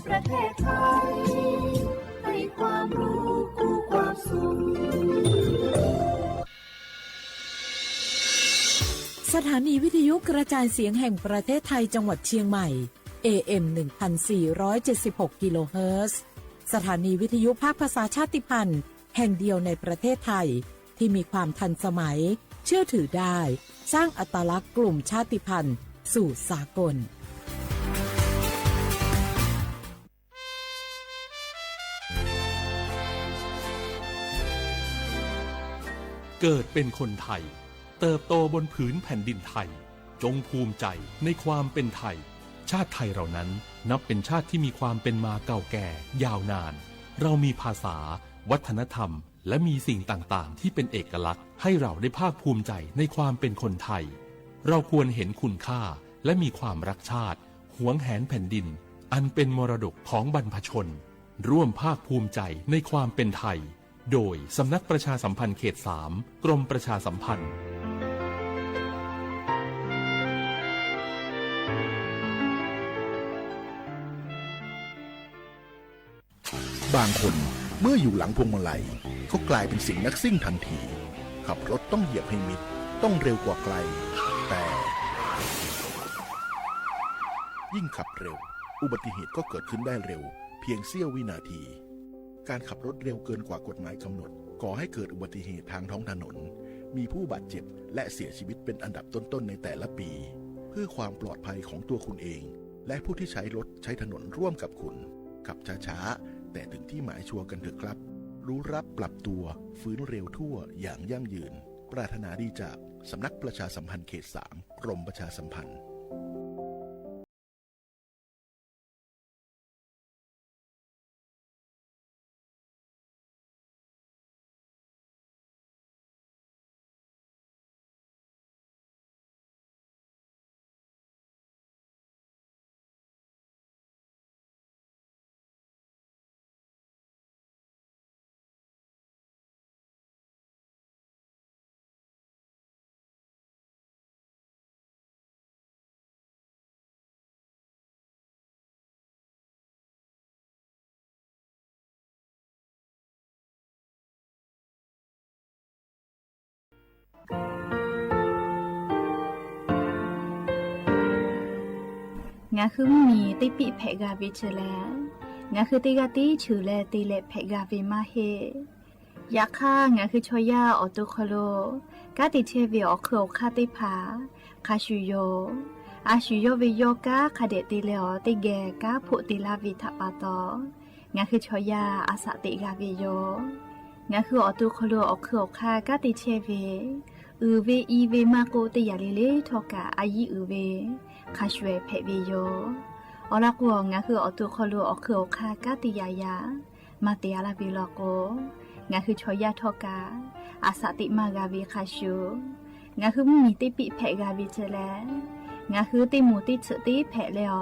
ประเทศไทยให้ความรู้คู่ความสุขสถานีวิทยุกระจายเสียงแห่งประเทศไทยจังหวัดเชียงใหม่ AM 1476 กิโลเฮิรตซ์สถานีวิทยุภาคภาษาชาติพันธุ์แห่งเดียวในประเทศไทยที่มีความทันสมัยเชื่อถือได้สร้างอัตลักษณ์กลุ่มชาติพันธุ์สู่สากลเกิดเป็นคนไทยเติบโตบนผืนแผ่นดินไทยจงภูมิใจในความเป็นไทยชาติไทยเรานั้นนับเป็นชาติที่มีความเป็นมาเก่าแก่ยาวนานเรามีภาษาวัฒนธรรมและมีสิ่งต่างๆที่เป็นเอกลักษณ์ให้เราได้ภาคภูมิใจในความเป็นคนไทยเราควรเห็นคุณค่าและมีความรักชาติหวงแหนแผ่นดินอันเป็นมรดกของบรรพชนร่วมภาคภูมิใจในความเป็นไทยโดยสำนักประชาสัมพันธ์เขต 3 กรมประชาสัมพันธ์บางคนเมื่ออยู่หลังพวงมาลัยก็กลายเป็นสิ่งนักซิ่งทันทีขับรถต้องเหยียบให้มิดต้องเร็วกว่าไกลแต่ยิ่งขับเร็วอุบัติเหตุก็เกิดขึ้นได้เร็วเพียงเสี้ยววินาทีการขับรถเร็วเกินกว่ากฎหมายกำหนดก่อให้เกิดอุบัติเหตุทางท้องถนนมีผู้บาดเจ็บและเสียชีวิตเป็นอันดับต้นๆในแต่ละปีเพื่อความปลอดภัยของตัวคุณเองและผู้ที่ใช้รถใช้ถนนร่วมกับคุณขับช้าๆแต่ถึงที่หมายชัวร์กันเถอะครับรู้รับปรับตัวฟื้นเร็วทั่วอย่างยั่งยืนปรารถนาดีจากสำนักประชาสัมพันธ์เขต 3 กรมประชาสัมพันธ์งาคือมีติปิเพกาวิเชแลงาคือติกาติชูแลติเลเพกาวิมาเฮยาค่างาคือชอยาออตุคโลกาติเชวิออคืออคาติพาคาชูโยอาชูโยวิโยกาคาเดติเลอติเกกาพุติลาวิทัปาตองาคือชอยาอาสติกาวิโยงาคือออตุคโลออคืออคากาติเชวิอือเวอีเวมาโกติยาเลเลทอกาอายีอือเวคาชเวเพวิโยอลักวงงาคืออตุคโลอคืออคากาติยายามาเตียลาบิลโกงาคือชอยาทอกาอาสติมากาวิคาชูงาคือมีติปิเพกาวิเจแลงาคือติมูติฉติเพเลอ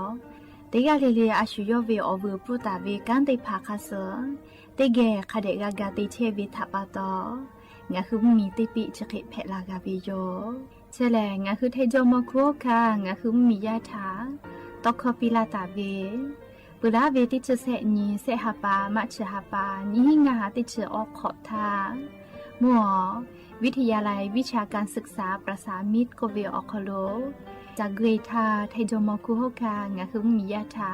ติกาเลเลอาชูโยเวอวปุตาเวกันติภาคาเสติเกคาเดกากาติเชวิทัปาตองาคือมีติปิฉกิเพลากาวิโยเชลงาคือเทจมโคคางาคือมียาถาตอกคปิลาตาเวปุราเวติเชเสนีเสหปามัชหปานิงาติเชออกขอทามัววิทยาลัยวิชาการศึกษาประสามิตรโกเวออคโลจากเกรทาเทจมโคคางาคือมียาถา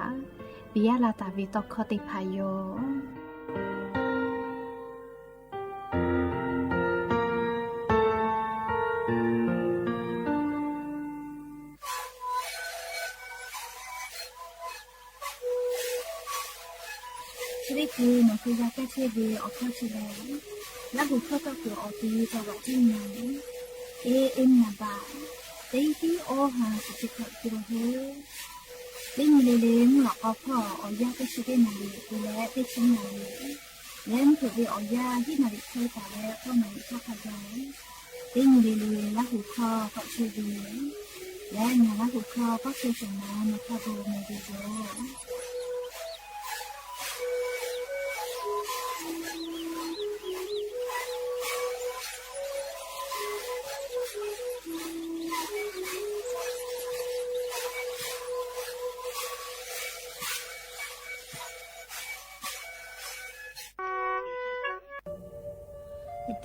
ปิยาลาตาเวตอกคติพายโยคือมันคือยาแก้เชื้อเวออกข้อเชื้อแล้วหัวข้อก็คือออกตีตัววัดที่ไหนเอ็มนาบาตีที่โอหาสุดที่คือเฮตีมีเลงหลอกพ่อออยาแก้เชื้อนาลีตัวและตีชิ้นนาลีแล้วถือว่าออยาที่นาลีเคยแต่แล้วก็นาลีข้อขยายตีมีเลงแล้วหัวข้อก็เชื้อเวและงานแล้วหัวข้อก็คือส่งน้ำมาข้าวโบในดีโจ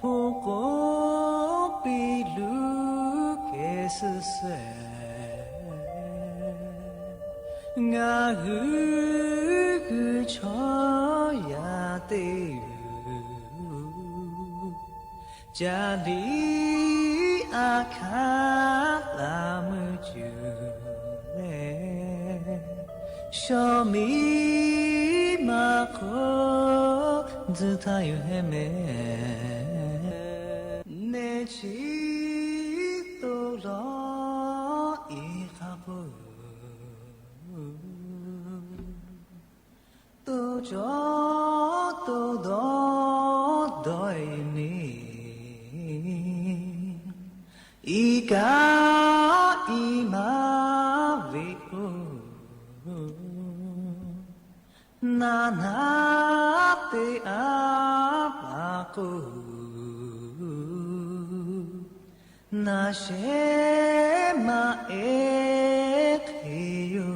Poco pilu que se nga hu cho ya te ja li a kha la mu ju le show me ma ko zu ta yu he me ne chi to lo I kha bu tu cho tu do doi ni I ka I ma vi u na na te a pa ku na she ma e ke yo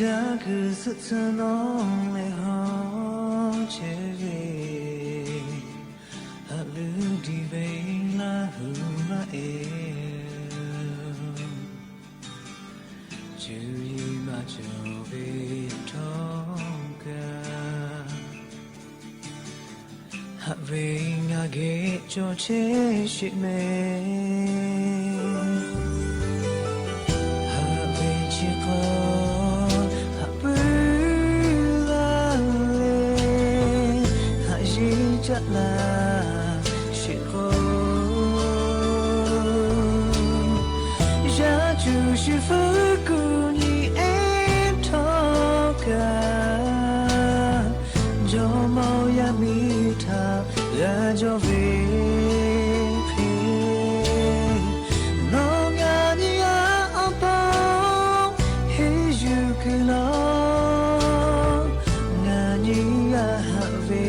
ja que se non le ho che a lu di ve la hu ma e ju yi ma jo ve tong ka ha ve nga ge jo che shi me ha ve chi ko la shi ko ja ju shi fu ku ni en to ka jo mo ya mi tha ya jo ve phi no ga ni ya apa he ju ku lo ga ni ya ha ve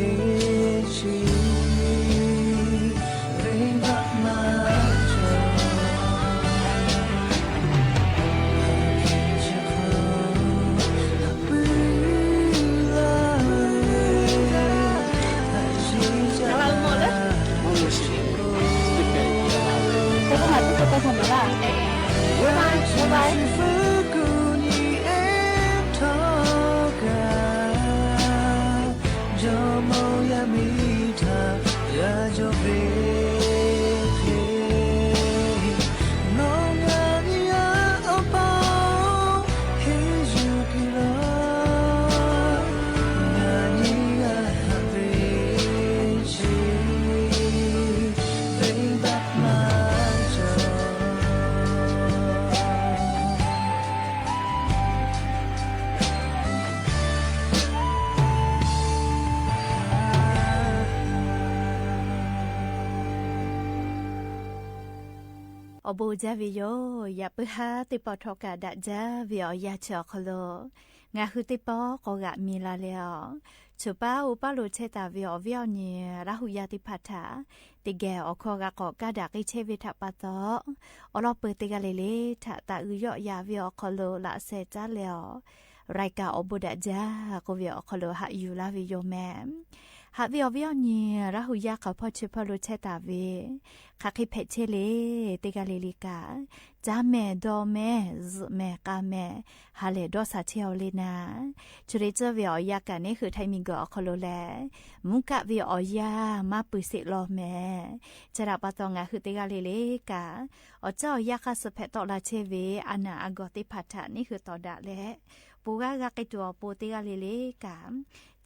อบูจาวิโยอย่าไปหาติปอทอกาดะจาวิอยาเชอคโลงาคือติปอกอกะมีลาเลอชุป้าอุปาลุเชตาวิอวิอเนียราหุยาติพัทธาติแกอคอกะกอกะดะกิเชวิทะปะตออลอเปติกะเลเลทะตะอุยอยาวิอคโลละเซจาเลอรายกาอบูดะจากวิอคโลหะยูลาวิโยแมหาวิอวิอเนียราหุยาเขาพอชุปาลุเชตาวิคักให้เพชเชเลติกาเลลิกาจาแม่ดอแม่ซแม่กาแม่ฮาเลดอสาเทียวเลนาจุเรเจวิอยากันนี่คือไทมิงกอคโลแลมุกะวิอยามาปุสิลอแม่จราปะตองะคือติกาเลลิกาอเจ้ายาคาสเพตอลาเชเวอานาอากอติพัทธานี่คือตอดะและปูกะกะกิตัวปูติกาเลลิกา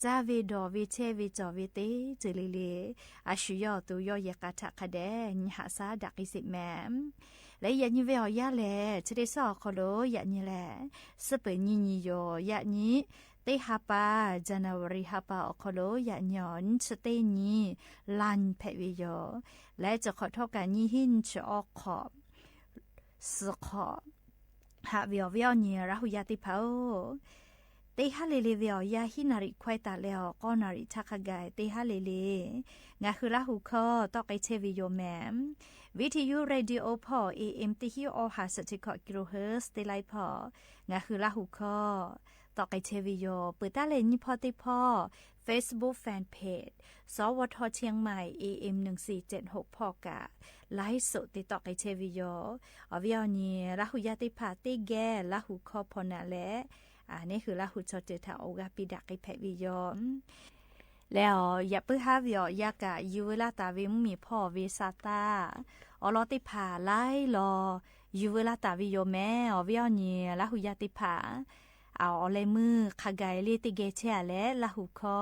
จาวิดอวิเชวิจอวิติจิลิลีอาชุยอตุยอยากาทะคะแดนหาซาดักอิสิแมมและยันยิเวอยาแลจะได้สอคโลยันยิแลสเปญิญิโยยันยิเตฮาปาจันาวริฮาปาอคโลยันยอนสเตญีลันเพวิโยและจะขอโทษกันยิหินชอขอบสขอบหาวิอวิอเนียราหุยาติเพาเต ฮาเลเลเวียยาฮินาริควายตาแล้วก็นาริชักกายเตฮาเลเลงาคือละหูคอตอกไอเชวิโยแมมวิทยุเรดิโอพอ AM ติฮิโอหาสติกกิโลเฮิรตซ์เตไลพองาคือละหูคอตอกไอเชวิโยเปิดตาเลนิพอติพอ Facebook Fanpage สวทเชียงใหม่ AM 1476พอกะไลฟ์สดติดต่อไอเชวิโยอวิอนีละหูยาติพาติแกละหูคอพอนาและนี่คือละหุชอเจตาโอกาปิดักไอแพวิยอมแล้วอย่าเพิ่งหาวิอยากะยูเวลาตาวิมมีพ่อวิซาตาอลอติผาไล่รอยูเวลาตาวิโยแม่อวิอนีละหุยาติผาเอาอะไรมือขะไกลีติเกเชและละหุคอ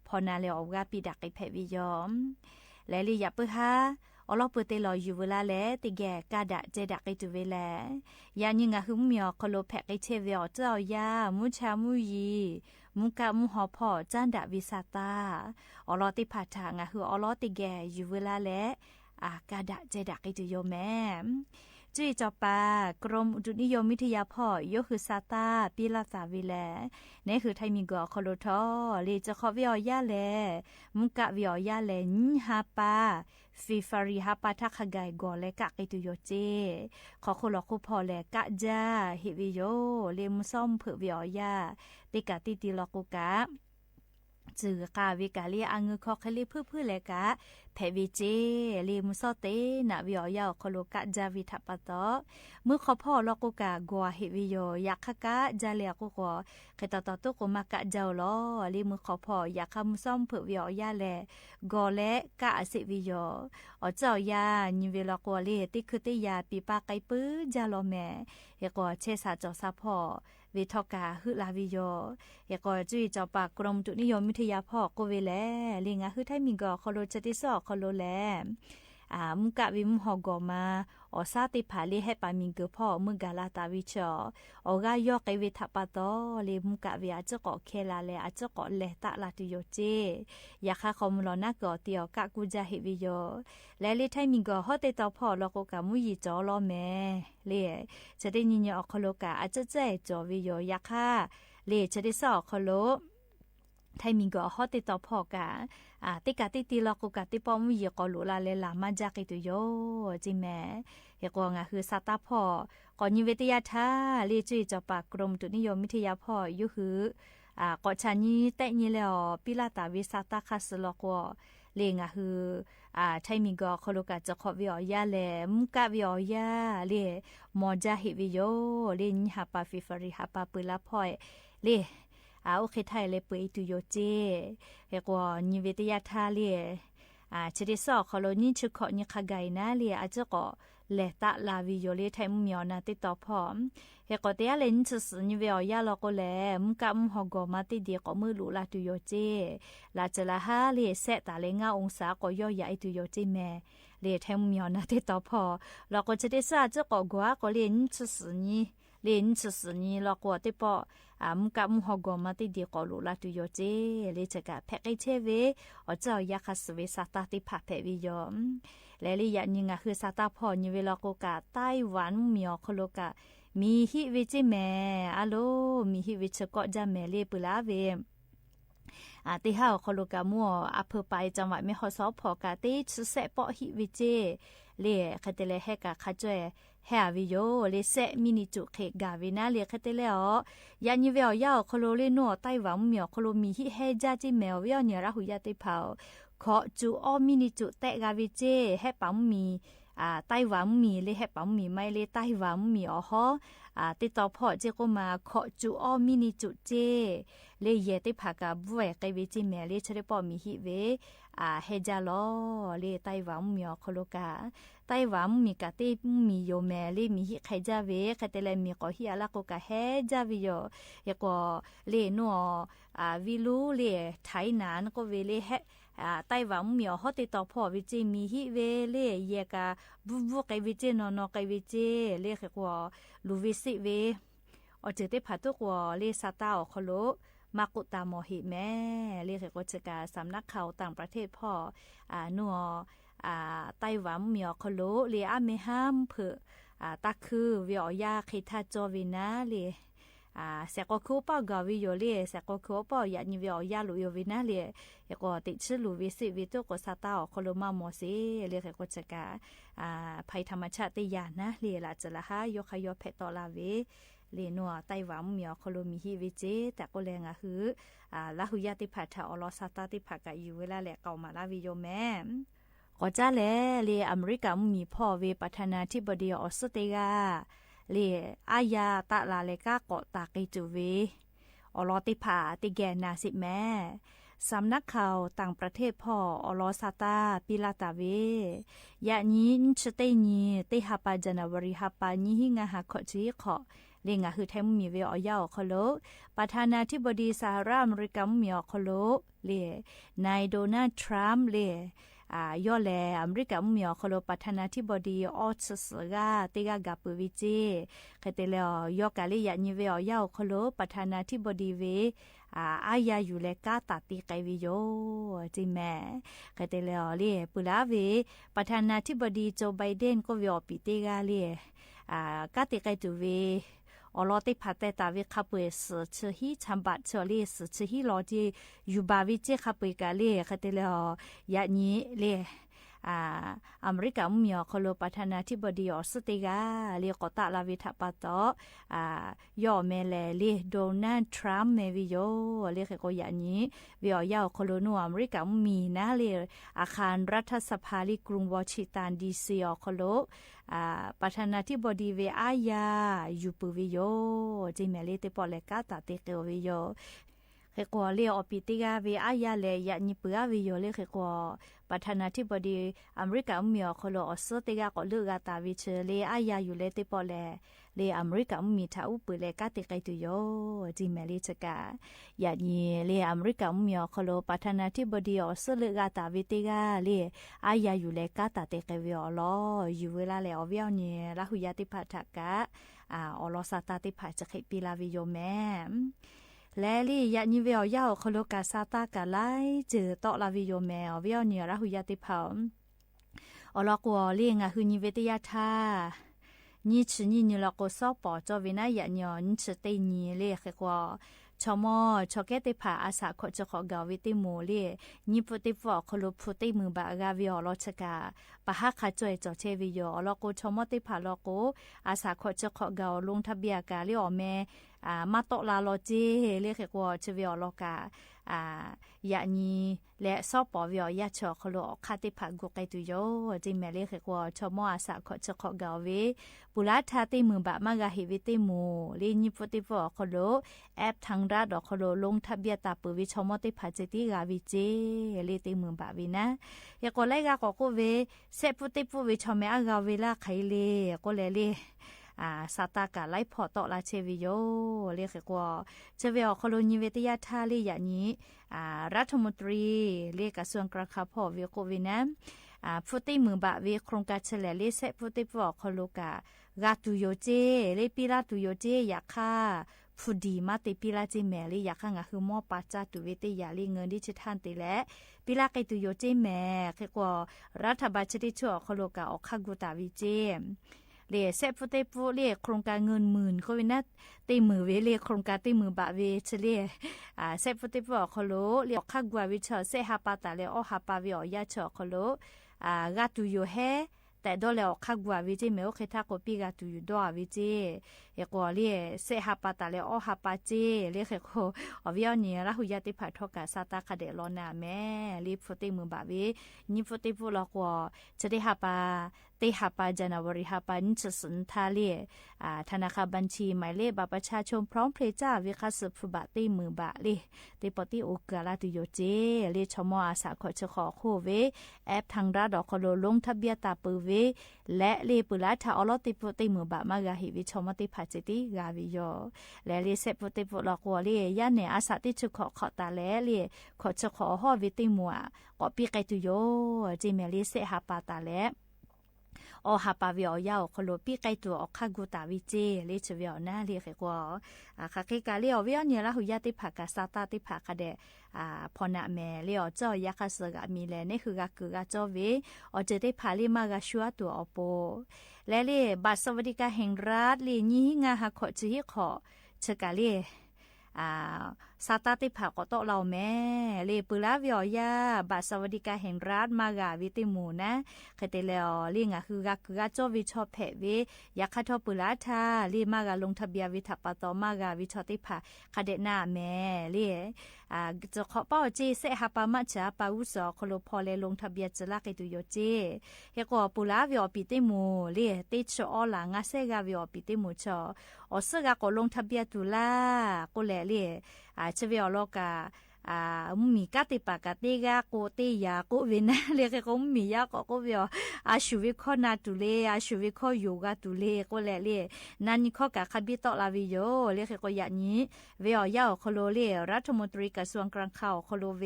พอนาเลโอกาปิดักไอแพวิยอมและลีอย่าเพิ่งหาอลอเปเตลอยูเวลาและติแกกาดะเจดักไอตุเวลายานิงะหุมมีอคโลแพกไอเชเวอเจ้ายามุชามุยีมุกะมุหอพอจันดะวิสาตาอลอติผาทางะหุอลอติแกยูเวลาและกาดะเจดักไอตุโยแม่จุยจอปากรมอุตุนิยมวิทยาพ่อยกคือซาตาปีลาสาวิแลนี่คือไทยมีกอคโลทอเลจะขอวิอยาแลมุกะวิอยาแลนฮาปาฟีฟารีฮาปาทักขไกกอและกะไอตุโยเจขอคนหลอกคู่พอแลกะจาเฮวิโยเลมุซ่อมเผือวิอยาติกะติติลอกุกะจือกาวิกาลีอังือคอคลีเพื่อแลกะแพวิเจลีมุซอเตนะวิอยาคโลกะจาวิทัปตอมือขอพ่อลอกุกะกัวเฮวิโยยักขกะจาเลียกุกอเขตตอตุกมากะเจ้าลอลีมือขอพ่อยักขมุซ่อมเผือวิอยาแลกอและกะสิวิโยอเจ้ายานิเวลกัวเลติคือติยาปีปาไกปื้อจาโลแมเฮกอเชซาจอซาพ่อวิทอกาฮึลาวิโยเฮกอจุยจอปากกรมตุนิยมวิทยาพ่อโกเวแลลิงะคือไทมิกอคโลจติซอคโลแลมุกะวิมหอกอมาอซาติผาลีให้ปามิงเกพ่อมุกาลาตาวิชอออกายอกไอวิทัปตอเลมุกะวิอาจกอเคลาเลอาจกอเลตะลาติโยเจยาคาคอมลอนะกอเตียวกะกุจาเฮวิโยและเลไทมิงกอฮอเตตอพ่อลอกกะมุยีจอลอแมเลจะได้ยินยอคโลกะอาจจะเจจอวิโยยาคาเลจะได้สอคโลไทยมีก็ฮอติตอพอกะติกะติติลอกุกะติปอมวีกอลุลาเลลามาจากิตุโยจิแม่เฮกงะคือซาตาพอกอนิเวทยาทาเลจุยจอปากกรมตุนิยมวิทยาพอยุคือกอชานีแตะนี่แล้วปิลาตาวิซาตาคาสลอกอเลงะคือไทยมีก็คโลกะจะขอวิอยาแลมุกะวิอยาเลมอจาฮิวิโยเลนิฮาปาฟิฟาริฮาปาปุลาพอยเลโอเคไทยเลยเปิดตุโยเจเฮกว่านิเวศยาทาเลียจะได้สอคอโลนี่ชุขอนี่ขะไกนะเลียอาจจะก็เลตะลาวิโยเลไทยมุมยอนาติดต่อพร้อมเฮกว่าเตียเลนจะสนิเวียยาลก็แลมุกะมุหอกอมาติเดียก็มือลุลาตุโยเจลาจะละฮาเลียเซตาเลงาองศาก็ย่อยาไอตุโยเจแม่เลียไทยมุมยอนาติดต่อพอแล้วก็จะได้ซาจะก็กัวก็เลนจะสนิเลนจะสนิแล้วก็ติปอมุกะมุหอกอมาติเดียก็ลุลาตุโยเจเลจะกะแพกไอเชเวอเจ้ายาคัสเวซาตาติผาแพวิยอมและลียะนิงะคือซาตาพอนิเวลโกกะไต้หวันมีอคโลกะมีฮิวิจิแมอะโลมีฮิวิชก็จะแมเลปุลาเวติฮาคโลกะมัวอำเภอไปจังหวัดแม่ฮ่องสอนพอกะติชุเสปอฮิวิเจเลคาเตเลเฮกะคาจวยเฮาวิโยเลเซมินิจุเคกาวินาเลคาเตเลอยานิเวอยาคโลเลโนไต้หวันมีอคโลมีฮิเฮจาจิแมวเวียเนราหุยาติเผาขอจูออมินิจุเตกาวิเจให้ปังมีไต้หวันมีเลยให้ปังมีไม่เลยไต้หวันมีฮอติดต่อพอเจก็มาขอจูออมินิจุเจเลยเยติผากาบวยไกวิจิแมเลยชะได้ปอมีฮิเวเฮจาลอเลยไต้หวันมีคโลกาไต้หวันมีกะติมีโยแมเลยมีฮิไคจาเวคาเตเลมีก็ฮิอาลาโกกะเฮจาวิโยยก็เลนัววิลูเลไทนานก็เวเลเฮไต้หวันมีฮอติต่อพอวิจิมีฮิเวเลเยกาบุไกวิจินอไกวิจิเลเขกว่าลูวิสิเวอเจติผาตุกว่าเลซาตาอคโลมากุตามอหิแม่เรียกว่าจะการสำนักข่าวต่างประเทศพ่อนัวไต้หวันมีอคโลเรียอาเมฮัมเผือตาคือวิอยาคิทาโจวินาเรีย เสกก็คู่ป้ากาวิโยเล่เสกก็คู่ป้อยานิเวอยาลุโยวินาเล่เอกก็ติชื่อลุวิสิวิตุก็ซาตาอคนลมาโมเสเล่ก็จะกาภัยธรรมชาติยานะเล่ละจะละหายกขยอเพตอลาเวเลนัวไต้หวันมีอคโลมีฮิวิเจแต่ก็แรงอ่ะคือละหุยาติผัดถ้าอลอซาตาติผัดกะอยู่เวลาแหละเก่ามาลาวิโยแม่ก็จ้าแลเลอเมริกามีพ่อเวประธานาธิบดีออสเตรเลียเลอายาตะลาเลกาเกาะตากิจูเวอลอติผาติแกนาสิแม่สำนักข่าวต่างประเทศพ่ออลอซาตาปิลาตาเวยะนี้ชเตนีเตหาปาจนาวริหาปานี้หิงาหาขอจีขอเรียงคือไทยมีเวอยาวคโลประธานาธิบดีสหรัฐอเมริกามีอคโลเลนายโดนัลด์ทรัมป์ย่อแลอเมริกามีอคโลประธานาธิบดีออสเตรเลียติกากาปวิจิเคเตเลยอกาลียานิเวอยาวคโลประธานาธิบดีเวอายาอยู่เลกาตาติไกวิโยจิแม่เคเตเลเลปุลาเวประธานาธิบดีโจไบเดนก็เวอปิติกาเลกาติไกตูเวอลอติพัตเตตาวิคาปุเอสเชฮีชัมบัดเชลีสเชฮีลอจียูบาวิเจคาปุยกาเลคเตเลยานี้เลอเมริกามีอคโลประธานาธิบดีออสเตรเลียเลกอตาลาวิทัปโตย่อเมเลเลโดนัลด์ทรัมป์เมวิโยเลเคโกยานี้วิอยาคโลนัวอเมริกามีนะเลอาคารรัฐสภาลีกรุงวอชิงตันดีซีอคโลประธานาธิบดีเวอายายูปูวิโยจิเมเลเตปอเลกาตาเตเกวิโยเคกัวเลียอปิติกาเวอายาเลยานิปุอาวิโยเลเคกัวประธานาธิบดีอเมริกามีอคโลออสเตรเลียก็เลือกตาวิเชเลอายาอยู่เลเตปอเลเลอเมริกามีท้าอุปเลกาติไกตุโยจิเมลิชกายานีเลอเมริกามีอคโลประธานาธิบดีออสเตรเลียตาวิติกาเลอายาอยู่เลกาตาเตเกวิอลออยู่เวลาเลอเวียวเนลาหุยาติพัทกะอลอซาตาติพัจะเคปิลาวิโยแมและลี่ยานิเวลยาวคโลกาซาตากาไลเจอตอลาวิโยแมวเวียวเนียราหุยาติเผาอลกัวเลี่ยงหุนิเวตยาทานี่ชนี่นี่ลกซอปอจอวินายาญอนชเตนีเล่กว่าชมอชอเกติผาอาสาขจขอกาวิติโมเล่นิปติฟอคโลพุติมือบากาวิอลชกาปะฮักขจอยจอเชวิโยอลโกชมอติผาลโกอาสาขจขอกาลงทะเบียกาลิออเมมาโตลาโลจีเรียกว่าเชวิอลกายานีและซอปอวิอยาชอคโลคาติผากุไกตุโยจิเมเรียกว่าชมออาสาขจขอกาเวปุลาทาติมือบามากาฮิวิติโมลีนิปติฟอคโลแอปทางรัฐคโลลงทะเบียตาปุวิชมอติผาจิติกาวิเจเลติมือบาวินะยาก็ไลกาก็เวเซปุติปุวิชมอากาเวลาไขเลก็เลซาตากาไลพอตอลาเชวิโยเรียกว่าเชวิอคโลนิเวติยาทาลีอย่างนี้รัฐมนตรีเรียกกระทรวงกระคับพอวิโกวินะพุติมือบะวิโครงการเฉลเลเซพุติปอคโลกากาตุโยเจเลปิลาตุโยเจอยากฆ่าผู้ดีมาติปิลาจิแมลีอยากฆ่างาคือมอปาจาตุเวติยาลีเงินดิจิทัลติและปิลาไกตุโยเจแม่คือกว่ารัฐบาลชติชั่วคโลกาออกข้ากุตาวิเจเลเซฟเตปูเลโครงการเงินหมื่นเขาเป็นนัดตีมือเวเลโครงการตีมือบะเวเฉลี่ยเซฟเตปูเขาโลเลข้ากว่าวิชาเซฮาปาตาเลอฮาปาวิอยาชอเขาโลกาตุโยเฮแต่ดอเลอข้ากว่าวิจิเมโอเคทาโกปีกาตุโยดอวิจิเอกว่าเลเซฮาปาตาเลอฮาปาเจเลเคโคอวิอเนียละหุยาติผัดทอกาซาตาคาเดลอนาแม่รีฟติมือบะเวนิฟติปูลอกว่าจะได้ฮาปาเตหาปาจานาวริหาปานิชสุนทาเลธนาคารบัญชีหมายเลขบัตรประชาชนพร้อมเพลจ่าวิคัสฟุบะตีมือบะเลเตปติโอกาลาตุโยเจเลชมออาสาขอชขอโคเวแอปทางรัฐดอกคโลลงทะเบียตาปือเวและเลปุลาทาอลอติปติมือบะมากาหิวิชมติภาจิติกาวิโยและเลเซปติปุลอกวเลยันเนอาสาติชขอขอตาและเลขอชขอฮอวิติมัวก็ปีไกตุโยจิเมลิเซหาปาตาและอฮาปาวิอยาวคโลปีไกตัวอคากุตาวิเจเลชวิอนาเรียกว่าคาเคกาเลียววิอเนียละหุยาติภากาซาตาติภากะเดพอนะแม่เลียวจ้อยาคาสกะมีแลนี่คือกะกือกะจ้อเวอเจติภาลิมากะชัวตัวอโปและเลบัตรสวัสดิการแห่งรัฐเลนี้งาหะขอจิขอ เชกาลีซาตาติผาก็โตเราแม่เลปุลาวิอยาบัตรสวัสดิการแห่งรัฐมากาวิติมูนะเคยเตแล้วลิงคือกะจอวิชอเพเวยาคาทอปุลาทาลีมากาลงทะเบียนวิทัปตอมากาวิชอติผาคาเดนาแม่ลีจะขอเป้าจีเสหปามัจจาปาอุสอคโลพอเลลงทะเบียนจะลักไอตุโยเจเฮก็ปุลาวิอปิติมูลีติชอหลังอาเซกาวิอปิติมูชออสกาก็ลงทะเบียนตุลาก็แลลีเชวิอโลกามีกาติปากาติกาโกติยาโกเวนะเรียกก็มียาก็เวียชูวิคอนาตุเลชูวิคอโยกาตุเลก็แลเลีนันข้อกะคบิตอลาวิโยเรียกก็อย่างนี้เวียยาโคโลเลรัฐมนตรีกระทรวงกลางข่าวโคโลเว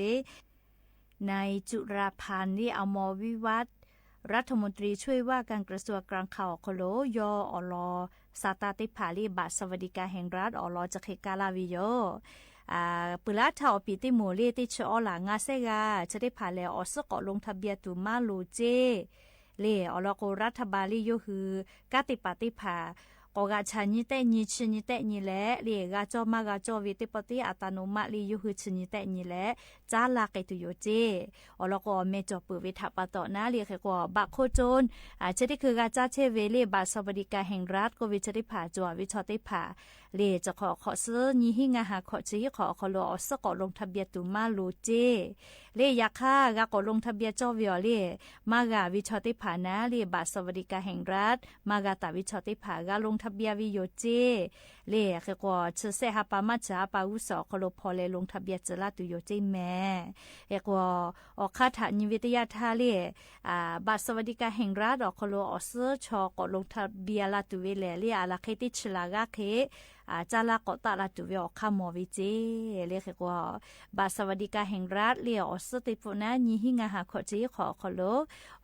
ในจุราพันธ์นี่อมวิวัฒน์รัฐมนตรีช่วยว่าการกระทรวงกลางข่าวโคโลยอลซาตาติผาลีบัตรสวัสดิการแห่งรัฐอลจะเขกาลาวิโยปุลาทาวปิติโมเลติชอหลางาเซกาจะได้ผ่านแล้วอสกอลงทะเบียนตุมาลูเจเลอลโกรัฐบาลโยคือกาติปฏิภากกาชานิเตนิชนิเตนิแลเลกาจอมากาจอวิติปฏิอัตโนมัติโยคือชนิเตนิแลจาลาเกตุโยเจอลโกเมจอปุวิทัปตอนาเลกก็บักโคโจนจะได้คือกาจาเชเวเลบาสวัสดิการแห่งรัฐก็วิจได้ผ่าจววิชอติผ่าเลจะขอซื้อยี่หิงาหาขอจีขอโลอสกอลงทะเบียนตุมาลูเจเลยาค่ากากลงทะเบียนจอวิอเลมากาวิชอติผ่านะเลบาสวัสดิการแห่งรัฐมากาตาวิชอติผ่ากาลงทะเบียนวิโยเจเลก็เชเสหปามัจจาปาอุสอคโลพอเลลงทะเบียนจลาตุโยเจแม่ก็อคาถานิวิทยาทาเลบาสวัสดิการแห่งรัฐคโลอสชอกลงทะเบียนลาตุเวเลเลอาลาเคติชลากาเคจาลากตาลาตุเวอคามอวิเจเรียกว่าบาสวัสดิการแห่งรัฐเลียอสติปุนะญิหิงาหาขอจีขอโล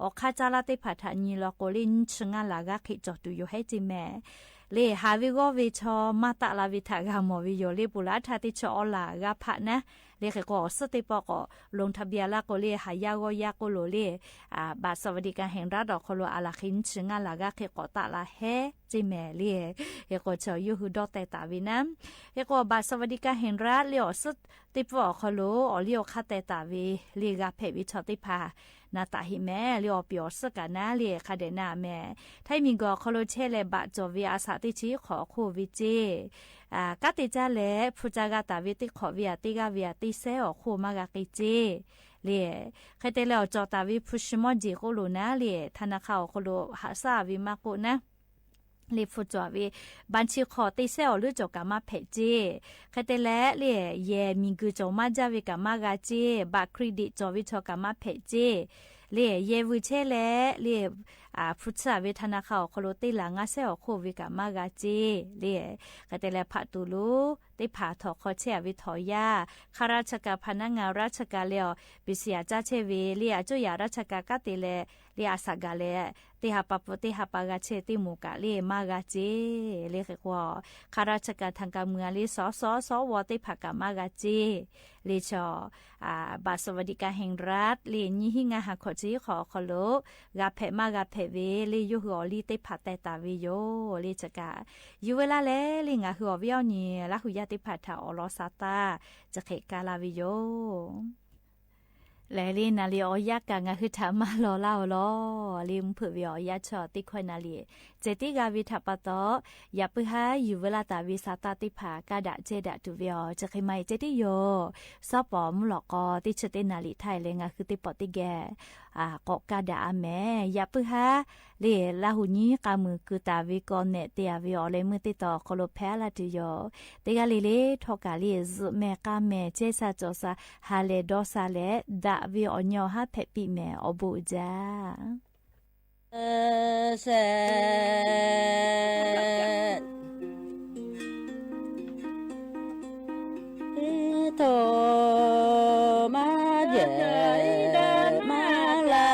อคาจาลาติผัดญิลโกลินชงาลากาขิจอตุโยให้จิแม่เลฮาวิโกวิชอมาตาลาวิทากามอวิโยเลปุลาทาติชอลากาพะนะเลขก็สติปก็ลงทะเบียนละก็เลหายาก็ยาก็โลเลบาสวัสดิการแห่งรัฐดอกคโลอาลาคินชงาลากาเขก็ตาลาเฮจิแม่เลเฮก็เชยูฮูดอแต่ตาวินะเฮก็บาสวัสดิการแห่งรัฐเลอสติปคโลอเลียวคาแต่ตาวิเลกาเพวิชอติพานาตาหิแม่เลียวเปียวสกานาเลคาเดนาแม่ไทมีก็คโลเชเลบะจอวิอาสาติชีขอโควิเจกติจาเลพุจากาตาวิติขอวิอาติกาวิอาติเซอโคมากากิเจเลใครแต่แล้วจอตาวิพุชมอจิโคโลนาเลธนาคารโคโลหาซาวิมาโกนะเลฟุจอวีบัญชีขอติเซอหรือจกามาเพจใครแต่และเลเยมีกุจอมาจาวิกามากาเจบัตรเครดิตจอวิชกามาเพจเลเยวิเชเลเลพุทธเวทนาเขาโคโลติหลังอาเซอโควิกามากาเจเลใครแต่และพัตุลูได้ผ่าถอคอเชวิทอยาข้าราชการพนักงานราชการเลวบิเสียจ้าเชเวเลียจุยาราชการกติเลเลียสากาเลติหาปปติหาปากาเชติมูกะเลมากาเจเลขว่าข้าราชการทางการเมืองเลสวติภากามากาเจเลชอบาสวัสดิการแห่งรัฐเลญิหิงาหาขอจีขอโลกาเพมากาเพเวเลยุหัวลีติภาแต่ตาวิโยเลจกาอยู่เวลาเลงาหัววิวนี่ละหุยาติภาถาอลอซาตาจะเขกาลาวิโยและลีนาลีออยากกางาคือถามมาลอเล่าลอลิมเผือวิอยาชอติคอยนาลีเจติกาวิทัปตอยาปึหาอยู่เวลาตาวิสาตาติภากาดะเจดะตุวิอจะใครไม่เจติโยซอปอมหลอกอติเชตินาลีไทยเลงาคือติปอติแกกอกาดะแม่ยาปึหาเลลาหุญีกามือคือตาวิกอนเนเตียวิอเลมือติต่อโคโลแพลาติโยเตกาลีเลทอกาลีซแม่กาแม่เจซาจอซาฮาเลดอซาเลดะวิอญอฮาเพปิแม่อบูจาเสโตมาเยมาลา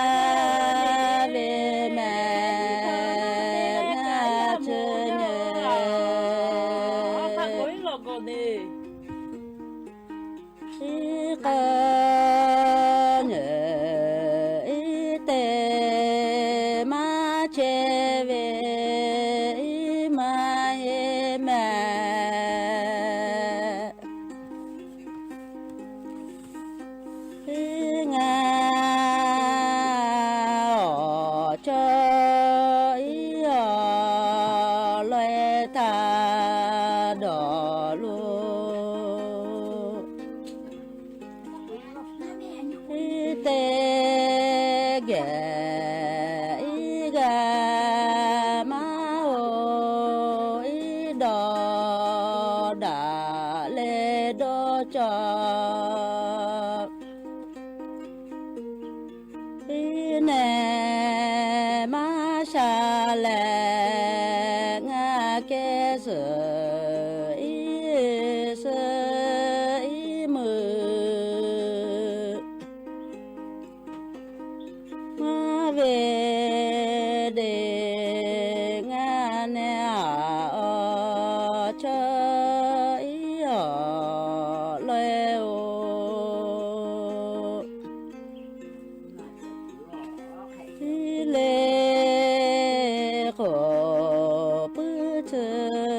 เวแม่นาเชเนพักโอยหลอกก่อนดิก็เนเตมาเชเวมาเยแม่ Hãy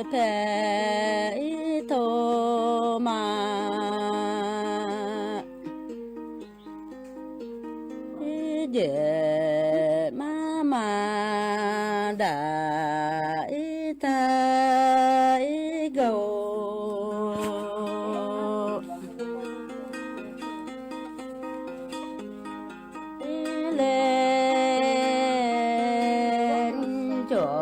subscribe cho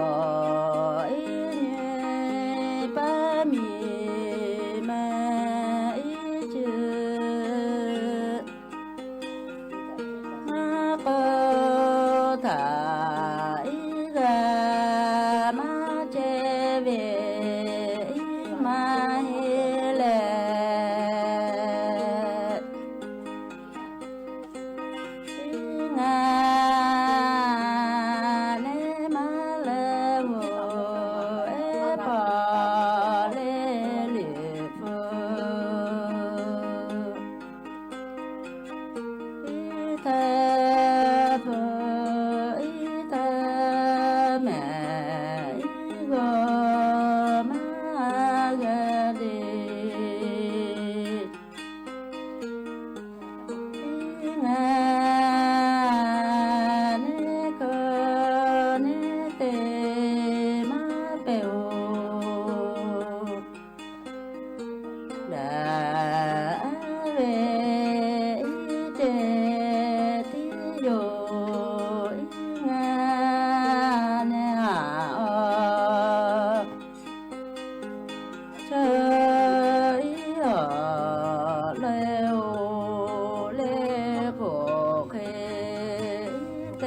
kênh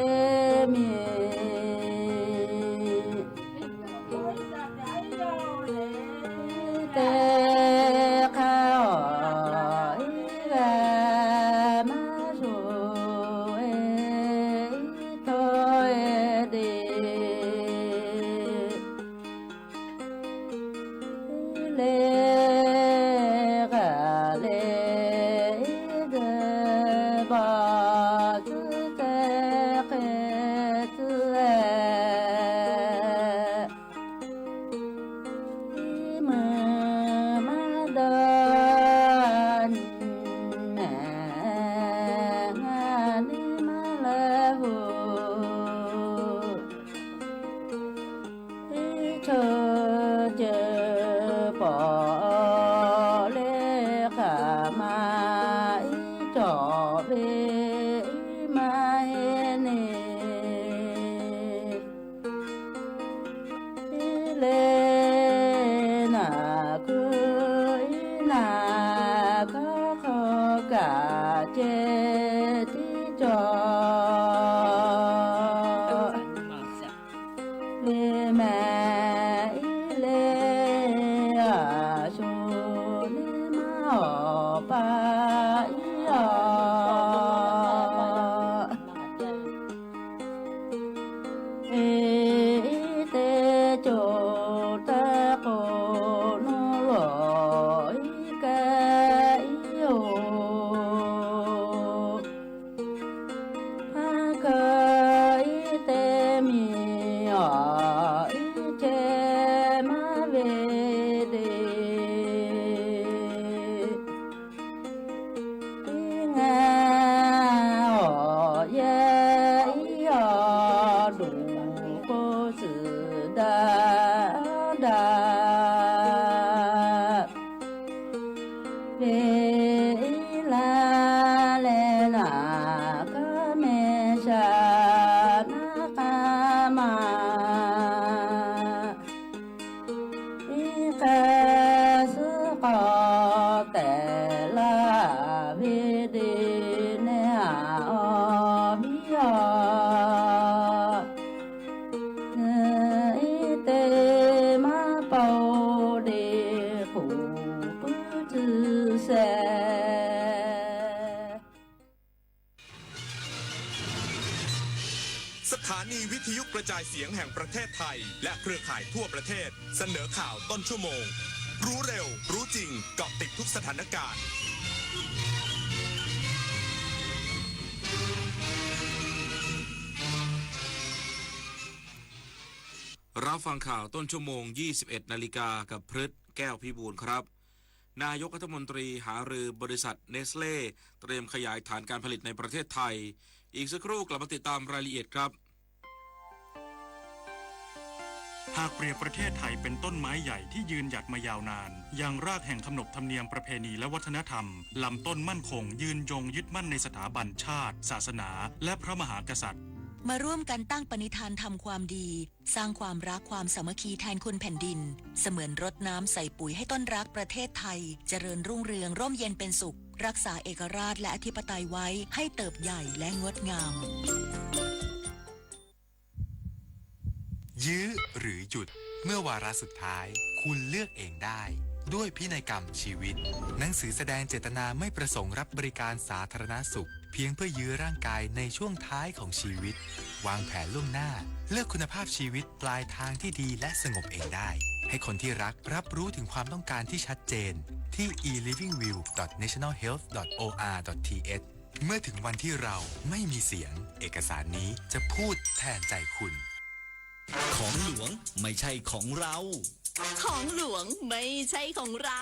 Ghiền Mì Gõ để không bỏ lỡ เวลาเลลากะเมชานาคามาอิกาสุกอเตลาวิดีเนอาอบิยาเตมาเปาเดคูปุจือแซ สถานีวิทยุกระจายเสียงแห่งประเทศไทยและเครือข่ายทั่วประเทศเสนอข่าวต้นชั่วโมงรู้เร็วรู้จริงเกาะติดทุกสถานการณ์รับฟังข่าวต้นชั่วโมง 21 นาฬิกากับพฤทธิ์แก้วพิบูลครับนายกรัฐมนตรีหารือบริษัทเนสเล่เตรียมขยายฐานการผลิตในประเทศไทยอีกสักครู่กลับมาติดตามรายละเอียดครับหากเปรียบประเทศไทยเป็นต้นไม้ใหญ่ที่ยืนหยัดมายาวนานยังรากแห่งขนบธรรมเนียมประเพณีและวัฒนธรรมลำต้นมั่นคงยืนยงยึดมั่นในสถาบันชาติศาสนาและพระมหากษัตริย์มาร่วมกันตั้งปณิธานทำความดีสร้างความรักความสามัคคีแทนคุณแผ่นดินเสมือนรดน้ำใส่ปุ๋ยให้ต้นรักประเทศไทยเจริญรุ่งเรืองร่มเย็นเป็นสุขรักษาเอกราชและอธิปไตยไว้ให้เติบใหญ่และงดงามยื้อหรือหยุดเมื่อวาระสุดท้ายคุณเลือกเองได้ด้วยพินัยกรรมชีวิตหนังสือแสดงเจตนาไม่ประสงค์รับบริการสาธารณสุขเพียงเพื่อยื้อร่างกายในช่วงท้ายของชีวิตวางแผนล่วงหน้าเลือกคุณภาพชีวิตปลายทางที่ดีและสงบเองได้ให้คนที่รักรับรู้ถึงความต้องการที่ชัดเจนที่ elivingwill.nationalhealth.or.th เมื่อถึงวันที่เราไม่มีเสียงเอกสารนี้จะพูดแทนใจคุณของหลวงไม่ใช่ของเราของหลวงไม่ใช่ของเรา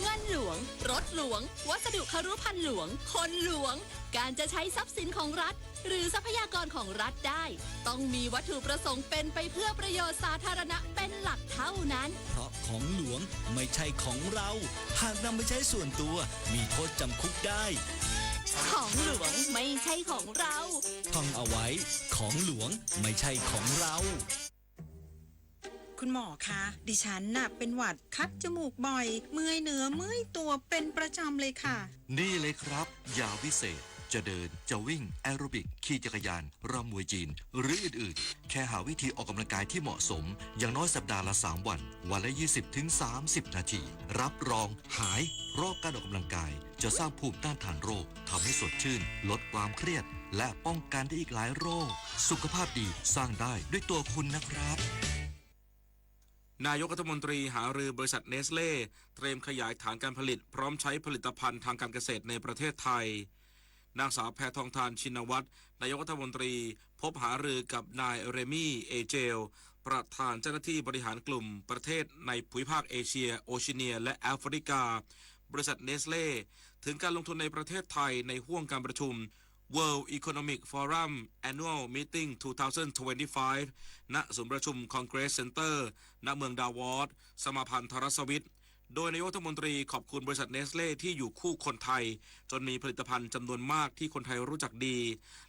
เงินหลวงรถหลวงวัสดุครุภัณฑ์หลวงคนหลวงการจะใช้ทรัพย์สินของรัฐหรือทรัพยากรของรัฐได้ต้องมีวัตถุประสงค์เป็นไปเพื่อประโยชน์สาธารณะเป็นหลักเท่านั้นเพราะของหลวงไม่ใช่ของเราหากนำไปใช้ส่วนตัวมีโทษจำคุกได้ของหลวงไม่ใช่ของเราท่องเอาไว้ของหลวงไม่ใช่ของเราคุณหมอคะดิฉันน่ะเป็นหวัดคัดจมูกบ่อยเมื่อยเนื้อเมื่อยตัวเป็นประจำเลยค่ะนี่เลยครับยาวิเศษจะเดินจะวิ่งแอโรบิกขี่จักรยานรำมวยจีนหรืออื่นๆแค่หาวิธีออกกำลังกายที่เหมาะสมอย่างน้อยสัปดาห์ละ3วันวันละ 20-30 นาทีรับรองหายโรคการออกกำลังกายจะสร้างภูมิต้านทานโรคทำให้สดชื่นลดความเครียดและป้องกันได้อีกหลายโรคสุขภาพดีสร้างได้ด้วยตัวคุณนะครับนายกรัฐมนตรีหารือบริษัทเนสเล่เตรียมขยายฐานการผลิตพร้อมใช้ผลิตภัณฑ์ทางการเกษตรในประเทศไทยนางสาวแพทองธารชินวัตรนายกรัฐมนตรีพบหารือกับนายเรมี่เอเจลประธานเจ้าหน้าที่บริหารกลุ่มประเทศในภูมิภาคเอเชียโอเชียเนียและแอฟริกาบริษัทเนสเล่ถึงการลงทุนในประเทศไทยในห้วงการประชุม World Economic Forum Annual Meeting 2025 ณ ศูนย์ประชุม Congress Center ณ เมืองดาวอสสมาพันธรัฐสวิตโดยนายกรัฐมนตรีขอบคุณบริษัทเนสเล่ที่อยู่คู่คนไทยจนมีผลิตภัณฑ์จำนวนมากที่คนไทยรู้จักดี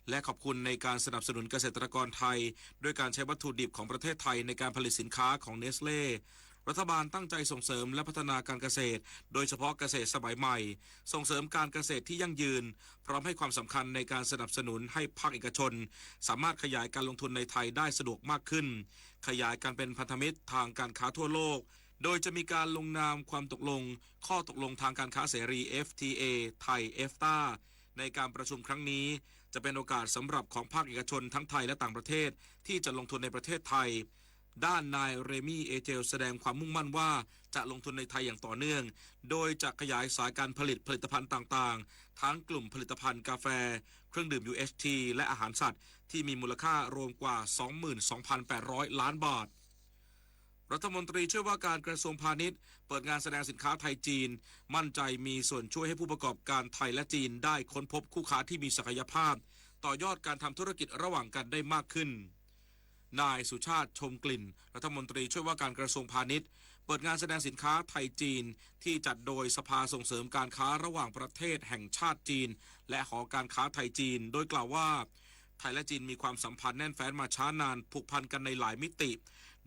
และขอบคุณในการสนับสนุนเกษตรกรไทยด้วยการใช้วัตถุดิบของประเทศไทยในการผลิตสินค้าของเนสเล่รัฐบาลตั้งใจส่งเสริมและพัฒนาการเกษตรโดยเฉพาะเกษตรสมัยใหม่ส่งเสริมการเกษตรที่ยั่งยืนพร้อมให้ความสำคัญในการสนับสนุนให้ภาคเอกชนสามารถขยายการลงทุนในไทยได้สะดวกมากขึ้นขยายการเป็นพันธมิตรทางการค้าทั่วโลกโดยจะมีการลงนามความตกลงข้อตกลงทางการค้าเสรี FTA ไทย EFTA ในการประชุมครั้งนี้จะเป็นโอกาสสำหรับของภาคเอกชนทั้งไทยและต่างประเทศที่จะลงทุนในประเทศไทยด้านนายเรมี่เอเจลแสดงความมุ่งมั่นว่าจะลงทุนในไทยอย่างต่อเนื่องโดยจะขยายสายการผลิตผลิตภัณฑ์ต่างๆทั้งกลุ่มผลิตภัณฑ์กาแฟเครื่องดื่ม UHT และอาหารสัตว์ที่มีมูลค่ารวมกว่า 22,800 ล้านบาทรัฐมนตรีช่วยว่าการกระทรวงพาณิชย์เปิดงานแสดงสินค้าไทยจีนมั่นใจมีส่วนช่วยให้ผู้ประกอบการไทยและจีนได้ค้นพบคู่ค้าที่มีศักยภาพต่อยอดการทำธุรกิจระหว่างกันได้มากขึ้นนายสุชาติชมกลิ่นรัฐมนตรีช่วยว่าการกระทรวงพาณิชย์ เปิดงานแสดงสินค้าไทยจีนที่จัดโดยสภาส่งเสริมการค้าระหว่างประเทศแห่งชาติจีนและหอการค้าไทยจีนโดยกล่าวว่าไทยและจีนมีความสัมพันธ์แน่นแฟ้นมาช้านานผูกพันกันในหลายมิติ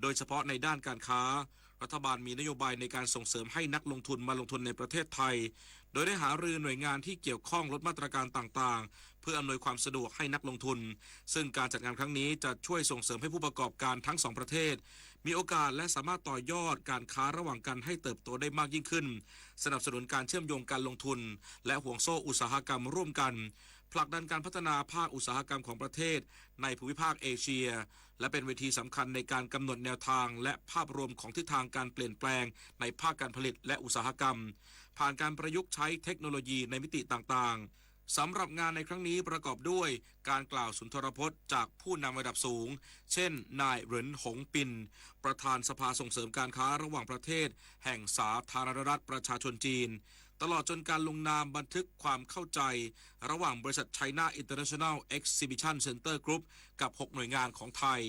โดยเฉพาะในด้านการค้ารัฐบาลมีนโยบายในการส่งเสริมให้นักลงทุนมาลงทุนในประเทศไทยโดยได้หารือหน่วยงานที่เกี่ยวข้องลดมาตรการต่างๆเพื่ออำนวยความสะดวกให้นักลงทุนซึ่งการจัดงานครั้งนี้จะช่วยส่งเสริมให้ผู้ประกอบการทั้งสองประเทศมีโอกาสและสามารถต่อยอดการค้าระหว่างกันให้เติบโตได้มากยิ่งขึ้นสนับสนุนการเชื่อมโยงการลงทุนและห่วงโซ่อุตสาหกรรมร่วมกันผลักดันการพัฒนาภาคอุตสาหกรรมของประเทศในภูมิภาคเอเชียและเป็นเวทีสำคัญในการกำหนดแนวทางและภาพรวมของทิศทางการเปลี่ยนแปลงในภาคการผลิตและอุตสาหกรรมผ่านการประยุกต์ใช้เทคโนโลยีในมิติต่างๆสำหรับงานในครั้งนี้ประกอบด้วยการกล่าวสุนทรพจน์จากผู้นำระดับสูงเช่นนายเหรินหงปินประธานสภาส่งเสริมการค้าระหว่างประเทศแห่งสาธารณรัฐประชาชนจีนตลอดจนการลงนามบันทึกความเข้าใจระหว่างบริษัท China International Exhibition Center Group กับ 6 หน่วยงานของไทย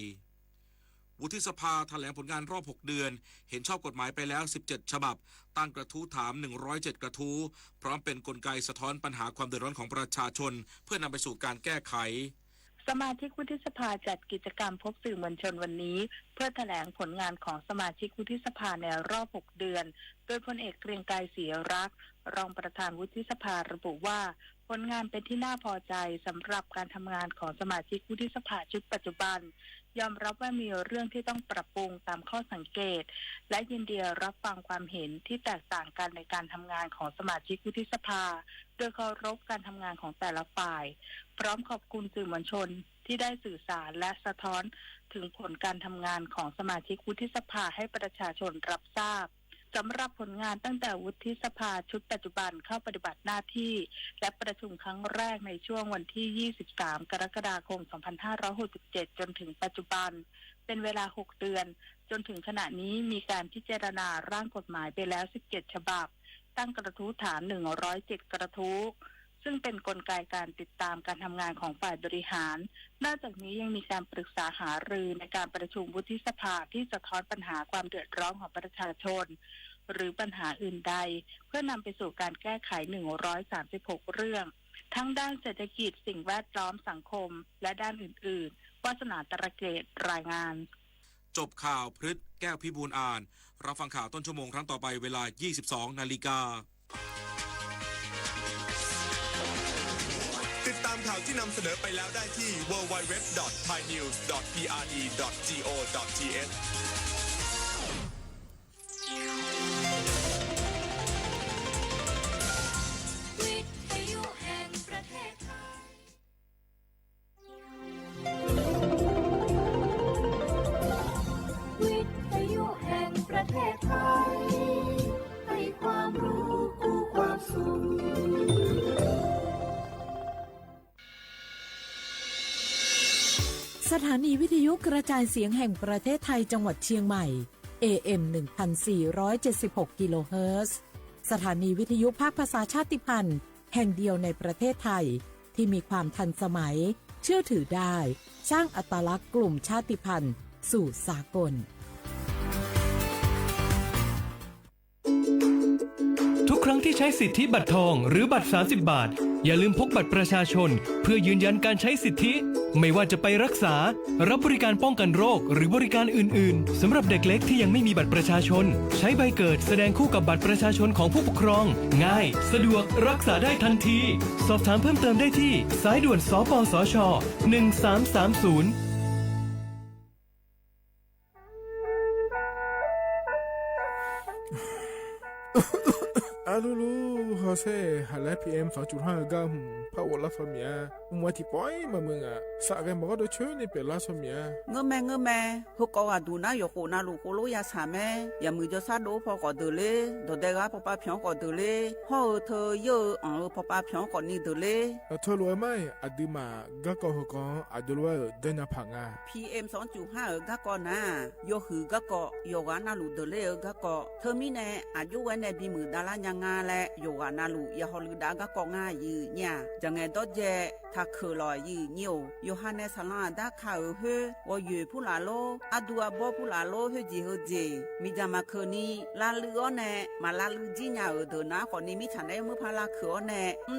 วุฒิสภาแถลงผลงานรอบ 6 เดือนเห็นชอบกฎหมายไปแล้ว 17 ฉบับตั้งกระทู้ถาม 107 กระทู้พร้อมเป็นกลไกสะท้อนปัญหาความเดือดร้อนของประชาชนเพื่อนำไปสู่การแก้ไขสมาชิกวุฒิสภาจัดกิจกรรมพบสื่อมวลชนวันนี้เพื่อแถลงผลงานของสมาชิกวุฒิสภาในรอบ 6 เดือนโดยพลเอกเกรียงไกรศรีรักษ์รองประธานวุฒิสภาระบุว่าผลงานเป็นที่น่าพอใจสำหรับการทำงานของสมาชิกวุฒิสภาชุดปัจจุบันยอมรับว่ามีเรื่องที่ต้องปรับปรุงตามข้อสังเกตและยินดีรับฟังความเห็นที่แตกต่างกันในการทำงานของสมาชิกวุฒิสภาโดยเคารพการทำงานของแต่ละฝ่ายพร้อมขอบคุณสื่อมวลชนที่ได้สื่อสารและสะท้อนถึงผลการทำงานของสมาชิกวุฒิสภาให้ประชาชนรับทราบสำหรับผลงานตั้งแต่วุฒิสภาชุดปัจจุบันเข้าปฏิบัติหน้าที่และประชุมครั้งแรกในช่วงวันที่ 23 กรกฎาคม 2567 จนถึงปัจจุบันเป็นเวลา 6 เดือนจนถึงขณะนี้มีการพิจารณาร่างกฎหมายไปแล้ว 17 ฉบับตั้งกระทู้ถาม 107 กระทู้ซึ่งเป็นกลไกการติดตามการทำงานของฝ่ายบริหารนอกจากนี้ยังมีการปรึกษาหารือในการประชุมวุฒิสภาที่สะท้อนปัญหาความเดือดร้อนของประชาชนหรือปัญหาอื่นใดเพื่อนำไปสู่การแก้ไข136เรื่องทั้งด้านเศรษฐกิจสิ่งแวดล้อมสังคมและด้านอื่นๆวาสนาตระเกตรายงานจบข่าวพฤษแก้วพิบูลอ่านรับฟังข่าวต้นชั่วโมงครั้งต่อไปเวลา 22 นาฬิกาติดตามข่าวที่นำเสนอไปแล้วได้ที่ www.thainews.prd.go.thสถานีวิทยุกระจายเสียงแห่งประเทศไทยจังหวัดเชียงใหม่ AM 1476 กิโลเฮิรตซ์สถานีวิทยุภาคภาษาชาติพันธุ์แห่งเดียวในประเทศไทยที่มีความทันสมัยเชื่อถือได้สร้างอัตลักษณ์กลุ่มชาติพันธุ์สู่สากลทุกครั้งที่ใช้สิทธิบัตรทองหรือบัตร30 บาทอย่าลืมพกบัตรประชาชนเพื่อยืนยันการใช้สิทธิไม่ว่าจะไปรักษารับบริการป้องกันโรคหรือบริการอื่นๆสำหรับเด็กเล็กที่ยังไม่มีบัตรประชาชนใช้ใบเกิดแสดงคู่กับบัตรประชาชนของผู้ปกครองง่ายสะดวกรักษาได้ทันทีสอบถามเพิ่มเติมได้ที่สายด่วนสปสช1330อาลูลูฮอเซ่ฮัลโหล PM 2.5 กัมพาวลาสเมียมัวที่ปอยมามึงอ่ะสักแกบอกว่าดูช่วยนี่เป็นลาสเมียเงแม่ฮุกก็ดูนะอยู่กูน่าลูกูรู้ยาสาแม่อย่ามือจะซาดูพอก็ดูเลยดูเด็กอ่ะพอป้าเพียงก็ดูเลยห่อเธอเยอะพอป้าเพียงก็นี่ดูเลยเธอรู้ไหมอดีมาก็ก็ฮุกก็อดีรู้ว่าเดินพังอ่ะ PM 2.5 ก็ก็นะโยหือก็ก็โยกาน่าลูดูเลยก็ก็เธอมีแน่อายุวันไหนบีมือดารายังงาและโยกานาลูยาฮอลือดาก็ก็ง่ายยืเนี่ยจังไงดอเจทา他可了一牛，有哈那上浪达卡尔去，我约普拉罗，阿杜阿波普拉罗去几何节，米加马可尼拉鲁哦呢，马拉鲁吉亚尔的那可尼米产的木帕拉可呢，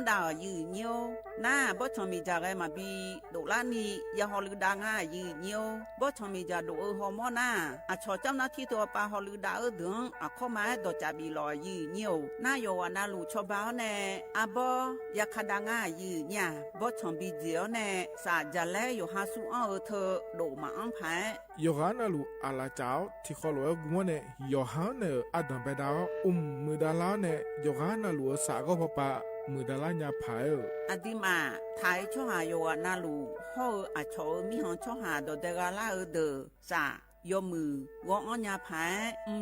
打一牛，那不从米加个嘛比杜拉尼也好鲁达啊一牛，不从米加杜尔好么那，啊错จำนาที่ตัวปาฮอลือดาดึงอ่ะเข้ามาดอจาบีลอยยืเหนียวนาโยวานาลูชบ้าแน่อาบอยาคดังอ่ะยืเนี่ยบ่ชมบีเดียวแน่สาจะแลอยู่หาสู้อ้อเธอโดมาอังไผยอนาลูอาลาเจ้าที่เขาลอยกัวเนี่ยยอฮานะอดัมเปดามือดาลาเนี่ยยอนาลูสาก็พอปะมือดาลาญาไผอดีมาไทยช่อหาโยวานาลูฮออะชอมีหอนช่อหาดอเดกาลาเดอสายมือวงอัญญาภาย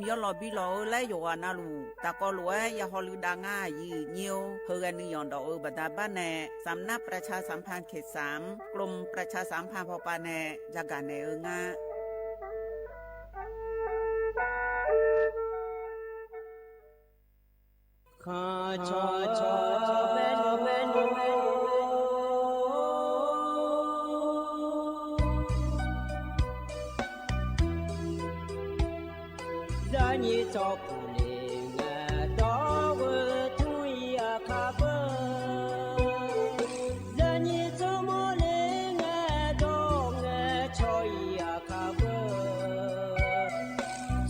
ยอลอบิโลและโยอานาลูตะกอลวยยาฮอลือดางายีเนียวเฮกันนิยอนดอกบัดาบ้านแน่สำนักประชาสัมพันธ์เขต3กรมประชาสัมพันธ์พอปาแน่จาการแน่งาข้าชอเมนจอบผู้เลี้ยงดอกทุยอาคาเบจะยิ่งจมเลี้ยงดอกชอยอาคาเบ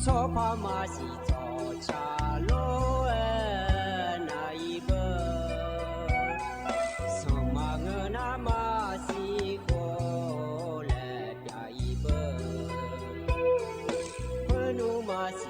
ชอบพามาสิจอชาโลนายเบสมังนามาสิโกเลปยายเบพนุมาสิ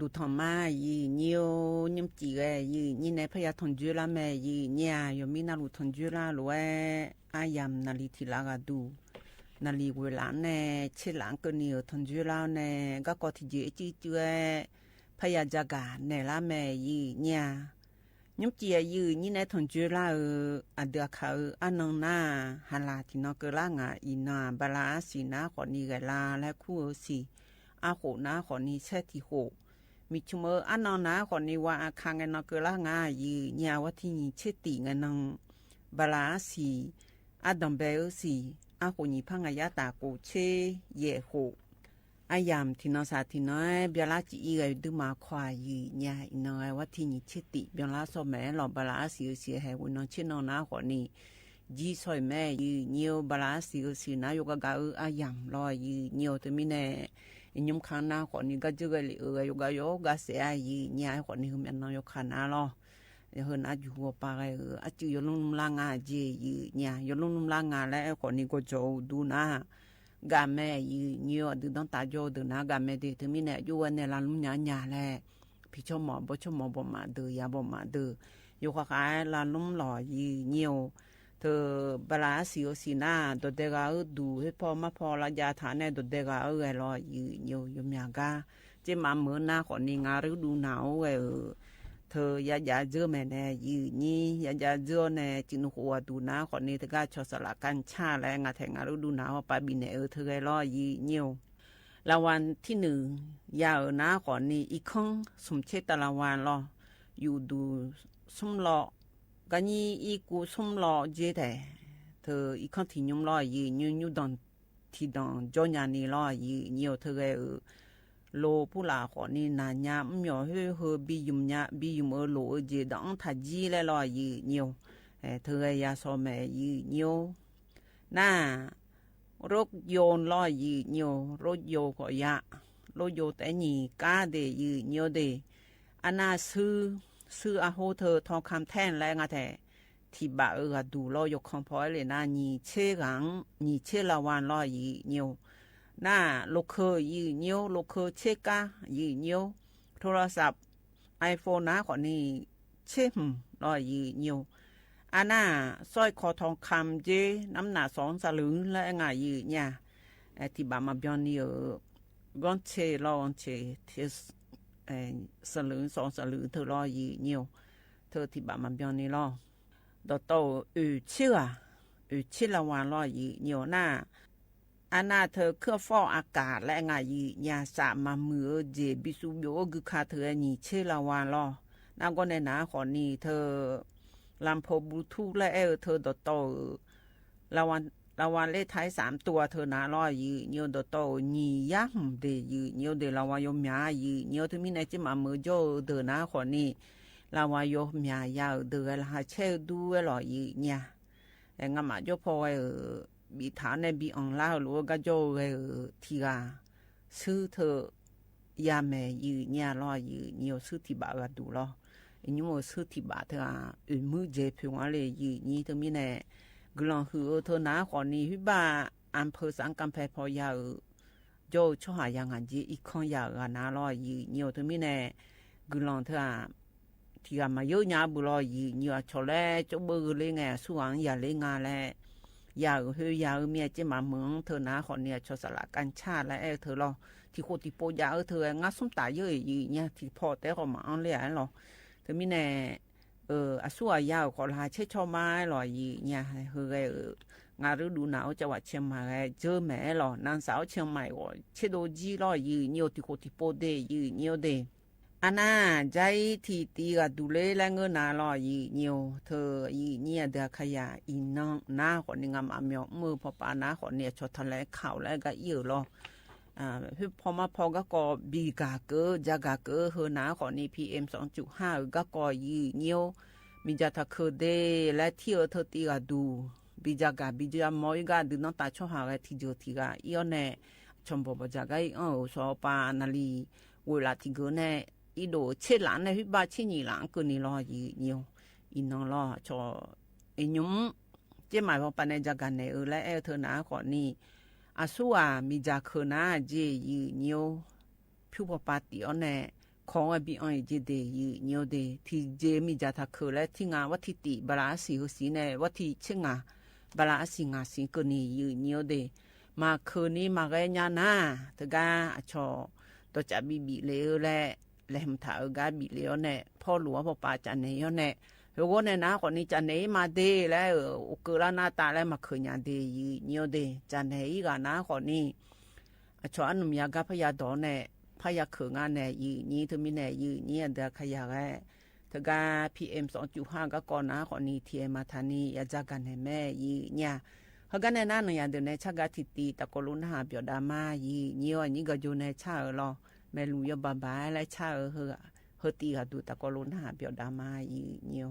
ดูทอมายีเนียวนิมจีเอยีนี่ในพยาทนจุลาแม่ยีเนี่ยยมีนาลูทนจุลาล้วยอายามนาลีทีลากาดูนาลีเวลาเน่เชลังก็เนียวทนจุลาเน่ก็กอที่จีจีเจพยาจากาเนลาแม่ยีเนี่ยนิมจียีนี่ในทนจุลาอเดือเขาอันนงนาฮัลลาที่นอกลางาอีนาบาลาสีนาขอนีไกลาและคู่สีอาโขนาขอนีเชติโหมิชุมอันนนาคนนี้ว่าอาคังกันนกละงายีญาวัที่เชติงันงบาลาสีอาดัมเบลสีอาโคนีพังอายาตาโกเชเยโหอายามที่นสาที่น้อยเบลาจีอีไอดูมาควายยีญาอินอยวัที่เชติเบลาสมัยหลอบาลาสีเสียให้วันนเชนนาคนนี้จีสอยแม่ยีเนียวบาลาสีนายกกาอายามลอยยีเนียวตัวมิเนยมขานาคนนี้ก็จะก็เลยอยู่ก็โยก็เสียยีเนี่ยคนนี้มันน้อยขานาล้อเห็นอายุว่าปากอาจุยลุ่มลางาจียีเนี่ยยลุ่มลางาแล้วคนนี้ก็จะดูนะกาแม่ยีเนี่ยดูต้องตาโจดูนะกาแม่ดีถึงมีเนี่ยอยู่วันเนี่ยลาลุ่มเนี่ยแหละพี่ชมหมอบ่มาเดือยาบ่มาเดืออยู่ข้างลาลุ่มหล่อยีเนี่ยเธอบาลาสีโอสีนาตัวเด็กดูให้พอมาพอละยาฐานเนี่ยตัวเด็กรออยู่มีกาเจมาเหมือนนาคนนี้งาฤดูหนาวเธอยาเจอแม่เนี่ยนี่ยาเจอเนี่ยจินหัวดูนาคนนี้เธอก็ชอบสลักกันชาแล้วงาแทงงาฤดูหนาวไปบินเนี่ยเธอรอละวันที่หนึ่งยาวนาคนนี้อีกครั้งสมเชตละวันรออยู่ดูสมรอก็นี่อีกูสมรอเจแต่เธออีกคนที่ยมรอยืนดอนท ที่ดองจญานี่ล้อยีเนียวเธอโลผู้ลาขอนี่นานยามเหมียวเฮือบียุมยะบียุมโลเจดองทัดจีและล้อยีเนียวเธอยาซอแม่ยีเนียวน่ารถโยนล้อยีเนียวรถโยก็ยะรถโยแต่นี่กาเดยีเนียวเดอันน่าซื้ออาโหเธอทองคำแท่นแรงอะแต่ที่บ่าดูล้อยกคอมพอยเลยนะนี่เชื่อกังนี่เชื่อละวันล้อยีเนียวน่าลูกเคยยีเนียวลูกเคยเช็คกะยีเนียวโทรศัพท์ iPhone นะขอนี่เชื่อล้อยีเนียวอันน่าสร้อยคอทองคำเจน้ำหนัก2 สลึงและไงยีเนี่ยที่บ่ามาบยอนนี่ก้อนเชล้อเชเทสสลึง2 สลึงเธอล้อยีเนียวเธอที่บ่ามาบยอนนี่ล้อดอโตเชื่อละวันล้อยีเนียวหน้าอันน่าเธอเครื่องฟอกอากาศและไงยียาสามามือเจบิสุโยกุคาเธอนี่เชื่อละวันล้อน่าก็ในหนาขอนี่เธอลำโพงบลูทูธและเธอดอโตละวันเลขท้าย3 ตัวเธอหนาล้อยีเนียวดอโตนี่ยักเดยีเนียวเดละวันยมยายีเนียวถึงมีในจิมามือโจเดินหนาขอนี่ลาวายกมียาวเดือละเชื่อดูหล่อยีเนี่ยงั้นมาโยพอบีฐานในบีอังลาหรือก็โยทีกาซื้อเธอยาแม่ยีเนี่ยหล่อยีเนี่ยซื้อที่บ้านดูหรออันนี้มันซื้อที่บ้านเธอมือเจ็บผิวอะไรยีนี่เธอมีเนี่ยกลางคืนเธอหน้าขอนี่ฮิบ้าอำเภอสังกัมเพพอยาโยช่วยยังไงจีอีกคนยาหน้าหล่อยีเนี่ยเธอมีเนี่ยกลางเธอที่มาเยอะหนาบุรยีเนื้อชอเล่จุบเลยไงส่วนอย่าเลยงาแลอย่าอย่าเมียจะมาเมืองเธอหนาคนเนี่ยชอสละกันชาและเธอรอที่โคติโปยาเธองาส้มตาเยอะยีเนี่ยที่พอแต่ก็มาอันเลี้ยหรอเธอมีแน่ส่วนยาวขอลาเช็ดชอไม้หรอยีเนี่ยเฮ้ยงาฤดูหนาวจังหวัดเชียงใหม่เจอแม่หรอนางสาวเชียงใหม่ก็เชโดจีหรอยีเนี่ยที่โคติโปเดยีเนี่ยเดอันน่าใจที่ตีกับดูเลยแล้วเงินน่ารอยีเนียวเธอยีเนี่ยเดือขยะอีน้องหน้าคนนี้งามเมียวมือพอปาหน้าคนเนี่ยชดทะเลข่าวแล้วก็เยอะรอพี่พอมาพอก็บีกาเกอจากาเกอเฮหน้าคนนี้ PM 2.5 ก็ยีเนียวมีจะทักเคเดและเที่ยวเธอตีกับดูบีจากามอยก็ดูน้องตาชอบหาอะไรที่เจอที่ก็อีอันเนี่ยชมบอกจากไอ้สอบปานาลีเวลาที่เกินเนี่ยอีโดเช่หลานในพิบาเช่หนีหลังก็นี่รอยีเนียวอีน้องรอชอไอ้ยุ่มเจ้าหมายพอปานในจากกันในและเธอหนาขอนี่อาสัวมีจากเขนาเจยีเนียวผิวพอปาติอันเนี่ยของไอ้บีอันเจเดยีเนียวเดที่เจมีจากทักเขและที่งานวัตถิติบาลาสีหัวสีในวัตถิเช่งาบาลาสีงาสีก็นี่ยีเนียวเดมาเขนี้มาแกญานาตะกาชอตัวจะบีเลวและและมถากาบิเลียวเนี่ยพ่อหลวงพ่อป่าจันเนี่ยเนี่ยเฮโกเนี่ยนะคนนี้จันเนี่ยมาเดแล้วเกล้าหน้าตาแล้วมาเคยยันเดยีเนียวเดจันเนี่ยอีกนะคนนี้ชวนนุ่มยากาพยาดอนเนี่ยพยาเขืองานเนี่ยยีนี่เธอมีเนี่ยยีนี่เดือขยะแก่เธอกา PM 2.5 ก็ก่อนนะคนนี้เทียมาทานียาจากกันให้แม่ยีเนี่ยเขากันเนี่ยนั่นเนี่ยเดี๋ยวในชักกะทิตีตะโกลุนหาเปียวดามายีเนี่ยนี่ก็อยู่ในชาหรอแม่ลุยบาบายและชาเฮตีหาดูตะกลุนหาเปียวดามาอีเนียว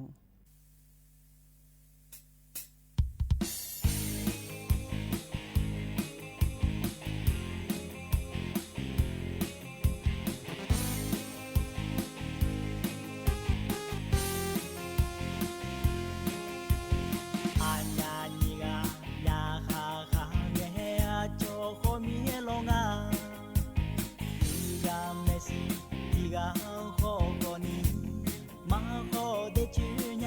がここに魔法で中に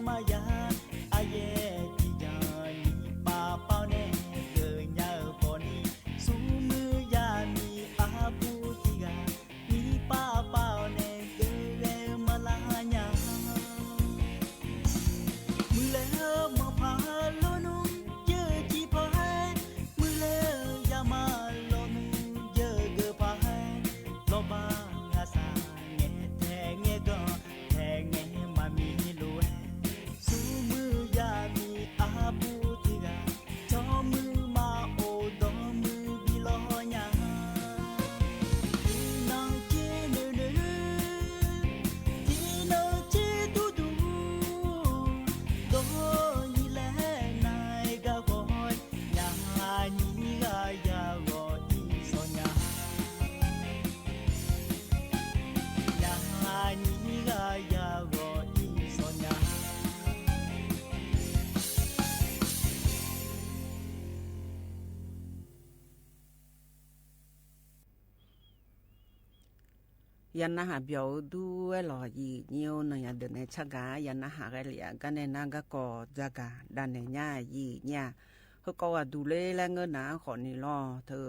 มายาอาเยจิจานีป้าเป้าเนเกยาปอนีสูมือยามีอาบูติกามีป้าเป้าเนเกยมาลาญามือเลมาพาโลนุเยจีพายมือเลยามาโลนุเยเกพายโลบางาสาเงแทเงก็แทเงมามีลูเอสูมือยามีอาบูติกาจอมือมาโอดอมือบิโลญาน้องเจเนเนจีน้องเจดูดูโดยีแลนายกะกอยญานีกะยาโกอีโซญาญานีกะยาโกอีโซญายันนะหาเบียวดูเอลอยีเนียวนะยาเดเนชะกายันนะหาเกลียกันเนนากะกอจากาดันเนญายีญาเฮก็ว่าดูเลแลเงินนะขอนี่ลอเธอ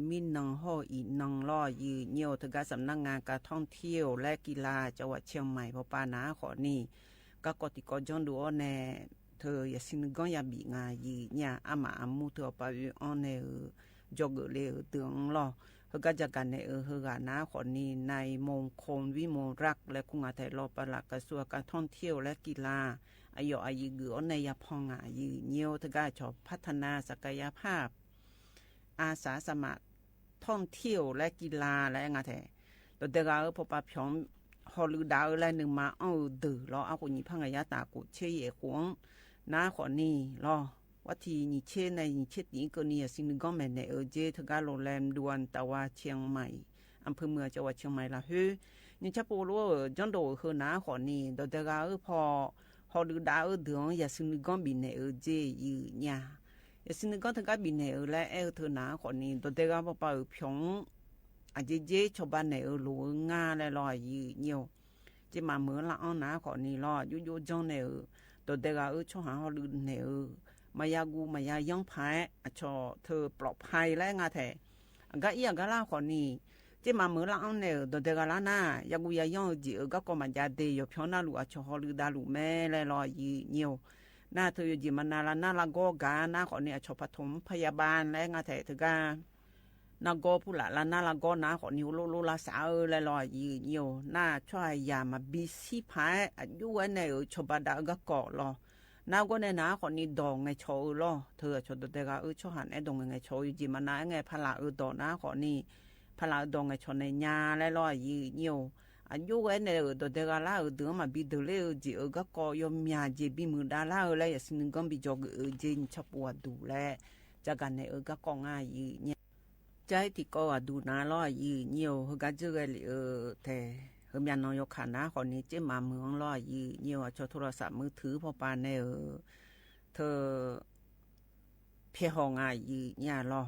มินนังฮออีนังลอยีเนียวเธอก็สำนักงานการท่องเที่ยวและกีฬาจังหวัดเชียงใหม่พอปานะขอนี่ก็กติกอจอนดูออแนเธออย่าสินกอนอย่าบีงายีญาอามาอามูเธอปาวิออนเนจอกเลเตืองลอเฮก็จะกันในเฮกานะขอนี้ในมงคลวิมลรักและคุงอาไทยรอปลักกระทรวงการท่องเที่ยวและกีฬาอายุอายุเกือในยาพองอายุเนียวทกาชอบพัฒนาศักยภาพอาสาสมัครท่องเที่ยวและกีฬาและงาไทยตัวเด็กพอปะพยองฮอลลูดาวและหนึ่งมาดื้อรอเอาคนนี้พังยาตากุเชี่ยขวงน้าขอนี้รอว่าที่นี่เช่นในนี่เช่นนี้ก็นี่สิ่งก็แม่ในเจทกาโรงแรมดวนตะวันเชียงใหม่อำเภอเมืองจังหวัดเชียงใหม่ละเฮ้ยนี่ชับปูรู้จังโดเฮน้าขอนี้ตัวเด็กพอฮอลลูดาวเดือนอย่าสิ่งก็บินในเจยืเนี่ยอย่าสิ่งก็ถึงกับบินในและเธอน้าขอนี้ตัวเด็กพอไปพยองอาจจะชาวบ้านในหลวงงาและลอยยืเนียวจะมาเมื่อละอ้อน้าขอนี้รอยุ่จังในตัวเด็กชอบหาฮอลลูในมายากูมายาย่องพายชอเธอปลอดภัยและงาแท้ก็อีกก็ล่าขอนี้เจ้ามาเมื่อละอันเนี่ยตัวเด็กละน่ายากูยาย่องจีก็มาจะเดียบเพียงน่าลูชอฮอลือดาลูแม่และรอยีเนียวน่าเธออยู่จีมันนาละน่าละก็กาน่าขอเนี่ยชอปฐมพยาบาลและงาแท้เธอก็น่าก็ผู้ละน่าละก็น่าขอนิ้วโลละสาวและรอยีเนียวน่าช่วยยามาบีซีพายอายุวันเนี่ยชอบดาก็เกาะรอน้าก็ในน้าคนนี้ดองไงโชว์ล่อเธอชดเด็กชอบหันไอ้ดองไงโชว์อยู่จีมันน้าไงพลาดองน้าคนนี้พลาดองไงชนในญาและล่อยีเนียวอายุไอ้เนี่ยตัวเด็กละเดือมาบิดเลยจีก็ก็ยอมยาจีบิมือดาละเลยสิ่งก็บิจกจีนชอบปวดดูแลจากกันเนี่ยก็กองง่ายยีเนี่ยใจที่ก็ดูน้าล่อยีเนียวก็เจอแต่เฮมยันนอยกขานะคนนี้เจ้ามาเมืองล่อยีเนียวชอโทรศัพท์มือถือพอปานเนี่ยเธอเพียหองอายีเนี่ยล่อ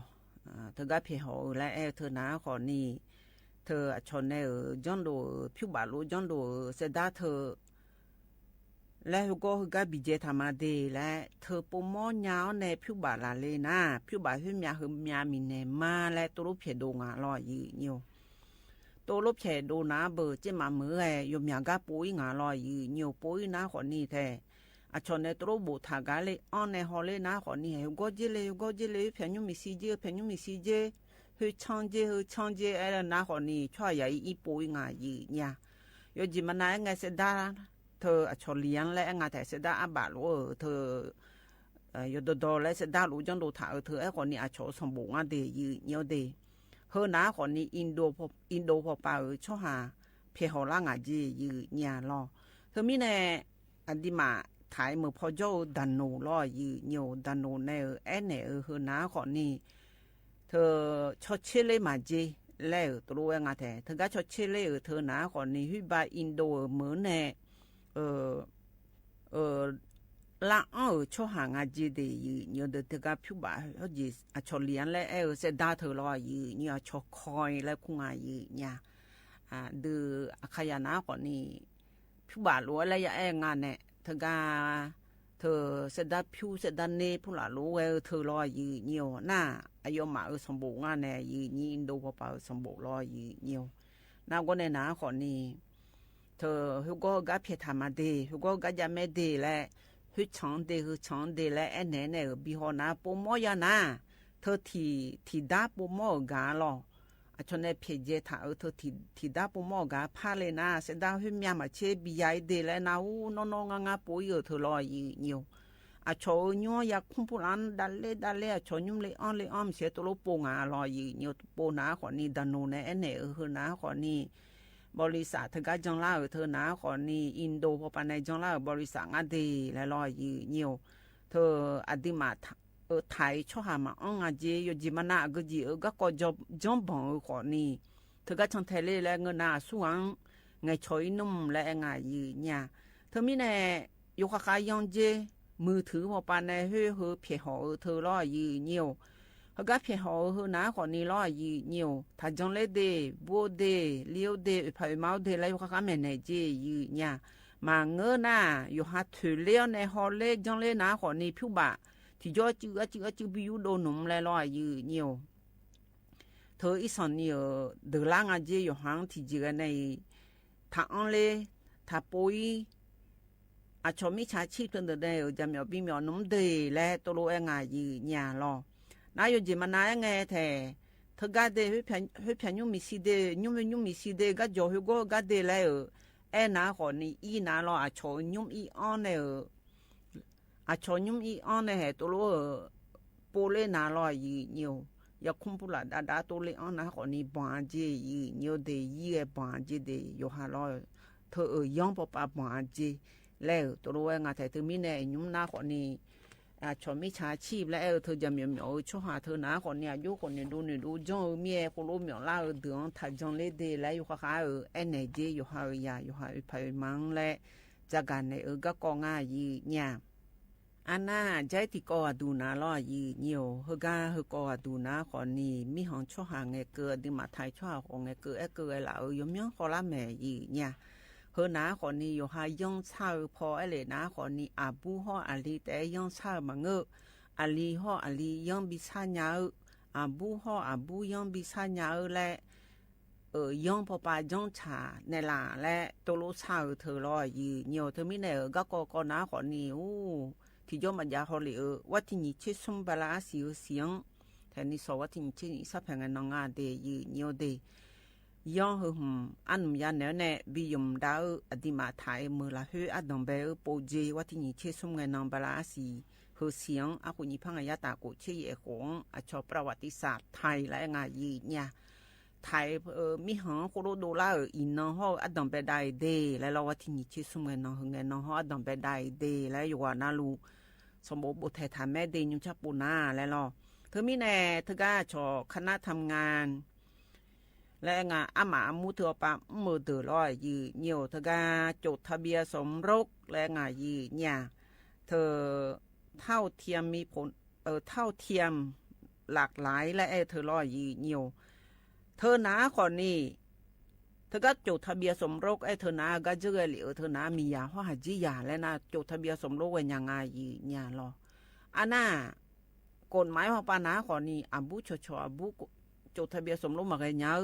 เธอก็เพียหอและเธอนะคนนี้เธอชนเนี่ยจอนโดผิวบาลูจอนโดเสดาเธอและก็บิเจธรรมะเดและเธอปุ่มยาวในผิวบาลาเลยนะผิวบาเฮมยามีเนมาและตัวรูปเพียดงาล่อยีเนียวตัวลบแฉดูน้าเบอร์เจ้ามาเมื่อยมยากาปุยงาลอยยืนอยู่ปุยน้าขอนี่แท้อาชนในตัวบุทากาเลยอ้อนในฮอลเลยน้าขอนี่ก็เจเลยเพียงยุ่มีซีเจเฮ้ยช่างเจอะไรน้าขอนี่ช่วยใหญ่อีปุยงายืนเนี่ยยจิมันนายไงเสดาเธออาชนเลี้ยงและงาแต่เสดาอาบาลเธอยดและเสดารู้จังดูถ่าเธอไอ้คนนี้อาชนสมบูรณ์เดียยืนเนียวเดียเฮอน้าคนนี้อินโดพอปาชอหาเพียหอล่างอาจียืญาลอเธอมีในอันดิมาถ่ายมือพอโจดันโนลอยืญโยดันโนเนเอเนเฮอน้าคนนี้เธอชอเชเลมาจีแล้วตัวงาแท้เธอก็ชอเชเลเธอน้าคนนี้ฮิบาอินโดเหมือนเนละชอหางอาจีเดียเดเธอก็ผิวบ่าเขาจีชอเลี้ยงและเสดาเธอรอยืเนี่ยชอคอยและคุงอายืเนี่ยดูขยานาคนนี้ผิวบ่าล้วนและงานเนี่ย เธอกาเธอเสดาผิวเสดาเนผู้หลารู้เธอรอยืเนียวหน้าอายุมาสมบูรณ์งานแน่ยืนี่อินโดพอปาสมบูรณ์รอยืเนียวน้าก็ในหนาขอนี่เธอฮุก็กัเพียธรรมะเดฮุก็กัจะไม่เดและฮุช่องเดฮุช่องเดและแอนแน่แน่บีฮอนาปูมอยานาเธอที่ดาปูมอกาลอชนในเพจถาเธอที่ดาปูมอกาพาเลนาเสดาหุ่มยามาเชบียายเดและนาอูนนงงาปุยเธอรอยืเนียวชอญัวยาคุมพูรันดัลเลชอยุมเลออนเสียตัวโปงารอยืเนียวโปนาขอนี่ดันโนในเนเฮนาขอนี่บริษัทเธอก็จังล่าเธอนาขอนี่อินโดพอปานในจังล่าบริษัทงาดีและรอยืเนียวเธออดีมาไทยชอบหามาอ่างเจยจิมานาก็จีก็จอมบังขอนี่เธอก็ช่างเทเลและเงินนาสวงไงชอยนุ่มและไงยืเนี่ยเธอมีแน่อยู่ข้างยังเจมือถือพอปานในเฮือเพียหอเธอรอยืเนียวเขาก็เพียหอเฮือนาขอนี่รอยืเนียวถ้าจังเลเดบัวเดเลี้ยวเดพายเมาเดแล้วอยู่ข้างแม่ในเจยืเนี่ยมาเงินน่ะอยู่หาถือเลี้ยวในหอเลจังเลนาขอนี่ผิวบะที่ยอจื้อบิวโดนมแล้วรอยืเนียวเธออีสานนี่เดล่างอาเจอยู่หางที่จื้อในถ้าอันเลถ้าปุยชอมิชาชีพเดินได้จะมีบิมยอนุ่มเดและตัวโลเองยืญาลอนายจิมานายไงแท้เธอก็เดให้เพียงยุ่งมีสีเดยุ่งมีสีเดก็จอให้ก็เดแล้วนาขอนี่อีนาลอชอยุ่งอีอันเนี่ยชอยุ่งอีอันเนี่ยตัวโลโปเลนาลอยืเนียวอยากคุมพูละดาตัวเลอันนาขอนี่บานเจยืเนียวเดยี่บานเจเดอยู่หาลอเธอย่องปปาบานเจแล้วตัวรู้ว่างานแต่เธอมีเนี่ยยุ่งหน้าคนนี้ชอบมิชาชีพแล้วเธอจะมีช่วยหาเธอหน้าคนนี้อายุคนนี้ดูจ้องมีคนรู้มีล่าเดือดถ้าจังเลยเดแล้วอยู่ข้างเอ็นเจอยู่หายาอยู่หายไปมังและจากการในก็กองง่ายยืเนี่ยอันน่าใจที่ก็ดูน้าล้อยืเนียวเฮก็ดูน้าคนนี้มีห้องช่วยหาเงเกิดดิมาไทยช่วยของเงเกิดแล้วยมขอละแม่ยืเนี่ยเฮนาขอนี้อยู่หายองเช่าพอเลนาขอนี้อาบูฮออาลีแต่ยองเช่ามาเงออาลีฮออาลียองบิซาญาอาบูฮออาบูยองบิซาญาและยองพอปายองชาในหลาและตัวลูกเช่าเธอรอยืเนียวเธอไม่แน่ก็นาขอนี้ที่ยอมมันยาฮอลีว่าที่นี่เชื่อสมบลาเสียงแทนนี่สวัสดิ์ที่นี่สับแห่งนองอาเดยืเนียวเดย้อนหุ่มอันยาเนเนบิยมดาวอดีมาไทยเมื่อละเฮอดองเบลโปเจว่าที่นี่เชื่อสมเงินนองบลาสีเฮเสียงอาคุณยิพังยาตากุเชี่ยของชอบประวัติศาสตร์ไทยและงานยีเนี่ยไทยมีหางโคโรโดลาอินนองฮอดองเบได้เดและเราว่าที่นี่เชื่อสมเงินนองฮอดองเบได้เดและอยู่ว่านาลูสมบูรณ์บุตรทำแม่เดยุชาปูนาและเราเธอมีแน่เธอก็ชอคณะทำงานและงาอามามูเถือปามือเดือดร้อยยืเนียวเธอกาจดทะเบียนสมรสและงายืเนี่ยเธอเท่าเทียมมีผลเท่าเทียมหลากหลายและเธอร้อยยืเนียวเธอหนาคนนี้เธอก็จดทะเบียนสมรสเธอหนาก็เจอเหลียวเธอหนามียาว่าจียาและนะจดทะเบียนสมรสเป็นยังไงยืเนี่ยรออันน่ะกฎหมายของปานาคนนี้อาบุชออาบุจดทะเบียนสมรสมาไงเนาะ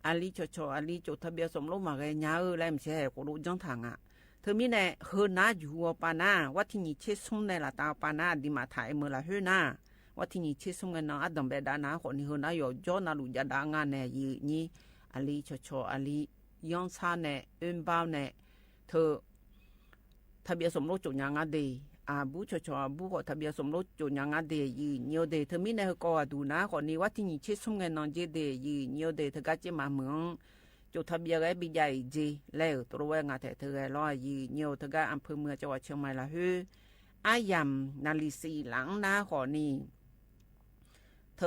อาลีชออาลีจดทะเบียนสมรสมาไงเนาะแล้วไม่ใช่ก็รู้จังทางอ่ะเธอมีเนี่ยเฮือนาอยู่ปานาว่าที่นี่เชื่อสมในละตาปานาดีมาถ่ายเมื่อละเฮือนาว่าที่นี่เชื่อสมเงินน้องอดัมเบดานาคนนี้เฮือนาอยู่จอนาลุยาดางานเนี่ยยี่นี่อาลีชออาลียองซาเนี่ยบ้าวเนี่ยเธอทะเบียนสมรสจดยังไงดีอาบุชอาบุขอทะเบียนสมรสจดยังไงดียี่เนียวเดเธอมีเนี่ยก็ดูนะคนนี้ว่าที่นี่เชื่อสมเงินน้องเจเดยี่เนียวเดเธอก็จะมาเมืองจดทะเบียนไว้บิใหญ่จีแล้วตัวว่างานแต่เธอรอยี่เนียวเธอก็อำเภอเมืองจังหวัดเชียงใหม่ละฮืออายำนาลีสีหลังนาขอนี้เธ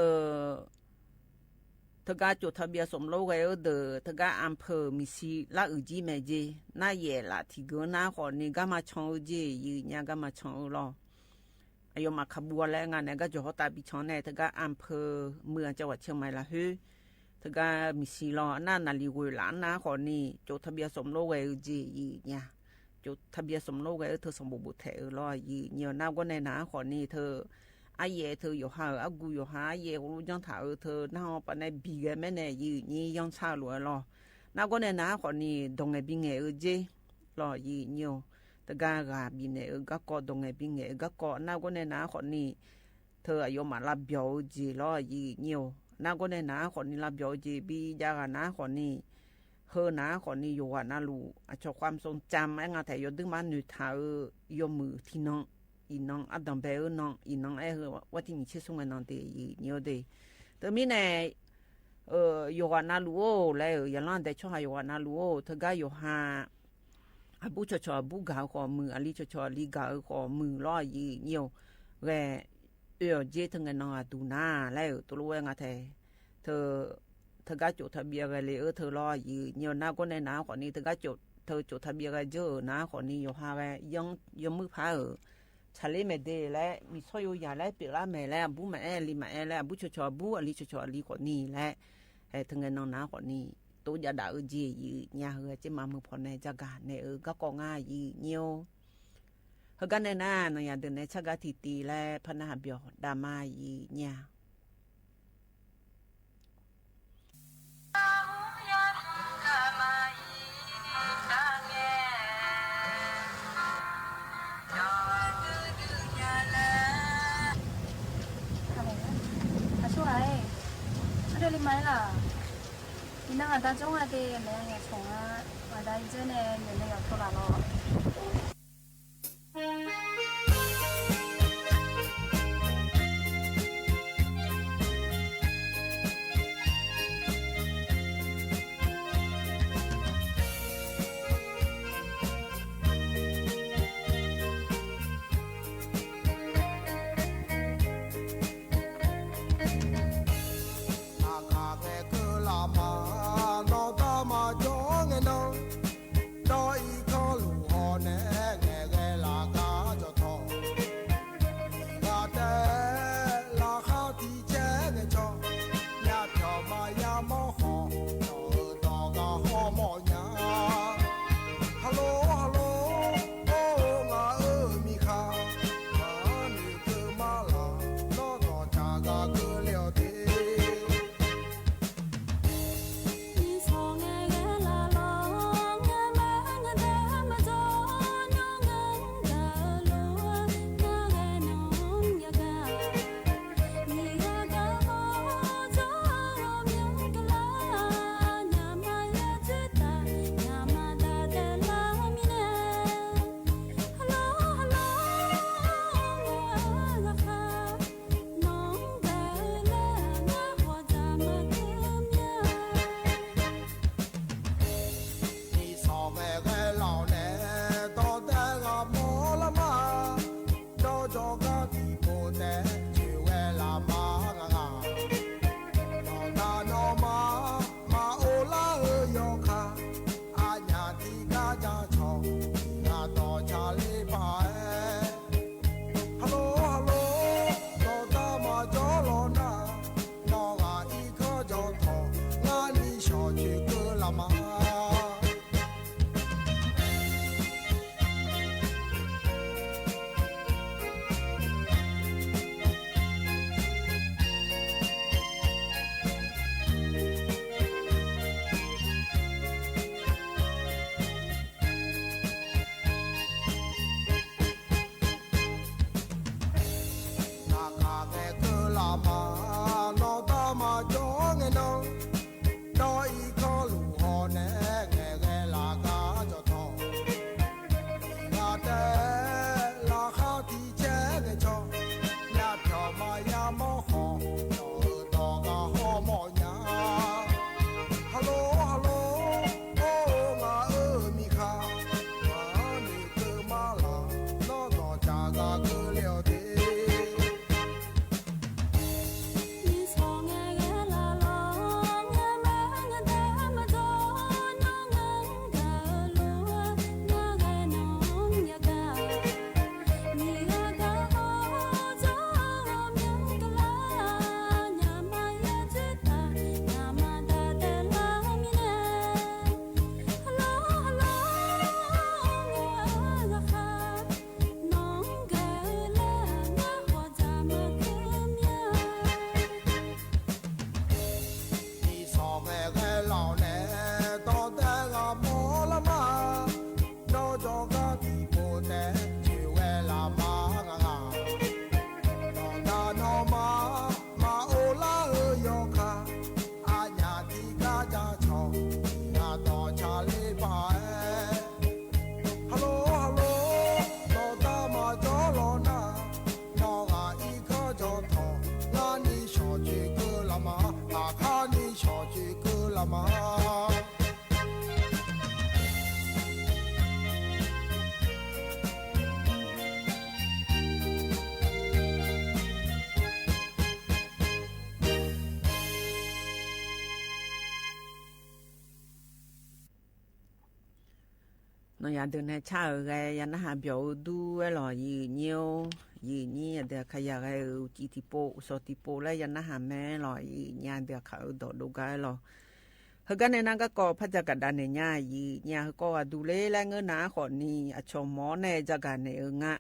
อก็จดทะเบียนสมรสไว้เธอก็อำเภอมิซีละจีแม่จีน่าเย่ละที่เกินนาขอนี้ก็มาชงจียี่เนี่ยก็มาชงรออายุมาขบวนแล้วงานเนี่ยก็จะหัวตาบิชอนเนี่ยเธอก็อำเภอเมืองจังหวัดเชียงใหม่ละฮือเธอก็มีสีล้อหน้านาลีกุยหลานนะคนนี้จดทะเบียนสมรสไว้จีเนี่ยจ จุดทะเบียนสมรสไงเธอสมบูรณ์แถวรอยีเนียวน้าก็ในหนาขอนี่เธอไอเย่เธออยู่หาอากูอยู่หาเย่รู้ยังถาเธอน้าปนในบีแกแม่เนี่ยยีนี่ยังชาหลัวรอน้าก็ในหนาขอนี่ดงไงบิงเงเจรอยีเนียวแต่กากาบินเงก็กอดงไงบิงเงก็กอน้าก็ในหนาขอนี่เธออายุมาลาเบียวจีรอยีเนียวน้าก็ในหนาขอนี่ลาเบียวจีบียากาหนาขอนี่เฮอหนาขอนี่อยู่ว่าน่ารู้ชอบความทรงจำไอ้งาแต่ยดึงมาหนูถายมือที่น้องอีน้องอัดดำเบลน้องอีน้องไอ้ว่าที่มีชื่อส่งกันน้องเดียเนียวเดียแต่มีเนี่ยอยู่ว่าน่ารู้แล้วอย่างนั้นแต่ชอบอยู่ว่าน่ารู้เธอก็อยู่หาบุชชอบุกาขอมืออลิชชอลีกาขอมือล้อยีเนียวแกเจทั้งกันน้องดูหน้าแล้วตัวรู้ไอ้งาแต่เธอก็จดทะเบียนกันเลยเธอรออยู่เนียวหน้าก็ในหน้าขอนี้เธอก็เธอจดทะเบียนกันเจอหน้าขอนี้อยู่หาไว้ยังมือพาชาเลเมเดและมีซอยอยู่ยาและเปล่าแม่และบุแม่ลีมาและบุชชอบุอลิชชอลีขอนี้และทั้งกันน้องหน้าขอนี้ตัวยาดาจีอยู่ยาเฮจะมามือพอในจักรในก็กองง่ายอยู่เนียวเฮกันในหน้าในยาเดินในชักทีตีและพนาเบียวดามาอยู่เนี่ย这里买了，你那个大中啊的那样也从啊，我在这呢，你那个出来了。脑大嘛叫俺脑，脑一靠路。nó nhà đường này cha ở cái nhà nó hà biểu du cái lò gì nhiều gì nhỉ để khai nhà cái chỉ thì bộ lại nhà nó hà mẹ lò gì nhà để khai đồ đồ cái lò hơi cái này nó có phát ra cái đàn này nhà gì nhà có du lê lại ngỡ ná còn ni cho món này ra cái này ở ngã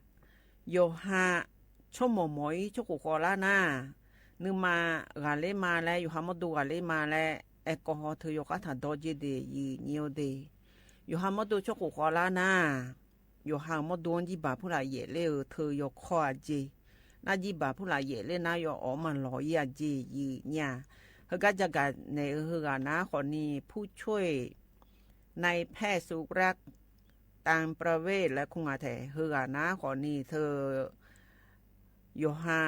yo ha cho mò mối cho cô có lá na nhưng mà gà lê mà lại yo ha một đồ gà lê mà lại có họ thừa yo cả thằng đó gì để gì nhiều đểอยู่หามาดูชกขอลานะอยู่หามาดูจีบาผู้หลายเย่เล่เธออยู่ข้อจีน่าจีบาผู้หลายเย่เล่น่าอยู่ออกมาหล่อยาจียี่เนี่ยเฮก็จะกันในเฮกันนะคนนี้ผู้ช่วยในแพทย์สุรักษ์ต่างประเวศและคงอาแถเฮกันนะคนนี้เธออยู่หา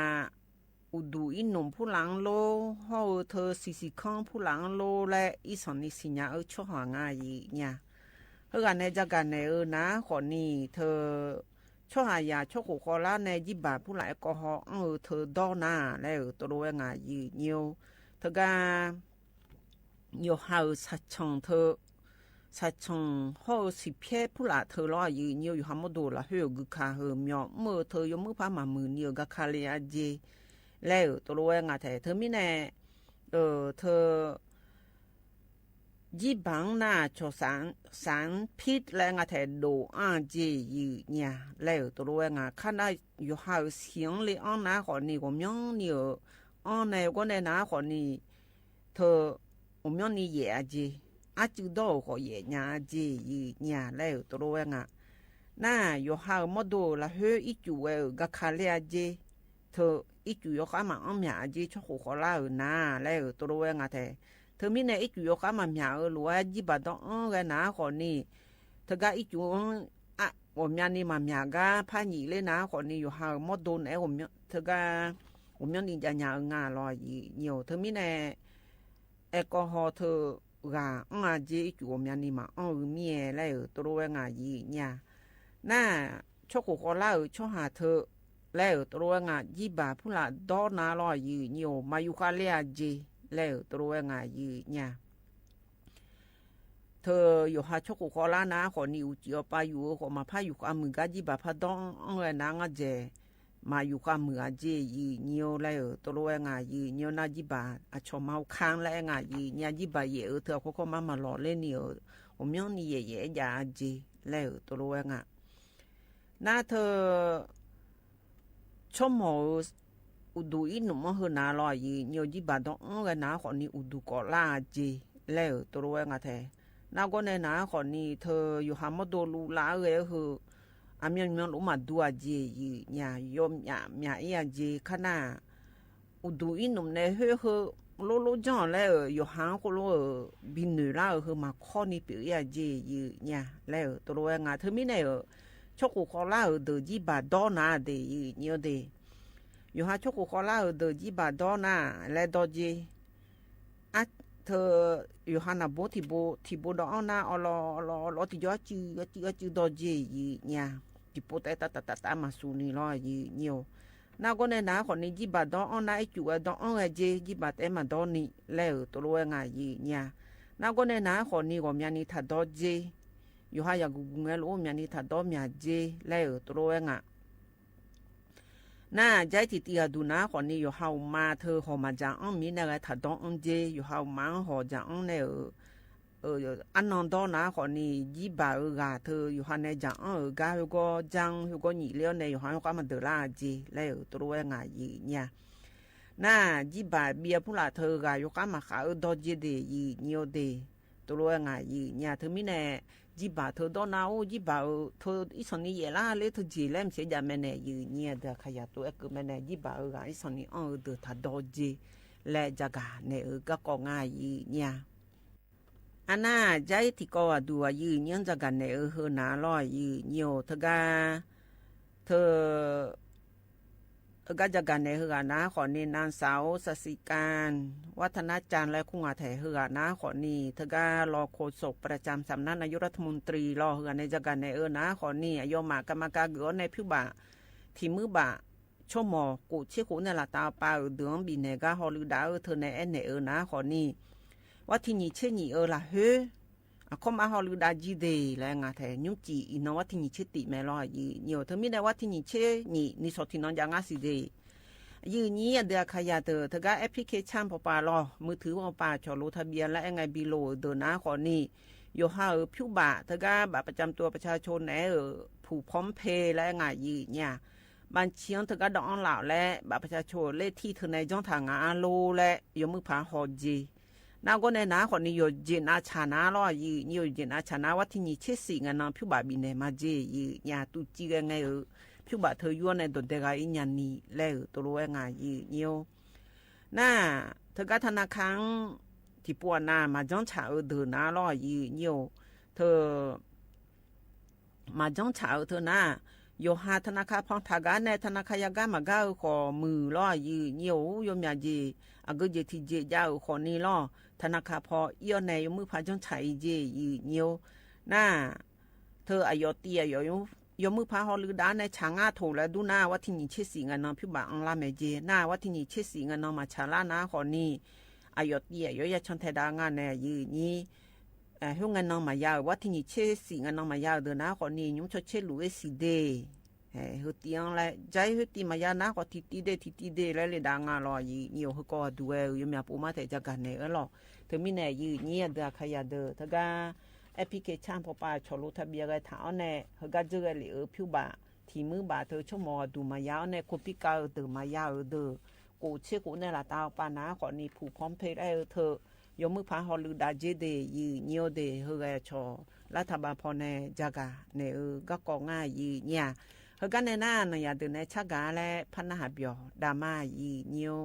อุดูอินนมผู้หลังโลเฮาเธอสิข้องผู้หลังโลและอีสอนนิสิญญาชั่วหางายเนี่ยเฮือกันในจักกันในนะคนนี้เธอช่วหายาช่วขอลาในยิบาผู้หลายก็ฮอเธอดอหน้าแล้วตัวงายีเนียวเธอก็โยหาสัจชงเธอสัจชงฮอสิเพียผู้หลายเธอรอยีเนียวอยู่หามดูละเฮือกุคาเฮือเมียวเมื่อเธอยมือพามามือเนียวกะคาเลียจีแล้วตัวงาแท้เธอไม่แน่เธอยี่บังน่าชอสารพิษแรงอาแทดูจีอยู่เนี่ยแล้วตัวงาข้าได้อยู่หาเสียงเลยน้าคนนี้ก็ยังเนี่ยในก็ในน้าคนนี้เธอผมยังนี่เย่จีจุดก็เย่เนี่ยจีอยู่เนี่ยแล้วตัวงาน่าอยู่หามาดูละเฮอีจูก็คาเลียจีเธออีจูยกมาเนี่ยจีชอบขอลาน่าแล้วตัวงาแทเธอมีในอีจูยกมาหาหรือว่าจีบดองกันนะคนนี้เธอก็อีจูผมยันนี่มาหาก็พาหนีเลยนะคนนี้อยู่หาหมดโดนไอ้ผมเธอก็ผมยันนี่จะหางานรออยู่เธอมีในแอลกอฮอล์เธอกาจีอีจูผมยันนี่มามีอะไรตัวงายีเนี่ยน่าชกขอเล่าชกหาเธอแล้วตัวงาจีบผู้ละดอนาลอยอยู่มาอยู่คาเลียจีแล้วตัวงายีเนี่ยเธออยู่หาชกขอลานะคนนี้อุจิอปาอยู่ขอมาพาอยู่กับมือจีบพาดองนางเจมาอยู่กับมือจีเนียวแล้วตัวงายีเนียวนาจีบชมเอาค้างแล้วงายีเนี่ยจีบเย่เธอเขามาหล่อเล่นเนี่ยผมยังนี่เย่ยาจีแล้วตัวงาน่าเธอชมเอาอุดูอินุมะเฮนาลอยเนียวจีบดองกันนะคนนี้อุดูกอลาจีแล้วตัวงาแทน่าก็ในนะคนนี้เธออยู่หามาดูลูลาคืออามีนรู้มาดูจีเนี่ยยมเนี่ยจีขนาดอุดูอินุมเนี่ยคือโลจังแล้วอยู่หาคนโลบินเหนือแล้วคือมาข้อนี้เปียจีเนี่ยแล้วตัวงาเธอไม่เนี่ยชกขอลาเดจีบดอนาเดเนี่ยเดอยู่หาชกขอลาเดจีบดอนาแล้วดอจีเธออยู่หันบที่โบดอนาอลอที่ยอจือดอจีเนี่ยที่โบแต่มาสูนี่ลอยเนี่ยน่าก็ในน้าคนนี้จีบดอนาไอจูดอจีบแต่มาดอนี่แล้วตัวงาเนี่ยน่าก็ในน้าคนนี้ก็มีอันนี้ถัดดอจีอยู่หายากุงเงลูมีอันนี้ถัดดอมีจีแล้วตัวงาน่าใจที่ตีดูนะคนนี้อยู่หามาเธอหอมาจังมีอะไรถัดดองเจอยู่หามาหอจังเนี่ยอันนั้นดอนะคนนี้ยีบาเธออยู่หาในจังกาอยู่ก็จังอยู่ก็หนีเลี้ยวเนี่ยอยู่หาก็มาเดลาเจแล้วตัวงาเนี่ยน่ายีบาเบียผู้ละเธอกาอยู่ก็มาขายดอเจเดยีเนียวเดตัวงาเนี่ยเธอมีเนี่ย จีบาเธอดอนาโอจีบาเธออีสนี่เยล่าเลยเธอจีเล่มเสียจะแม่เนี่ยยืนเนี่ยเดขยะตัวก็แม่เนี่ยจีบาอีสนี่อ๋อเดถ้าดอจีและจากาเนี่ยก็กองง่ายยืนเนี่ยอันน่ะใจที่ก็ดูยืนเนี่ยจากาเนี่ยเฮนาลอยยืนเนี่ยเธอกาเธอก็จะกันในเฮือนะขอนี้นางสาวสศิการวัฒนจันทร์และคุ้งอาไทยเฮือนะขอนี้เธอก็รอโฆษกประจำสำนักนายกรัฐมนตรีรอเฮือในจักรในนะขอนี้โยมากรรมการเกือในผิวบะที่มือบะชั่วโมงกูเชี่ยกูในละตาปาเดือนบีเนกาฮอลือดาเธอในในนะขอนี้ว่าที่นี่เชื่อนี่ละเฮคอมาฮอลือดาจีเดแรงาไทยยุจีอินวัตินิเชติแม่ลอยเหนียวเธอไม่ได้วัตินิเชนี่สอที่นอนยังอาศิเดยืนนี้เดือขยะเธอก็แอปพลิเคชันพอปาลอมือถือพอปาจอรถทะเบียนและไงบิโลเดินนะขอนี่โยฮาผิวบะเธอก็บัตรประจำตัวประชาชนผู้พร้อมเพย์และไงยืนเนี่ยบัญชีเธอก็ดองเหล่าและบัตรประชาชนเลขที่เธอในจ้องทางอาโลและยมือผาหอจีนาก็ในนาคนนี้อยู่เจนาชานาล้อยืนอยู่เจนาชานาวัดที่นี่เชื่อสิ่งนั้นผิวบาบินมาเจยืนยาตุจีกันไงผิวบาเธอย้อนในตัวเด็กอินยันนี่แล้วตัวรู้ไงยืนอยู่น่าเธอก็ธนาคารที่ปวดนามาจ้องฉาเดินนาล้อยืนอยู่เธอมาจ้องฉาเธอน่าโยหาธนาคารพองทากาในธนาคารยากามาก้าวขอมือล้อยืนอยู่ยมยาเจอากุเจที่เจยาวขอนี่ล้อธนาคารพอเอียวในมือพาจ้องฉาเจยืนอยู่น่าเธออายอตีอายมือพาฮอลือดาในช้างอาโถและดูหน้าว่าที่นี่เชื่อสิ่งนั้นพิบะอังลาเมเจหน้าว่าที่นี่เชื่อสิ่งนั้นมาชาลานะขอนี่อายอตีอายยาชนไทยดางานในยืนนี้หิ้วเงินน้องมายาวว่าที่นี่เชื่อสิ่งนั้นมายาวเดินนะขอนี่ยุ่งชดเชลุเอสิเดฮึตีอังและใจฮึตีมายานะขอทิตีเดและเลยดางานรอยืนอยู่ฮึก็ดูยมยาปูมาแต่จากกันในหรอเธอมีแน่ยืนนี้เดือขยะเดือถ้าก็แอปพลิเคชันพอปาชอลุทะเบียนถาวเนี่ยเฮก็เจอเลยผิวบะที่มือบะเธอชั่วโมงดูมายาวเนี่ยคนพิการเดิมายาวเด้อกูเชื่อกูในละตาปานะขอนี่ผู้พร้อมเพย์ได้เธอยมือพาฮอลือดาเจเดยืนเนียวเดเฮก็ชอรัฐบาลพอเนี่ยจากาเนี่ยก็กองง่ายยืนเนี่ยเฮก็ในหน้าเนี่ยอย่าเดินในชักกาและพันนาหาเบียวดามายืนเนียว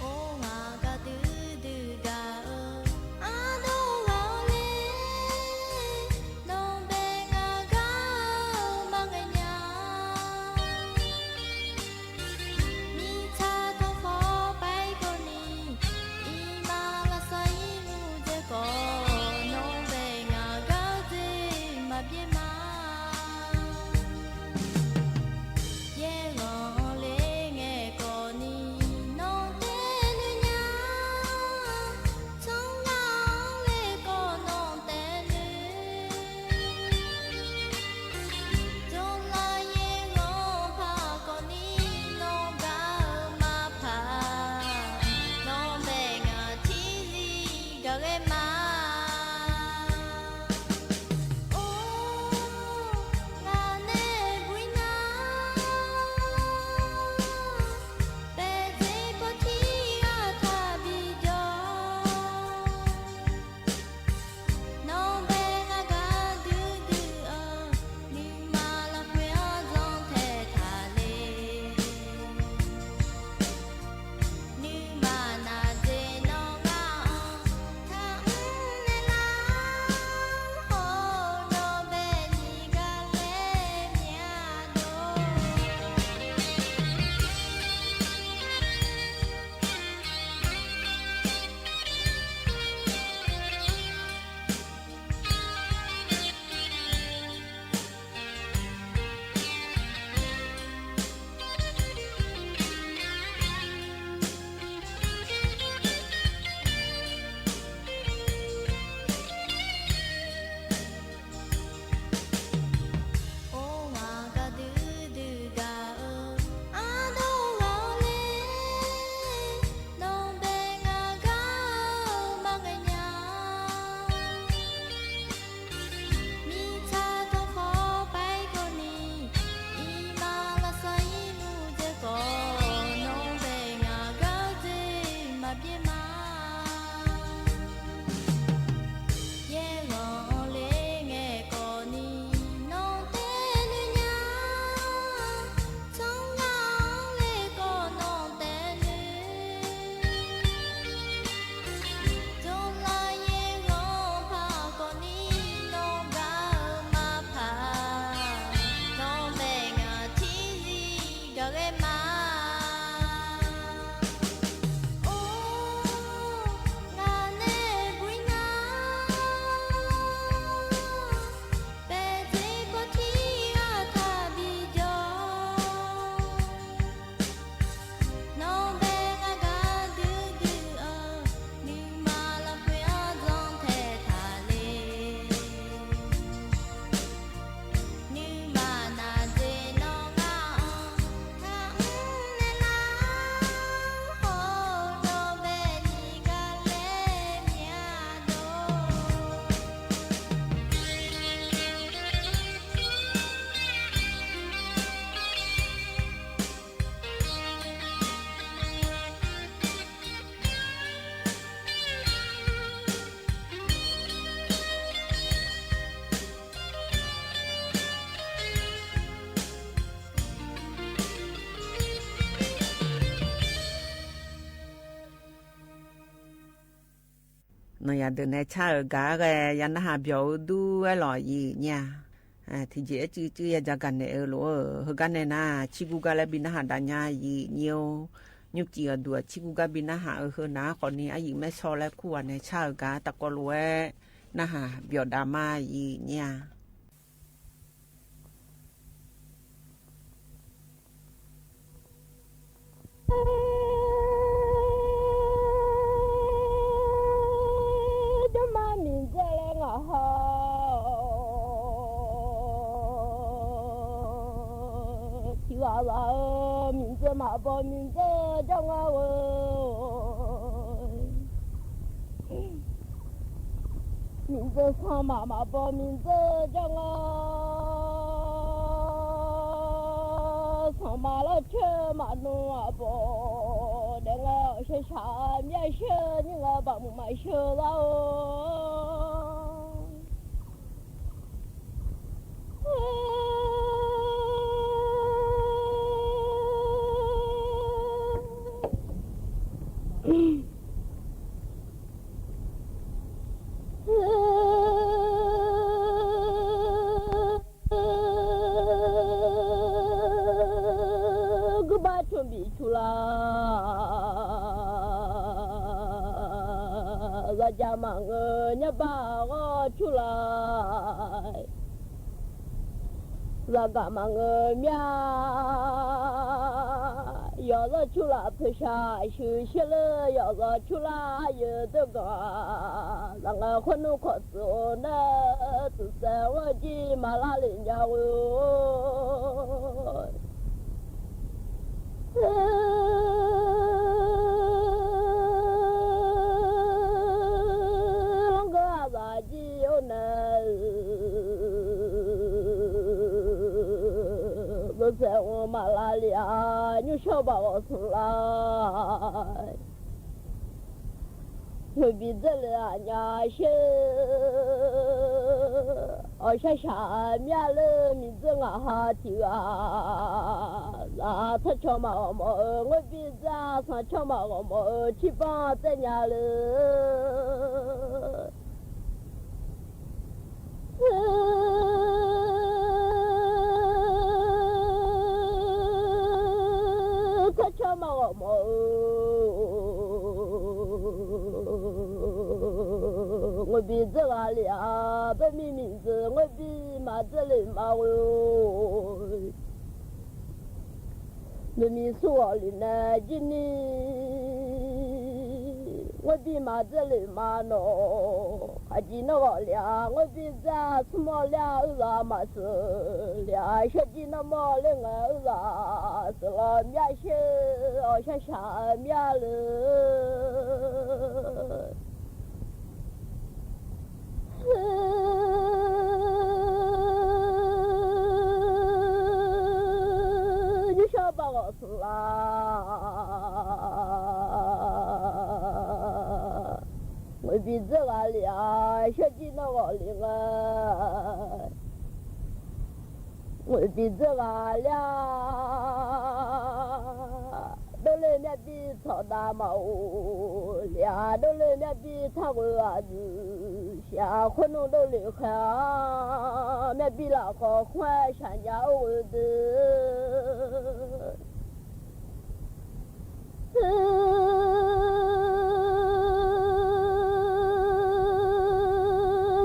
我那呀的那差尔嘎个呀那哈表都哎老伊呀，ที่เจจื้อจะกันเนี่ยโลเฮกันเนี่ยนะชิกุกะและบินหาดาญาอีเนียวยุจีอดัวชิกุกะบินหาเฮนะคนนี้อายิแม่ชอและคู่ในชากาตะกอลเวนะฮะเบียวดามาอีเนี่ยจะมามินเจเลงอ่ะฮะที่ว่ามินเจมาบ่มินเจจังว่ามินเจสามาบ่มินเจจังว่าสมาละเชมานัวบ่เด้งอ่ะเชชามยาเชนี่อ่ะบ่มึงมาเชลาจะมาเงินเนี่ยบ้าก็ชุลายแล้วก็มาเงินเนี่ย要是出来不下休息了，要是出来有这个，让我混弄可走呢，只在我的马拉人家我。我在我马拉里啊，你少把我送来，我比这里啊家些，我下下面了名字啊哈听啊，那他叫嘛我比这上叫嘛我去帮在家了。他叫嘛我比这个里啊，不明名字，我比嘛这里嘛我，你们说里呢？今年我比嘛这里嘛喏，还记那个俩，我比这什么俩儿嘛是俩，小记那么两个儿是了面些，我想下面了。你想把我送来？我比这个俩小鸡那个灵啊，我比这个俩都来面比操大毛，俩都来面比他个儿子，下可能都来看，面比那个换山家我的。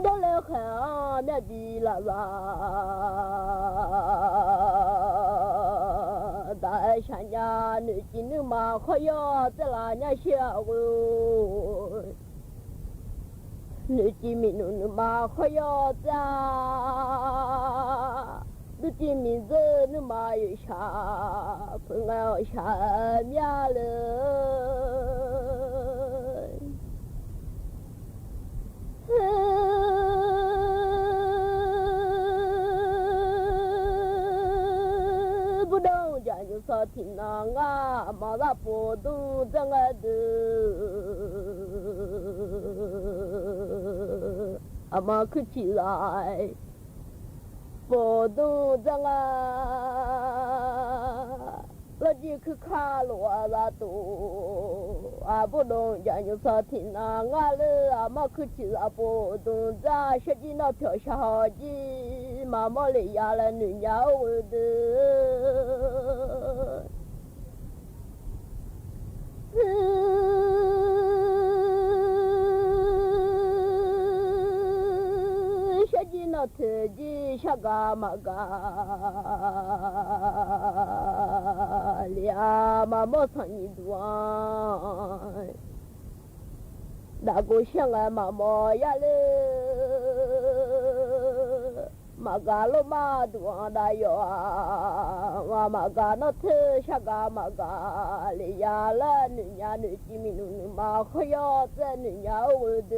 都来看面比那个大山家女进的嘛，可要在那年小我，女进民的嘛，可要在。你的名字你妈有啥？朋友啥面了？不懂讲就说听那啊，马拉不懂这个的，阿妈可起来。不懂这个，老几几去看路啊都啊不懂讲就说听啊俺了啊没去去啊不懂咱设计那票下去妈妈里呀了女家我的设计那特技下个嘛个俩妈妈唱你段那个想啊妈妈呀嘞嘛个罗嘛段da yo啊嘛个那特下个嘛个里呀了女呀女几米女嘛可要在女呀我的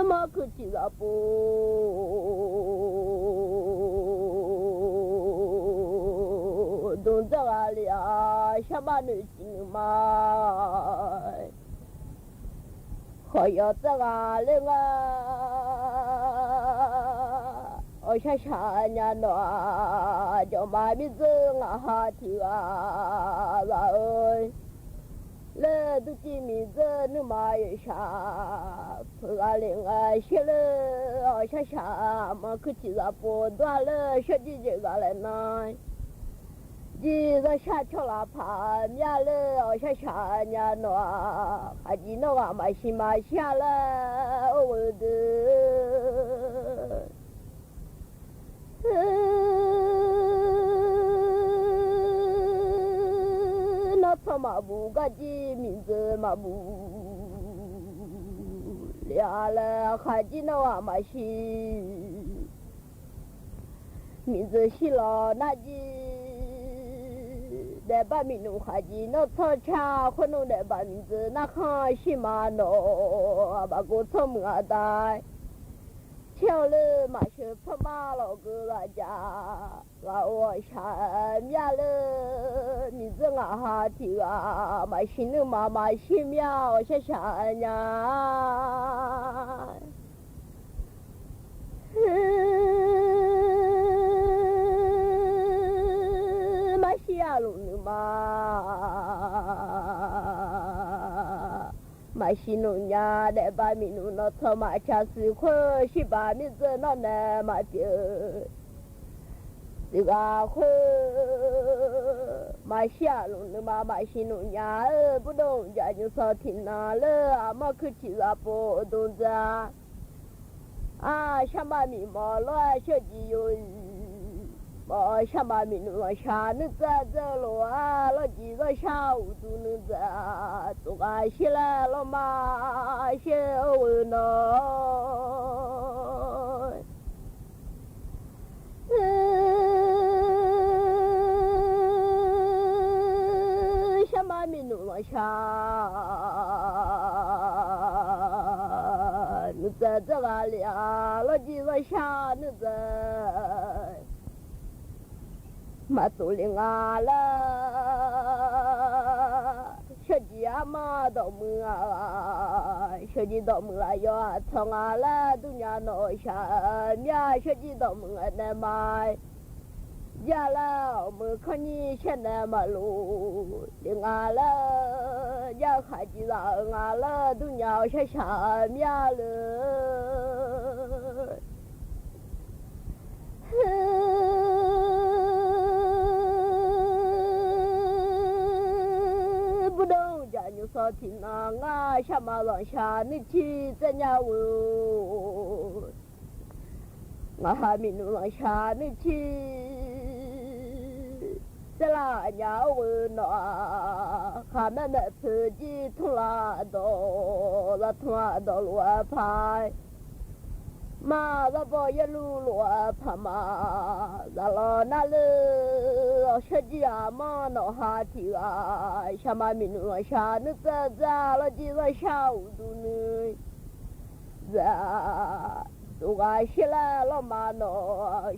马可起个不，东在哪里啊？下马女进嘛，还要在哪里啊？我想想年了，就妈咪子啊哈提啊，然后。了都几米子你妈也下，不然领啊写了，我想想嘛可起个不断了，小姐姐个来呢，你这下桥了爬面了，我想想年了，还记得我嘛西嘛下了我的。他嘛不个记名字嘛不俩了，还记得我嘛是名字是了那记，那把名字还记得操cha可能那把名字那看是嘛喏，把个操么的。瞧了嘛是他妈老哥了家，我下面了名字啊哈提啊，嘛心里妈妈心苗我想想呀，嘛下路呢嘛。嘛西农呀，那把米农那草嘛吃水块，西把米子那那嘛丢，这个块嘛下农的嘛西农呀，不懂家就少听那了，嘛去吃个不懂子啊，想把米毛乱小鸡有。我想把民农下那这路啊，老几个下午都能这，做个起来了嘛，些我呢，想把民农下，那这个里啊，老几个下那这。嘛都领啊了，小鸡啊嘛都没啊，小鸡都没啊要从啊了，都伢弄下面小鸡都没那买，家了我们看你现在嘛路领啊了，家还鸡让啊了，都伢下面了。不懂家就说听啊，下马让下你去怎样问？我还没弄让下你去，在哪家问呐？还没自己通拉到，那通拉到路牌。嘛，那不一路路爬嘛，那了那了，小鸡啊嘛那哈提啊，下嘛民农下那这了几个下午都呢，都个起来了嘛那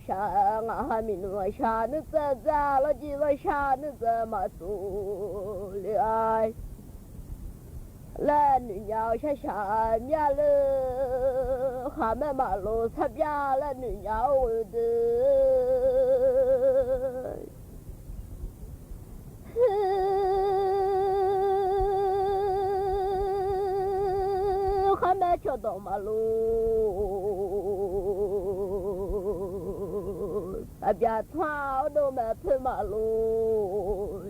下啊哈民农下那这了几个下那这嘛都了。那女鸟下下面了，哈麦马路擦边了女鸟的，哈麦桥到马路，擦边穿都没拍马路。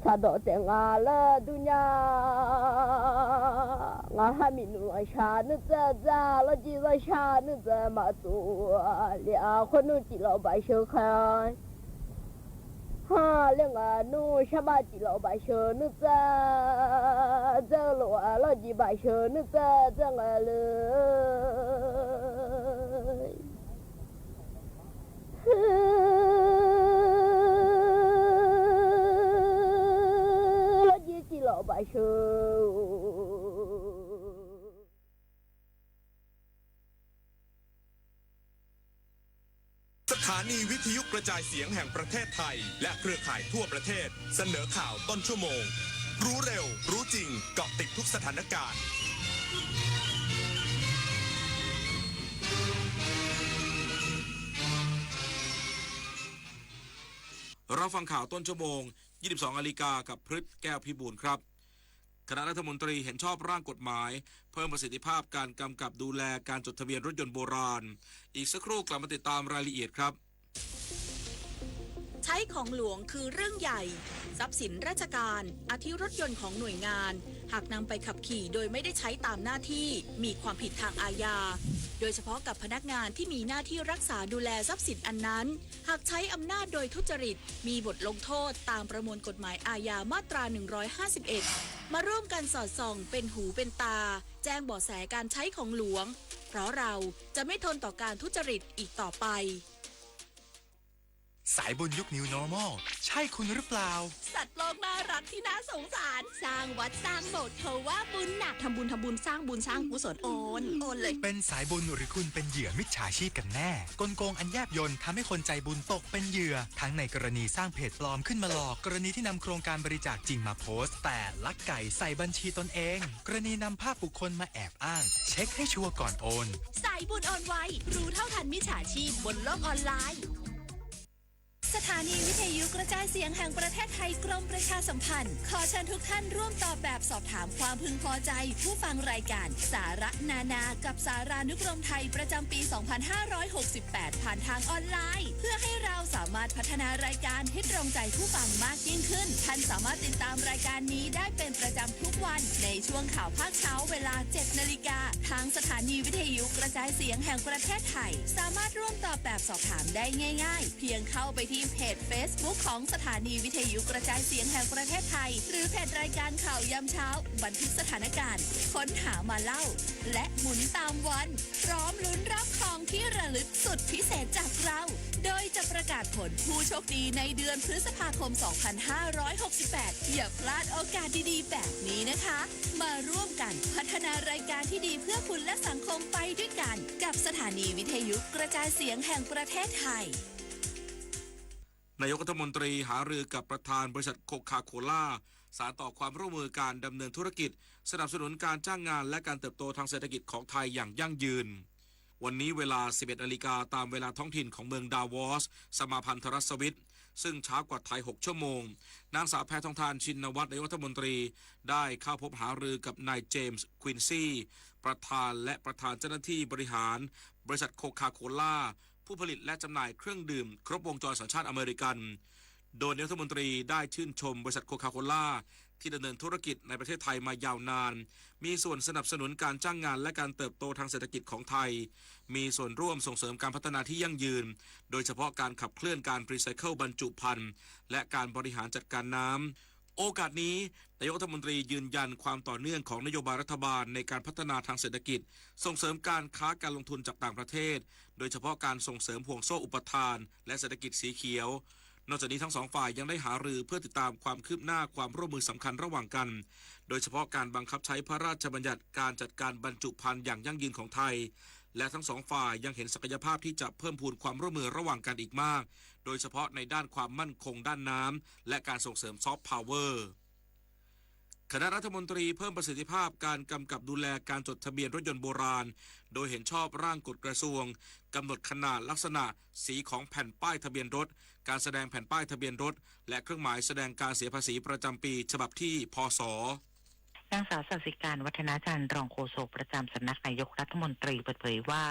sa do te nga la dunya nga ha min nu sha nu za za la ji za sha nu za ma tu lia khon nu ji lao bai shou khan ha le nga nu sha ba ji lao bai shou nu za za lo la ji bai shou nu za za nga le老百姓สถานีวิทยุกระจายเสียงแห่งประเทศไทยและเครือข่ายทั่วประเทศเสนอข่าวต้นชั่วโมงรู้เร็วรู้จริงเกาะติดทุกสถานการณ์เราฟังข่าวต้นชั่วโมง 22 นาฬิกากับพฤทธิ์แก้วพิบูลครับคณะรัฐมนตรีเห็นชอบร่างกฎหมายเพิ่มประสิทธิภาพการกำกับดูแลการจดทะเบียนรถยนต์โบราณอีกสักครู่กลับมาติดตามรายละเอียดครับใช้ของหลวงคือเรื่องใหญ่ทรัพย์สินราชการอาทิรถยนต์ของหน่วยงานหากนำไปขับขี่โดยไม่ได้ใช้ตามหน้าที่มีความผิดทางอาญาโดยเฉพาะกับพนักงานที่มีหน้าที่รักษาดูแลทรัพย์สินอันนั้นหากใช้อำนาจโดยทุจริตมีบทลงโทษตามประมวลกฎหมายอาญามาตรา151มาร่วมกันสอดส่องเป็นหูเป็นตาแจ้งเบาะแสการใช้ของหลวงเพราะเราจะไม่ทนต่อการทุจริตอีกต่อไปสายบุญยุค New Normal ใช่คุณหรือเปล่าสัตว์โลกน่ารักที่น่าสงสารสร้างวัดสร้างโบสถ์เธอว่าบุญหนักทำบุญสร้างบุญสร้างกุศลโอนเลยเป็นสายบุญหรือคุณเป็นเหยื่อมิจฉาชีพกันแน่กลโกงอันแยบยลทำให้คนใจบุญตกเป็นเหยื่อทั้งในกรณีสร้างเพจปลอมขึ้นมาหลอกกรณีที่นำโครงการบริจาคจริงมาโพสต์แต่ลักไก่ใส่บัญชีตนเองกรณีนำภาพบุคคลมาแอบอ้างเช็คให้ชัวร์ก่อนโอนสายบุญโอนไวรู้เท่าทันมิจฉาชีพบนโลกออนไลน์สถานีวิทยุกระจายเสียงแห่งประเทศไทยกรมประชาสัมพันธ์ขอเชิญทุกท่านร่วมตอบแบบสอบถามความพึงพอใจผู้ฟังรายการสาระนานากับสารานุกรมไทยประจำปี 2568 ผ่านทางออนไลน์เพื่อให้เราสามารถพัฒนารายการให้ตรงใจผู้ฟังมากยิ่งขึ้นท่านสามารถติดตามรายการนี้ได้เป็นประจำทุกวันในช่วงข่าวภาคเช้าเวลา 7 นาฬิกาทางสถานีวิทยุกระจายเสียงแห่งประเทศไทยสามารถร่วมตอบแบบสอบถามได้ง่ายๆเพียงเข้าไปที่เพจ Facebook ของสถานีวิทยุกระจายเสียงแห่งประเทศไทยหรือเพจรายการข่าวยามเช้าบันทึกสถานการณ์ค้นหามาเล่าและหมุนตามวันพร้อมลุ้นรับของที่ระลึกสุดพิเศษจากเราโดยจะประกาศผลผู้โชคดีในเดือนพฤษภาคม 2568 อย่าพลาดโอกาสดีๆแบบนี้นะคะมาร่วมกันพัฒนารายการที่ดีเพื่อคุณและสังคมไปด้วยกันกับสถานีวิทยุกระจายเสียงแห่งประเทศไทยนายกรัฐมนตรีหารือกับประธานบริษัทโคคาโคล่าสานต่อความร่วมมือการดำเนินธุรกิจสนับสนุนการจ้างงานและการเติบโตทางเศรษฐกิจของไทยอย่างยั่งยืนวันนี้เวลา 11 นาฬิกาตามเวลาท้องถิ่นของเมืองดาวอสสมาพันธรัฐสวิตซึ่งช้ากว่าไทย6ชั่วโมงนางสาวแพทองธารชินวัตรนายกรัฐมนตรีได้เข้าพบหารือกับนายเจมส์ควินซี่ประธานและประธานเจ้าหน้าที่บริหารบริษัทโคคาโคล่าผู้ผลิตและจำหน่ายเครื่องดื่มครบวงจรสัญชาติอเมริกันโดยนายกรัฐมนตรีได้ชื่นชมบริษัทโคคาโคล่าที่ดำเนินธุรกิจในประเทศไทยมายาวนานมีส่วนสนับสนุนการจ้างงานและการเติบโตทางเศรษฐกิจของไทยมีส่วนร่วมส่งเสริมการพัฒนาที่ยั่งยืนโดยเฉพาะการขับเคลื่อนการรีไซเคิลบรรจุภัณฑ์และการบริหารจัดการน้ำโอกาสนี้นายกรัฐมนตรียืนยันความต่อเนื่องของนโยบายรัฐบาลในการพัฒนาทางเศรษฐกิจส่งเสริมการค้าการลงทุนจากต่างประเทศโดยเฉพาะการส่งเสริมห่วงโซ่อุปทานและเศรษฐกิจสีเขียวนอกจากนี้ทั้งสองฝ่ายยังได้หารือเพื่อติดตามความคืบหน้าความร่วมมือสำคัญระหว่างกันโดยเฉพาะการบังคับใช้พระราชบัญญัติการจัดการบรรจุภัณฑ์อย่างยั่งยืนของไทยและทั้งสองฝ่ายยังเห็นศักยภาพที่จะเพิ่มพูนความร่วมมือระหว่างกันอีกมากโดยเฉพาะในด้านความมั่นคงด้านน้ำและการส่งเสริมซอฟต์พาวเวอร์ คณะรัฐมนตรีเพิ่มประสิทธิภาพการกำกับดูแลการจดทะเบียนรถยนต์โบราณโดยเห็นชอบร่างกฎกระทรวงกำหนดขนาดลักษณะสีของแผ่นป้ายทะเบียนรถการแสดงแผ่นป้ายทะเบียนรถและเครื่องหมายแสดงการเสียภาษีประจำปีฉบับที่พ.ศ.นางสาวสัสิการวัฒนาจันทร์รองโฆษกประจำสำนักนายกรัฐมนตรีเปิดเผยว่า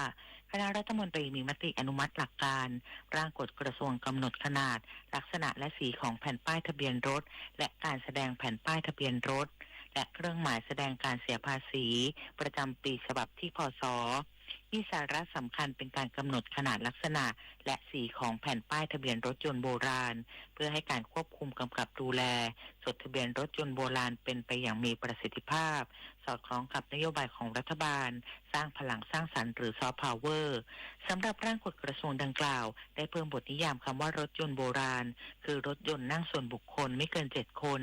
คณะรัฐมนตรีมีมติอนุมัติหลักการร่างกฎกระทรวงกำหนดขนาดลักษณะและสีของแผ่นป้ายทะเบียนรถและการแสดงแผ่นป้ายทะเบียนรถและเครื่องหมายแสดงการเสียภาษีประจำปีฉบับที่พ.ศ. มีสาระสำคัญเป็นการกำหนดขนาดลักษณะและสีของแผ่นป้ายทะเบียนรถยนต์โบราณเพื่อให้การควบคุมกำกับดูแลจดทะเบียนรถยนต์โบราณเป็นไปอย่างมีประสิทธิภาพสอดคล้องกับนโยบายของรัฐบาลสร้างพลังสร้างสรรค์หรือซอฟต์พาวเวอร์สำหรับร่างกฎกระทรวงดังกล่าวได้เพิ่มบทนิยามคำว่ารถยนต์โบราณคือรถยนต์นั่งส่วนบุคคลไม่เกิน7คน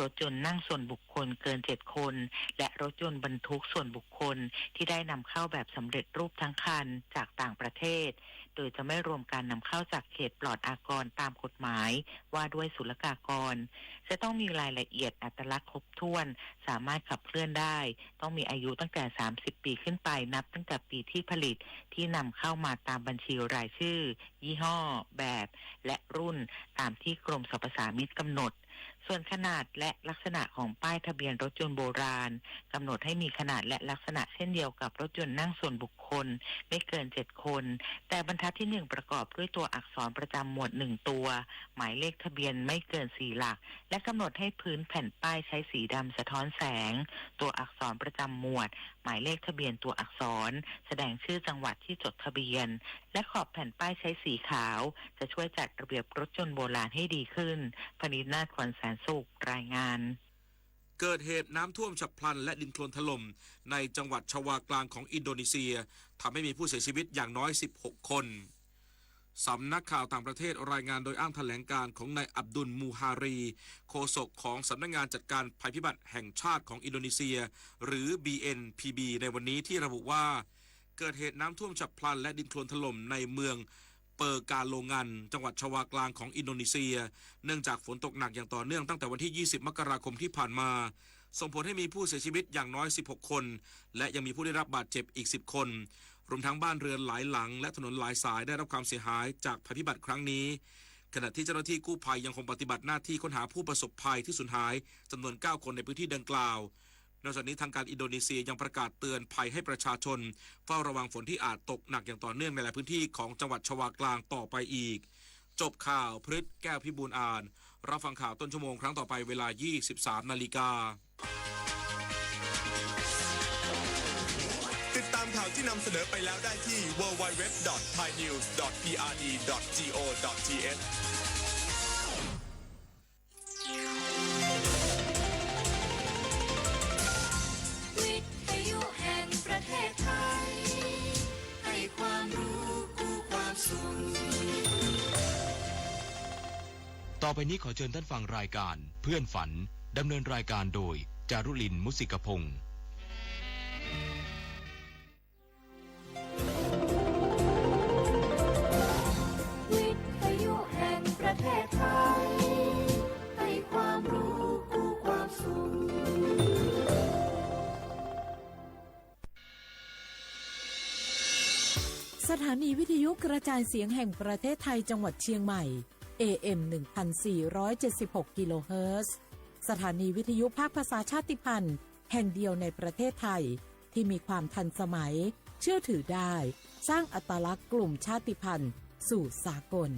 รถยนต์นั่งส่วนบุคคลเกิน7คนและรถยนต์บรรทุกส่วนบุคคลที่ได้นำเข้าแบบสำเร็จรูปทั้งคันจากต่างประเทศโดยจะไม่รวมการนำเข้าจากเขตปลอดอากรตามกฎหมายว่าด้วยศุลกากรจะต้องมีรายละเอียดอัตลักษณ์ครบถ้วนสามารถขับเคลื่อนได้ต้องมีอายุตั้งแต่30ปีขึ้นไปนับตั้งแต่ปีที่ผลิตที่นำเข้ามาตามบัญชีรายชื่อยี่ห้อแบบและรุ่นตามที่กรมสรรพสามิตกำหนดส่วนขนาดและลักษณะของป้ายทะเบียนรถยนต์โบราณกำหนดให้มีขนาดและลักษณะเช่นเดียวกับรถยนต์นั่งส่วนบุคคลไม่เกิน7คนแต่บรรทัดที่1ประกอบด้วยตัวอักษรประจำหมวด1ตัวหมายเลขทะเบียนไม่เกิน4หลักและกำหนดให้พื้นแผ่นป้ายใช้สีดำสะท้อนแสงตัวอักษรประจำหมวดหมายเลขทะเบียนตัวอักษรแสดงชื่อจังหวัดที่จดทะเบียนและขอบแผ่นป้ายใช้สีขาวจะช่วยจัดระเบียบรถยนต์โบราณให้ดีขึ้นพนิษฐ์นาถ ขวัญแสนสุขรายงานเกิดเหตุน้ำท่วมฉับพลันและดินโคลนถล่มในจังหวัดชวากลางของอินโดนีเซียทำให้มีผู้เสียชีวิตอย่างน้อย16คนสำนักข่าวต่างประเทศรายงานโดยอ้างแถลงการของนายอับดุลมูฮารีโฆษกของสำนักงานจัดการภัยพิบัติแห่งชาติของอินโดนีเซียหรือ BNPB ในวันนี้ที่ระบุว่าเกิดเหตุน้ำท่วมฉับพลันและดินโคลนถล่มในเมืองเปอร์กาโลงันจังหวัดชวากลางของอินโดนีเซียเนื่องจากฝนตกหนักอย่างต่อเนื่องตั้งแต่วันที่20มกราคมที่ผ่านมาส่งผลให้มีผู้เสียชีวิตอย่างน้อย16คนและยังมีผู้ได้รับบาดเจ็บอีก10คนรวมทั้งบ้านเรือนหลายหลังและถนนหลายสายได้รับความเสียหายจากภัยพิบัติครั้งนี้ขณะที่เจ้าหน้าที่กู้ภัยยังคงปฏิบัติหน้าที่ค้นหาผู้ประสบภัยที่สูญหายจำนวน9คนในพื้นที่ดังกล่าวนอกจากนี้ทางการอินโดนีเซียยังประกาศเตือนภัยให้ประชาชนเฝ้าระวังฝนที่อาจตกหนักอย่างต่อเนื่องในหลายพื้นที่ของจังหวัดชวากลางต่อไปอีกจบข่าวพฤษแก้วพิบูลอ่านรับฟังข่าวต้นชั่วโมงครั้งต่อไปเวลา 23 นาฬิกาติดตามข่าวที่นำเสนอไปแล้วได้ที่ www.thainews.prd.go.thวิทยุแห่งประเทศไทยให้ความรู้คู่ความสุขต่อไปนี้ขอเชิญท่านฟังรายการเพื่อนฝันดำเนินรายการโดยจารุลินมุสิกพงศ์วิทยุแห่งประเทศไทยให้ความรู้คู่ความสุขสถานีวิทยุกระจายเสียงแห่งประเทศไทยจังหวัดเชียงใหม่ AM 1476 กิโลเฮิรตซ์สถานีวิทยุภาคภาษาชาติพันธุ์แห่งเดียวในประเทศไทยที่มีความทันสมัยเชื่อถือได้สร้างอัตลักษณ์กลุ่มชาติพันธุ์สู่สากล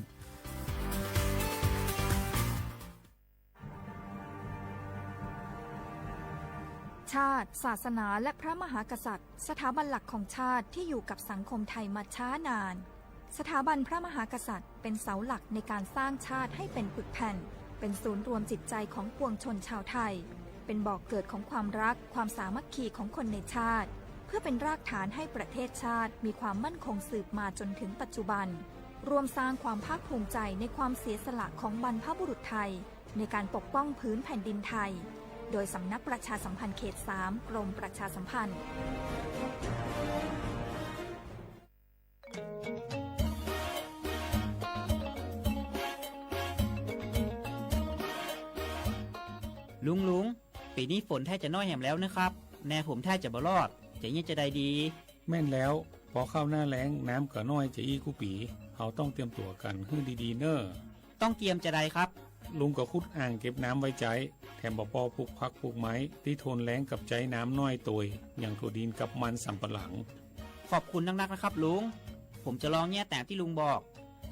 ชาติศาสนาและพระมหากษัตริย์สถาบันหลักของชาติที่อยู่กับสังคมไทยมาช้านานสถาบันพระมหากษัตริย์เป็นเสาหลักในการสร้างชาติให้เป็นปึกแผ่นเป็นศูนย์รวมจิตใจของปวงชนชาวไทยเป็นบ่อกเกิดของความรักความสามัคคีของคนในชาติเพื่อเป็นรากฐานให้ประเทศชาติมีความมั่นคงสืบมาจนถึงปัจจุบันรวมสร้างความภาคภูมิใจในความเสียสละของบรรพบุรุษไทยในการปกป้องพื้นแผ่นดินไทยโดยสำนักประชาสัมพันธ์เขต 3 กรมประชาสัมพันธ์ลุงเป ปีนี้ฝนแท้จะน้อยแหมแล้วนะครับแน่ผมแท้จะบ่รอดจะยิ่งจะได้ดี แม่นแล้วพอเข้าหน้าแล้งน้ำก็น้อยจะอีกูปีเขาต้องเตรียมตัวกันให้ดีๆเนอะต้องเตรียมจะได้ครับลุงก็ขุดอ่างเก็บน้ำไว้ใจแถมบ่ปอปลูกผักปลูกไม้ที่ทนแล้งกับใจน้ำน้อยตัวอย่างถั่วดินกับมันสำปะหลังขอบคุณนักๆนะครับลุงผมจะลองแย่ตามที่ลุงบอก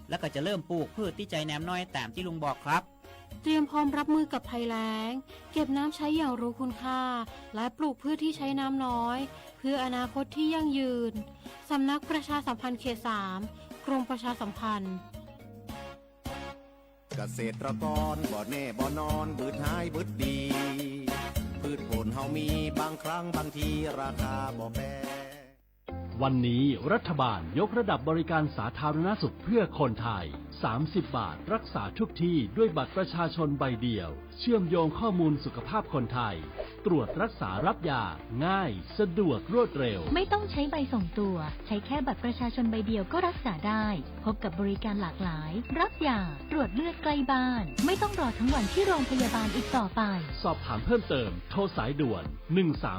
แล้วก็จะเริ่มปลูกพืชที่ใจน้ำน้อยตามที่ลุงบอกครับเตรียมพร้อมรับมือกับภัยแล้งเก็บน้ำใช้อย่างรู้คุณค่าและปลูกพืชที่ใช้น้ำน้อยเพื่ออนาคตที่ยั่งยืนสำนักประชาสัมพันธ์เขต 3 กรมประชาสัมพันธ์เกษตรกรบ่แน่บ่นอนบืดหายบืดดีพืชผลเฮามีบางครั้งบางทีราคาบ่แพงวันนี้รัฐบาลยกระดับบริการสาธารณสุขเพื่อคนไทย30 บาทรักษาทุกที่ด้วยบัตรประชาชนใบเดียวเชื่อมโยงข้อมูลสุขภาพคนไทยตรวจรักษารับยาง่ายสะดวกรวดเร็วไม่ต้องใช้ใบส่งตัวใช้แค่บัตรประชาชนใบเดียวก็รักษาได้พบกับบริการหลากหลายรับยาตรวจเลือดใกล้บ้านไม่ต้องรอทั้งวันที่โรงพยาบาลอีกต่อไปสอบถามเพิ่มเติมโทรสายด่วน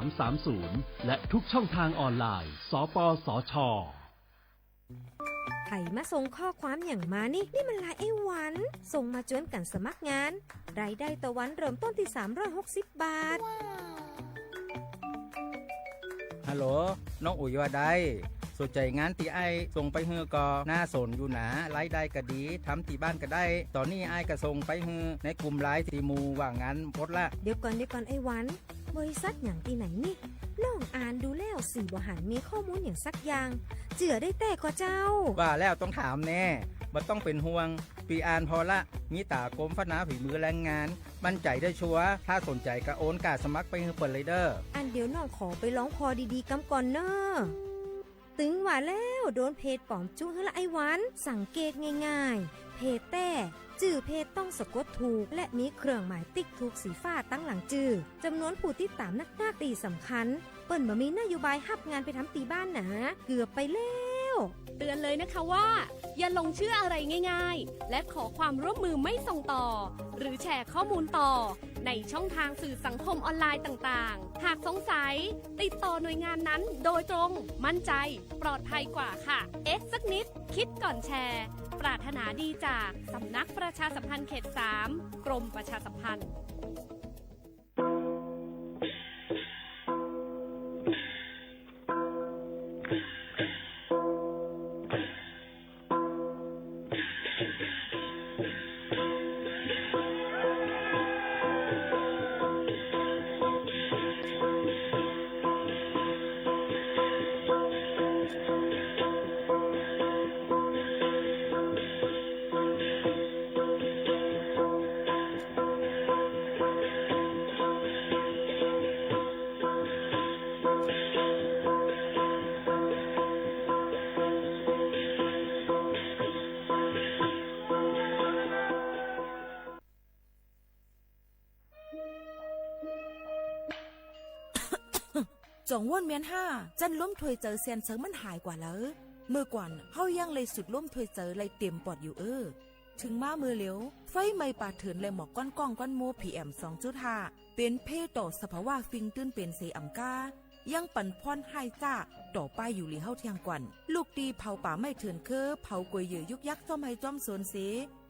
1330และทุกช่องทางออนไลน์สปสช.ไผ่มาส่งข้อความอย่างมานี่มันลายไอ้หวันส่งมาจวนกันสมัครงานรายได้ต่อวันเริ่มต้นที่360 บาทฮัลโหลน้องอุ๋ยว่าได้สนใจงานที่ไอ้ส่งไปฮือก็น่าสนอยู่นะรายได้ก็ดีทำที่บ้านก็ได้ตอนนี้ไอ้ก็ส่งไปฮือในกลุ่มไลน์ที่มูว่างานพดละเดี๋ยวก่อนไอ้หวันบริษัทอย่างที่ไหนนี่น้องอ่านดูแล้วสีบ่หันมีข้อมูลอย่างสักอย่างเจือได้แต่ก็เจ้าว่าแล้วต้องถามแน่บ่ต้องเป็นห่วงปีอ่านพอละมีตากรมพัฒนาฝีมือแรงงานมั่นใจได้ชัวร์ถ้าสนใจก็โอนการสมัครไปฮือเปิดเลยเด้ออันเดี๋ยวน้องขอไปร้องคอดีๆกำก่อนเนอะตึงว่าแล้วโดนเพจปลอมจู้ให้ละไอ้หวันสังเกตง่ายๆเพจแต่จื่อเพจต้องสะกดถูกและมีเครื่องหมายติ๊กถูกสีฟ้าตั้งหลังจื่อจำนวนผู้ติดตามนักตีสำคัญเปิ้นบ่มีนโยบายฮับงานไปทำตีบ้านนะเกือบไปแล้วเตือนเลยนะคะว่าอย่าลงเชื่ออะไรง่ายๆและขอความร่วมมือไม่ส่งต่อหรือแชร์ข้อมูลต่อในช่องทางสื่อสังคมออนไลน์ต่างๆหากสงสัยติดต่อหน่วยงานนั้นโดยตรงมั่นใจปลอดภัยกว่าค่ะสักนิดคิดก่อนแชร์ปรารถนาดีจากสำนักประชาสัมพันธ์เขต 3 กรมประชาสัมพันธ์จงว่นเมียนห้าจันล้มถวยเจอเซียนเซิงมันหายกว่าแล้วเมื่อก่อนเฮายังเลยสุดล้มถวยเจอเลยเต็มปอดอยู่ถึงมามือเหลียวไฟไม่ปาดเถินเลยหมอกก้อนก้องก้อนโมPM 2.5เป็นเพต่อสภาวะฟิงตื้นเป็นเสอำกายังปั่นพรให้จ้าต่อไปอยู่หลีเฮาเทียงกวันลูกตีเผาป่าไม่เถินเผากวยเยื่อยุกยักษ์ซ่อมให้จอมโซนเส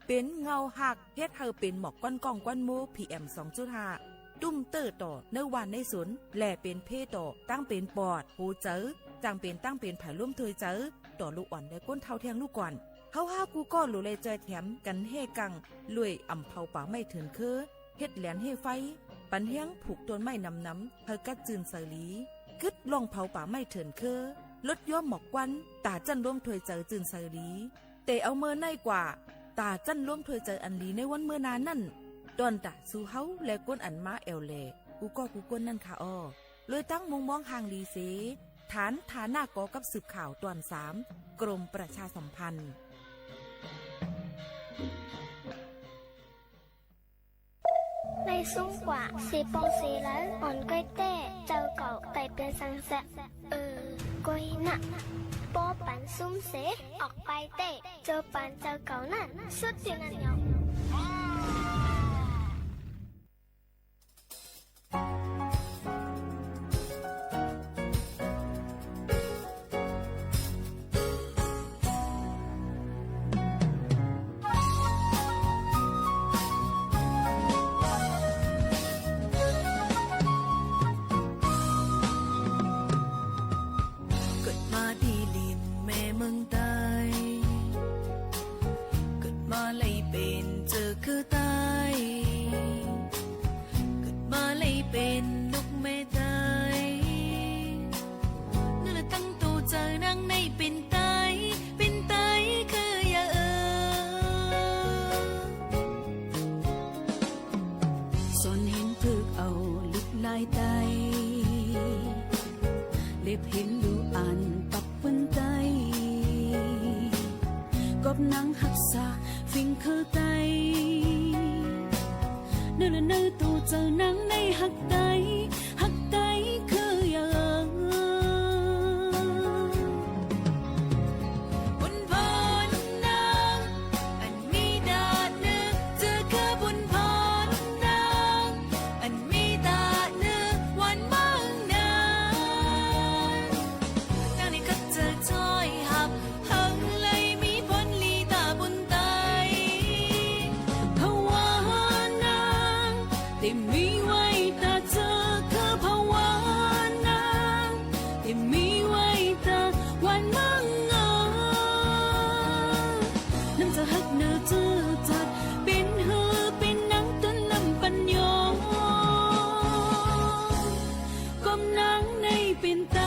เป็นเงาหักเฮ็ดเฮาเป็นหมอกก้อนก้องก้อนโมPM 2.5ตุ้มเตอร์ต่อในวันในสนแหล่เป็นเพต่อตั้งเป็นปอดหูเจอจังเป็นตั้งเป็นไผ่ร่วมถวยเจอต่อลูกอ่อนได้ก้นเท่าแทงลูกก่อนเฮากูก็หลุเลยใจแถมกันเฮกังลุยอ่ำเผาป่าไม่เถินเฮ็ดแหลนเฮไฟปันเฮียงผูกต้นไม้นำเฮากัดจืนใส่ลีกึดลองเผาป่าไม่เถินลดย่อมหมอกควันตาจันร่วมถวยเจอจืนใส่ลีแต่เอาเมื่อในกว่าตาจันร่วมถวยเจออันลีในวันเมื่อนานนั่นดอนตะสู่เฮาและก้นอันมาแอวแลกูก้นนั่นค่ะเลยตั้งมุงมองห่างลีเสฐานฐานะกอกับสืบข่าวตอน3กรมประชาสัมพันธ์ในซุ้มกว่าสีปองสีแล้วอ่อนก้อยเต้เจ้าเก่าไต่เป็นสังแสก้อยหนักปอปันซุ้มเสออกไปเต้เจอปันเจ้าเก่านั่นสุดที่นั่นยอง ได้เห็นดูอ่านปับเปิ้นใจกบนังหักษาฟิงเข้าใจเนื้อเนื้อตัวเจ้านังในหักใจคืออย่างบุญพรนางอันมีดาเนื้อเจอคือบุญพรนางอันมีดาเนื้อวันมั่งนางนางนี่ก็เจอจ้อยหับหังเลยมีผลลีตาบุญไตภาวานางได้มีไว้ตาเจอคือภาวานางได้มีไว้ตาวันมั่งน้ำจะหักเนื้อเจอจัดเป็นหือเป็นนังต้นลำปัญญากมนังในเป็นไต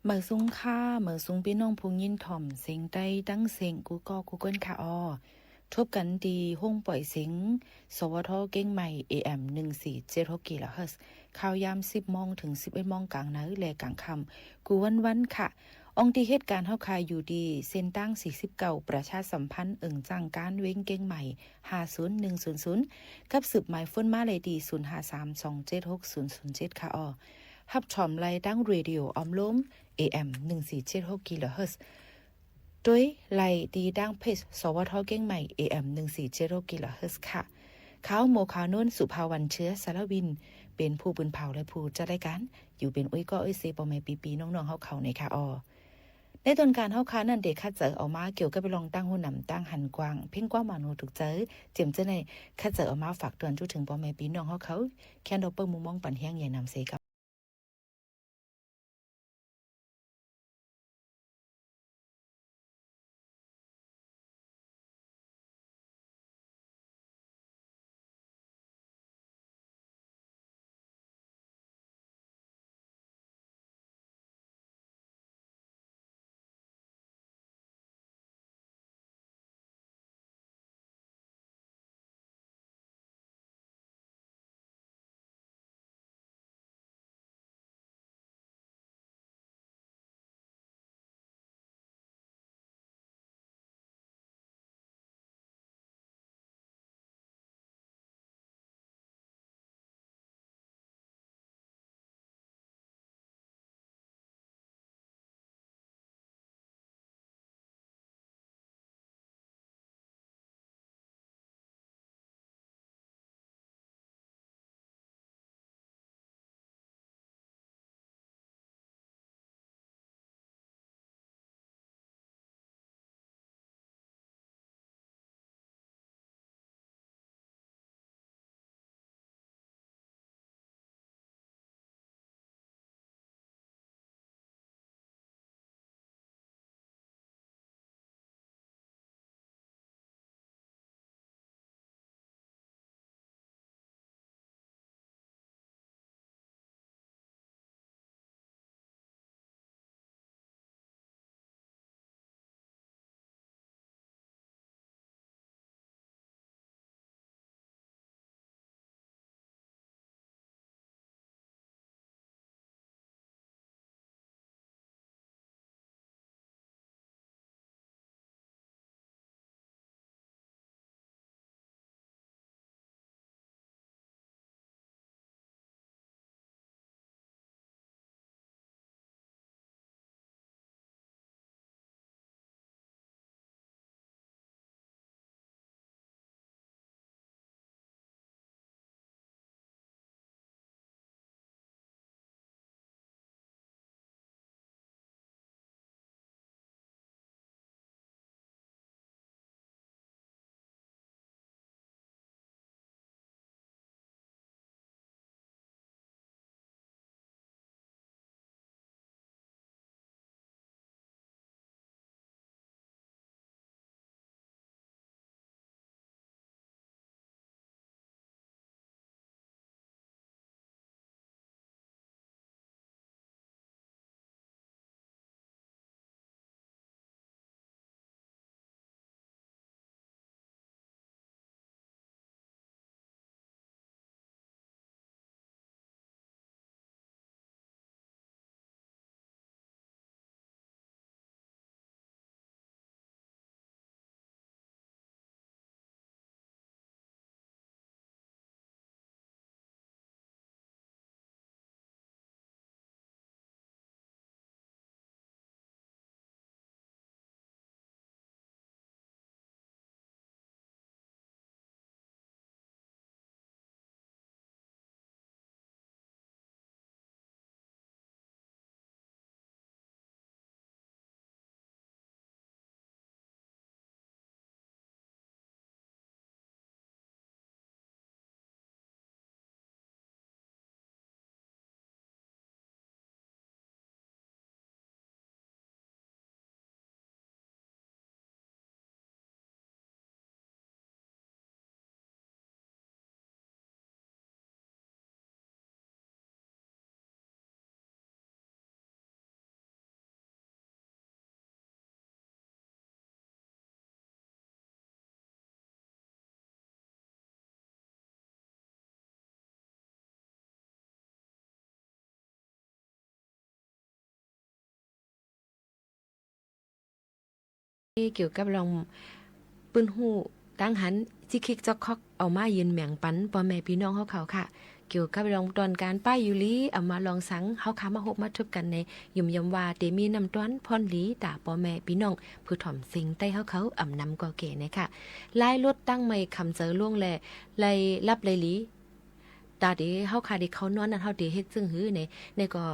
เมื่อซุ้งค่าเมื่อซุ้งพี่น้องพุงยินถ่อมเสียงใดดังเสียงกูก็กูเกิลค่ะทบกันดีห้องปล่อยเสียงสวทเก้งใหม่ AM 1476 กิโลเฮิรตซ์ข่าวยาม 10 โมงถึง 11 โมงกลางนาและกลางค่ำกูวันค่ะองค์ที่เหตุการณ์เฮาคายอยู่ดีเส้นตั้ง49ประชาสัมพันธ์จังการเว้งเก้งใหม่50100กับสืบหมายฝนมาเลยดี0532760007ค่ะฮับชอมไลดังเรดิโอออมล้ม AM 1476 กิโลเฮิรตซ์โดยไลดีดังเพจสวทเก้งใหม่ AM 1476 กิโลเฮิรตซ์ค่ะข่าวโมคานุ่นสุภาวันเชื้อสารวินเป็นผู้ปืนเผาและผู้จัดรายการอยู่เป็นอุ้ยก็อุ้ยเซปอแม่ปีๆน้องๆเฮาเข้าในค่ะใน ในต้นการเฮาค้านั่นเด็กคัดเจอออกมาเกี่ยวกับไปลองตั้งหูนำตั้งหันกว้างเพ่งกว่ามาโนถูกเจอเจียมเจในคัดเจอออกมาฝากเตือนจุถึงพ่อแม่พี่น้องเขาแค่ดอกเปิ้ลมุมมองปันแห้งใหญ่นำเสกับเกี่ยวกับลองปืนหูตั้งหันจิคิกจอกคอกเอามายืนแหม่งปันพ่อแม่พี่น้องเขาค่ะเกี่ยวกับลองตอนการป้ายยูลีเอามาลองสังเฮาขามาหกมาทุบกันในยุ่มยำว่าเตมีนำต้อนพรลีตาพ่อแม่พี่น้องผู้ถ่อมสิงใต้เขาอ่ำนำก่อเก๋นะคะลายรถตั้งไม่คำเจอล่วงแลไล่รับไล่ลีตาเดเฮาขาเด็กเขานอนนั่นเฮาเดเฮ็ดซึ่งหื้อในก็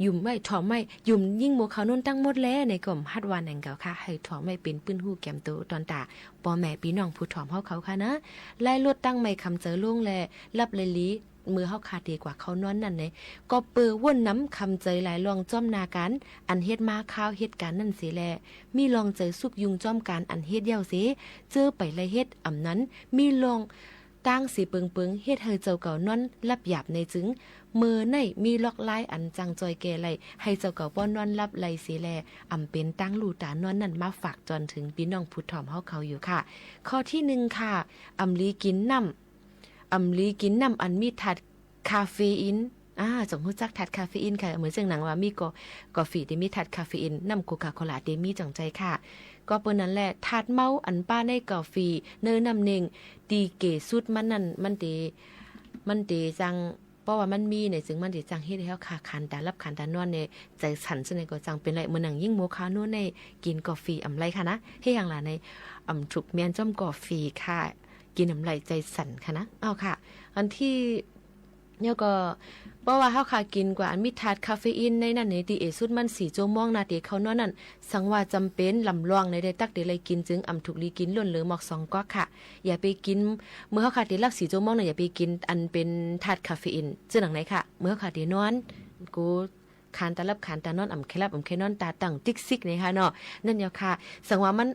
ยุ่มไม่ถอมไม่ยุ่มยิ่งโมเขาโน่นตั้งหมดแล้วในกล่อมฮัดวานแห่งเก่าค่ะให้ถอมไม่เป็นปื้นหู้แก้มโตตอนตาปอแม่พี่น้องผู้ถอมเฮาเขาค่ะนะไล่ลดตั้งไม่คำเจอล่วงแลรับเลยลีมือเฮาขาดดีกว่าเขานอนนั่นเลยก็เปื้อว่นน้ำคำเจยหลายลองจ้อมนากันอันเฮ็ดมาข้าวเฮ็ดการนั่นสิแลมีลองเจอสุกยุงจ้อมการอันเฮ็ดเย้าสิเจอไปเลยเฮ็ดอำนั้นมีลองตั้งสีเปิงเฮ็ดเฮอเจ้าเก่านอนรับหยาบในจึงมือในมีล็อกไล่อันจังจอยแก่ไหลให้เจ้าเก่าป้อนนอนรับไหลสีแลอำเป็นตั้งลูตานอนนั่นมาฝากจนถึงพี่น้องผู้ถ่อมเฮาเขาอยู่ค่ะข้อที่1ค่ะอำลีกินน้ำอันมีถัดคาเฟอีนสมมุติจักถัดคาเฟอีนค่ะเหมือนเสียงหนังว่ามีกาแฟที่มีถัดคาเฟอีนน้ำโคคาโคลาเดมีจังใจค่ะก็เปิ้นนั้นแหละถัดเมาอันป้าในกาแฟเนื้อน้ำเน่งดีเกสุดมันนั่นมันเดจังเพราะว่ามันมีเนี่ยจึงมันสิจังเฮ็ดให้เฮาขาคันตารับคันตานอนในใจสั่นซะในก็จังเป็นไรมื้อหนังยิ่งโมคาโนในกินกาแฟอำไรค่ะนะเฮ็ดหยังล่ะในฉุกแม่นจ้อมกาแฟค่ะกินอำไรใจสั่นค่ะนะเอาค่ะอันที่เนี่ยก็เพราะว่าเฮาค่ะกินกว่าอันมีถาดคาเฟอีนในนั้นในที่สุดมัน4ชั่วโมงนาทีเขานอนนั่นสังว่าจำเป็นลำลองในได้ตักได้เลยกินจึงถูกลีกินล้นเหลือหมอก2ก๊อกค่ะอย่าไปกินเมื่อเฮาค่ะได้ลัก4ชั่วโมงน่ะอย่าไปกินอันเป็นถาดคาเฟอีนจึงหนังไหนค่ะเมื่อเฮาค่ะได้นอนกูคานตาลับคานตานอนแค่นอนตาตั้งติ๊กซิกนี่ค่ะเนาะนั่นยาค่ะสังว่ามัน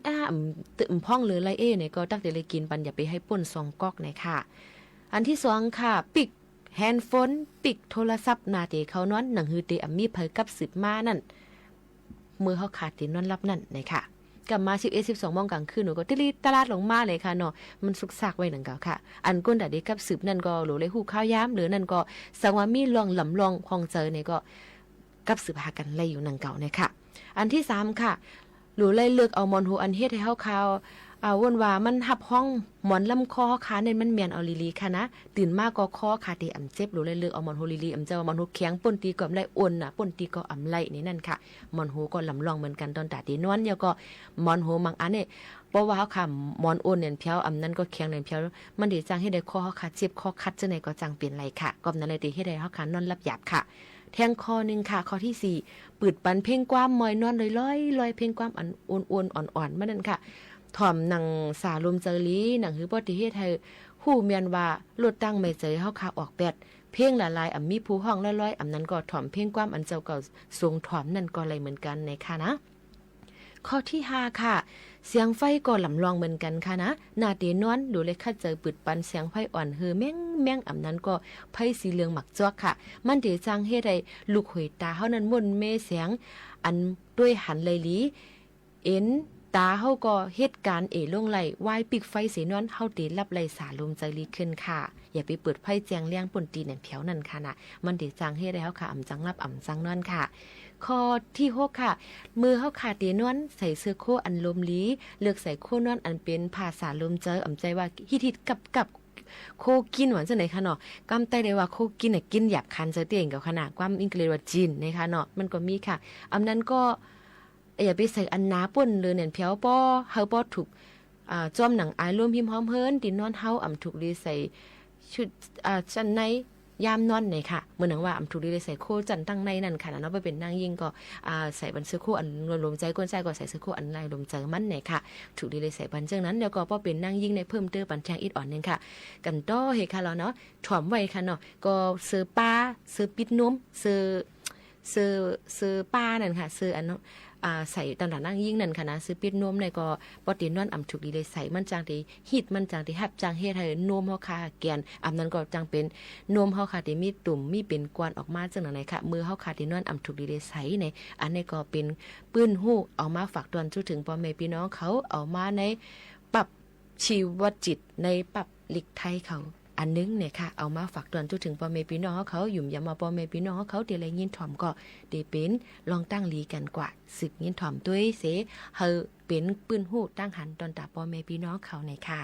ตึมพ่องหรือไรเนี่ยก็ตักได้เลยกินปันอย่าไปให้ป่น2ก๊อกนี่ค่ะอันที่2ค่ะปิกแฮนด์โฟนปิกโทรศัพท์นาเตเขานอนหนังฮือเตอมีเผยกับ10มานั่นมือเขาขาดตินอนรับนั่นนะค่ะกลับมา11-12 โมงกลางคืนหนูก็ตลาดลงมาเลยค่ะเนาะมันสุกซากไว้หนังเก่าค่ะอันก้นแต่เด็กกับ10นั่นก็หลูเลยหูข้าวย้ำหรือนั่นก็สังว่ามีลองหลำลองคองเจอเนี่ยก็กับ10หากันไล่อยู่หนังเก่าเนี่ยค่ะอันที่3ค่ะหลูเลยเลือกเอามอนโฮอันเฮ็ดให้เฮาข่าววนว่ามันหับห้องหมอนลำคอขาเนี่ยมันเมียนเอาลีค่ะนะตื่นมากก็คอขาเตอำเจ็บหรือเลยเลือกเอาหมอนโฮลีอำเจ้ามอนโฮแข็งป่นตีก็อำไลอ่อนน่ะป่นตีก็อำไลนี่นั่นค่ะหมอนโฮก็ลำลองเหมือนกันตอนตาตีนวลแล้วก็หมอนโฮบางอันเนี่ยเพราะว่าเขาค่ะหมอนอ่อนเนี่ยเพียวอำนั้นก็แข็งเนี่ยเพียวมันดีจังให้ได้คอขาเจ็บคอคัดจังไหนก็จังเป็นไรค่ะก็นั้นเลยตีให้ได้เขาค่ะนอนรับหยาบค่ะแทงคอนึงค่ะข้อที่4ปืดปันเพ่งความมอยนอนลอยเพ่งความอันอ้วนอ่อนๆมานั่นค่ะถ่อมหนังสาลมเจอลีหนังหือปฏิเฮ็ดให้ฮู้เมียนว่าลดตั้งไม่เจอเฮาคาออกแปดเพ่งละลายมีผู้ห้องลอยๆอำนั้นก็ถ่อมเพ่งความอันเจ้าเก่าทรงถ่อมนั่นก็เลยเหมือนกันในค่ะนะข้อที่5ค่ะเสียงไฟก็ลำลองเหมือนกันค่ะนะนาเตนอนดูเลยค่ะเจอปืดปันเสียงไฟอ่อนฮือแม่งอำนั้นก็ไฟสีเหลืองหมักจอกค่ะมันเดจังเฮ็ดให้ลูกหวยตาเฮานั้นม่นเมเสียงอันด้วยหันเลยลีเอ็นตาเฮาก็เหตุการณ์ลงไหลวายปิกไฟเสนอนเฮาเตรับไหลสาลมใจลีขึ้นค่ะอย่าไปเปิดไฟแจงเลี้ยงป่นตีนั่นเพียวนั่นค่ะนะมันเดจังเฮ็ดให้เฮาค่ะอำจังรับอำจังนอนค่ะข้อที่6ค่ะมือเฮาขาดเตนอนใส่เสื้อโคอันลมลีเลือกใส่โคนอนอันเป็นภาษาลมเจออำใจว่าฮิตกับโคกินหวานจังไหนค่ะเนาะกำไต้ได้ว่าโคกินน่ะกินหยาบคันเจอเตียงกับขนาดความอังกฤษว่าจีนนะคะเนาะมันก็มีค่ะอำนั้นก็อย่าไปใส่อันนาป่นเลยเนี่ยเพียวป้อเฮาป้อถูกจอมหนังอายรวมพิมพ์หอมเฮินตินนอนเฮาถูกดีใส่ชุดชั้นในยามนอนเนี่ยค่ะเหมือนหนังว่าถูกดีใส่โคจันตั้งในนั่นค่ะเนาะไปเป็นนางยิ่งก็ใส่บันเสื้อโคอันลมใจก้นใจก็ใส่เสื้อโคอันลายลมใจมันเนี่ยค่ะถูกดีใส่บันเจ้านั้นแล้วก็ป้อเป็นนางยิ่งในเพิ่มเติมปันแทงอิดอ่อนนึงค่ะกันต้อเฮค่ะเราเนาะถ่อมไว้ค่ะเนาะก็เสื้อป้าเสื้อปิดนมเสื้อป้านั่นค่ะเสื้ออันใส่ตำหนักนั่งยิ่งนั่นค่ะนะซื้อปิดนมในก็ปตินอนถูกดีเลยใส่มันจางที่ฮิตมันจางที่ฮับจางเฮ็ดให้นมเฮาค่ะแกนนั้นก็จังเป็นนมเฮาค่ะที่มีตุ่มมีเป็นกวนออกมาจังไหนค่ะมือเฮาค่ะที่นอนถูกดีเลยใส่ในอันนี้ก็เป็นปื้นฮู้เอามาฝากตอนจุถึงพ่อแม่พี่น้องเขาเอามาในปรับชีวจิตในปรับหลีกไทยเขาอันนึงเนี่ยค่ะเอามาฝากตอนจุถึงพ่อแม่พี่น้องเขาหยุ่มยามมาพ่อแม่พี่น้องเขาเดี๋ยวเลยยินถ่อมก็ได้เป็นลองตั้งลีกันกว่าศึกยินถ่อมด้วยเสเฮาเป็นปืนหูตั้งหันตอนตาพ่อแม่พี่น้องเขาในค่ะ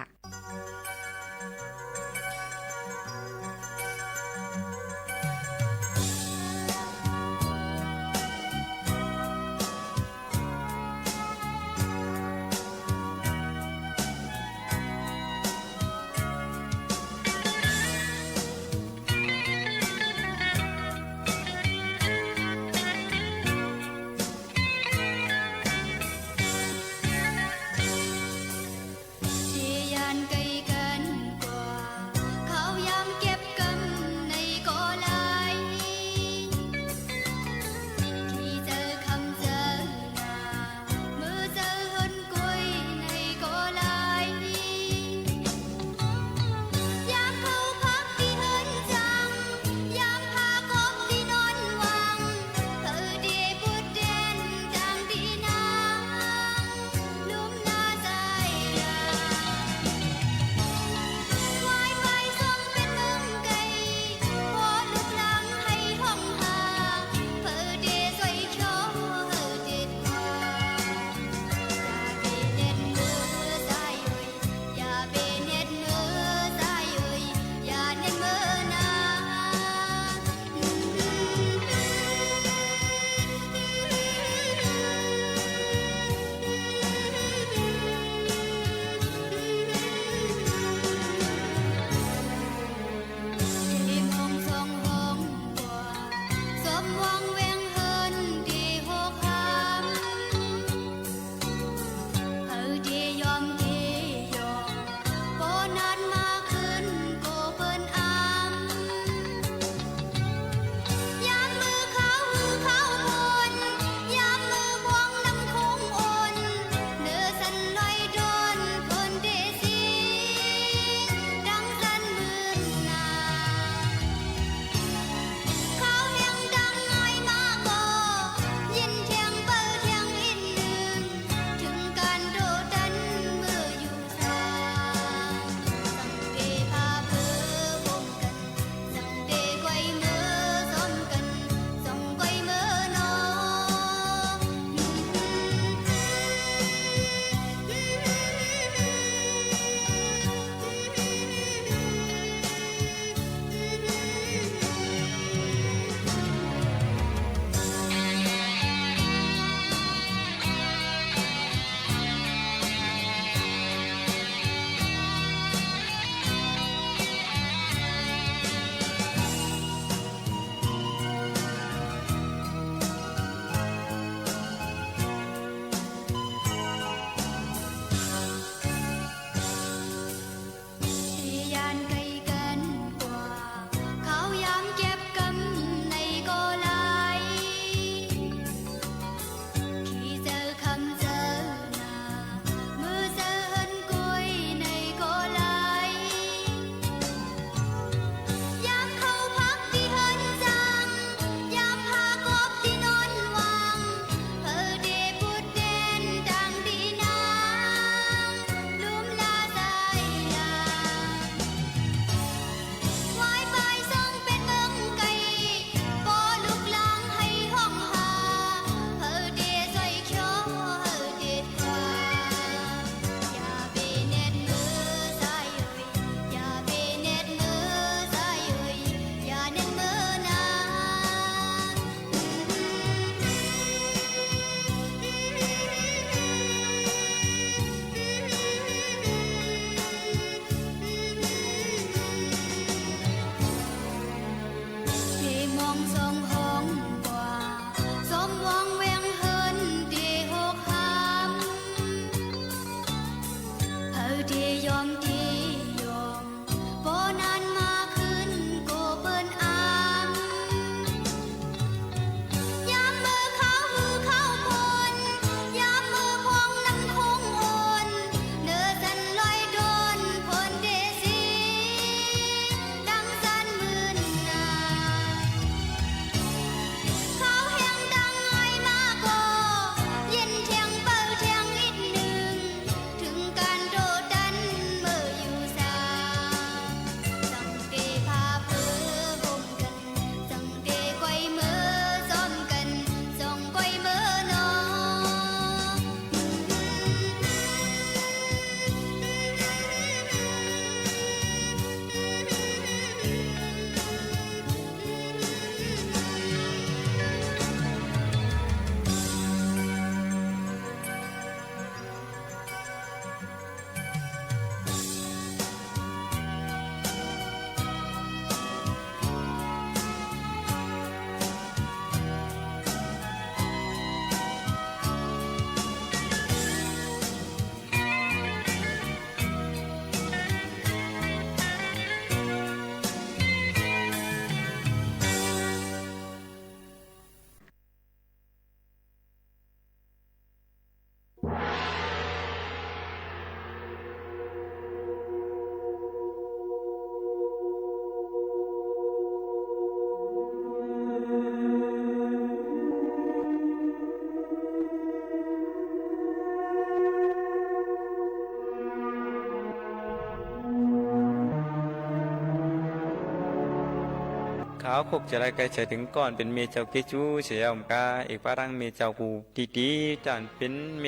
ขาวคกจะไรไกลเฉยถึงก่อนเป็นเมเจ้าเกจูเสียอมกาเอกปารังเมเจ้ากูตีจานเป็นเม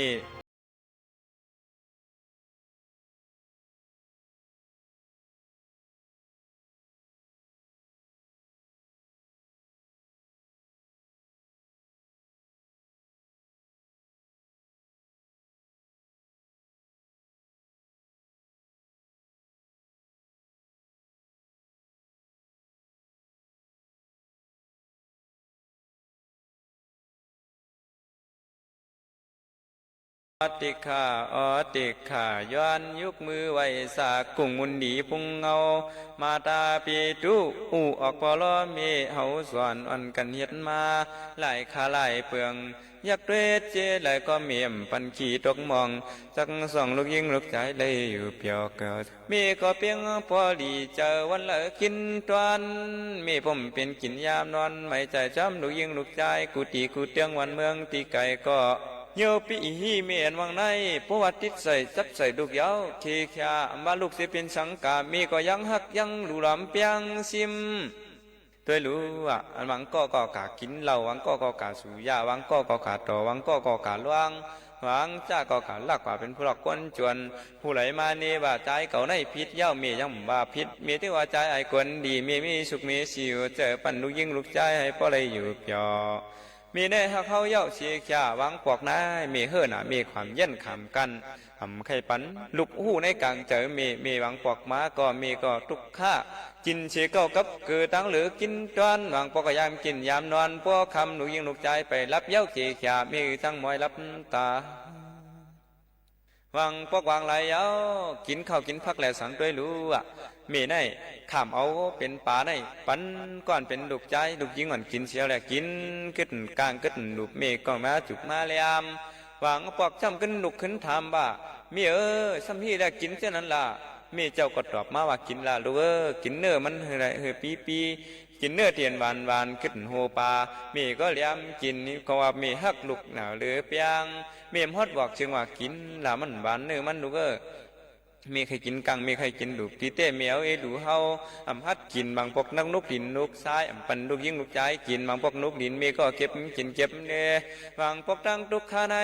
อติขาอติขาย้อนยุกมือไว้สากกุ้งมุนดีพุงเงามาตาปีตุอูออกปลอเมเฮาสอนอ่อนกันเฮ็ดมาหลายขาหลายเปลืองยักเรศเจหลายก็เมียมปันขี่ตกมองจักส่องลูกยิงลูกใจเลยอยู่เปียวเกิดมีก็เพียงพอดีเจอวันละกินตวนมีผมเป็นกินยามนอนไม่ใจจำลูกยิงลูกใจกูตีกูเตียงวันเมืองตีไก่ก็เยาปีฮีเมียนวังในประวัติใส่จับใส่ลูกยาวเคขยามาลูกเสียเป็นสังกามีก็ยังหักยังหลูลำเปียงซิมตัวรู้ว่าอันวังก็กากินเหล้าวังก็กาสูยาวังก็กาต่อวังก็กาล่วงวังจ้าก็กาลักว่าเป็นผู้หลักก้นจวนผู้ไหลมาเนว่าใจเก่าในพิษเย้าเมียยังบ่าพิษเมียที่ว่าใจไอ้คนดีเมียมีสุขมีสิวเจอปั่นลูกยิงลูกใจให้พ่อเลยอยู่เปียมีแน่หักเขาเย้าเสียข่าวังปอกนายมีเฮือหนามีความเย็นขำกันทำไข่ปันลูกหูในกลางเจอมีวังปอกม้าก็มีก็ทุกข้ากินเสียเก้ากับเกิดตั้งหรือกินจวนวังปอกยามกินยามนอนพวกคำลูกยิงลูกใจไปรับเย้าเสียข่ามีทั้งมอยรับตาวังปอกวางไหลเย้ากินข้าวกินพักแล้วสังด้วยรู้มีในขามเอาเป็นป่าในปันก่อนเป็นลูกใจลูกยิงอ่อนกินเสียวแหละกินขึ้นกลางขึ้นลูกเมฆก็มาจุกมาเลยามวางปอกจำขึ้นลูกขึ้นถามว่ามีซ้ำที่แล้วกินเช่นนั้นล่ะมีเจ้าก็ตอบมาว่ากินละลูกกินเนื้อมันอะไรปีกินเนื้อเทียนหวานขึ้นโฮปามีก็เลี้ยมกินนี่ก็ว่ามีฮักลูกหนาวหรือเปียงมีมฮอดบอกเชิงว่ากินละมันหวานเนื้อมันลูกมีใครกินกังมีใครกินดูตีเต้เมียวดูเฮาฮัดกินบางพวกนักนกดินนกซ้ายปันลูกยิงลูกใจกินบางพวกนกดินมีก็เก็บกินเก็บเนี่ยบางพวกตั้งทุกข้าใน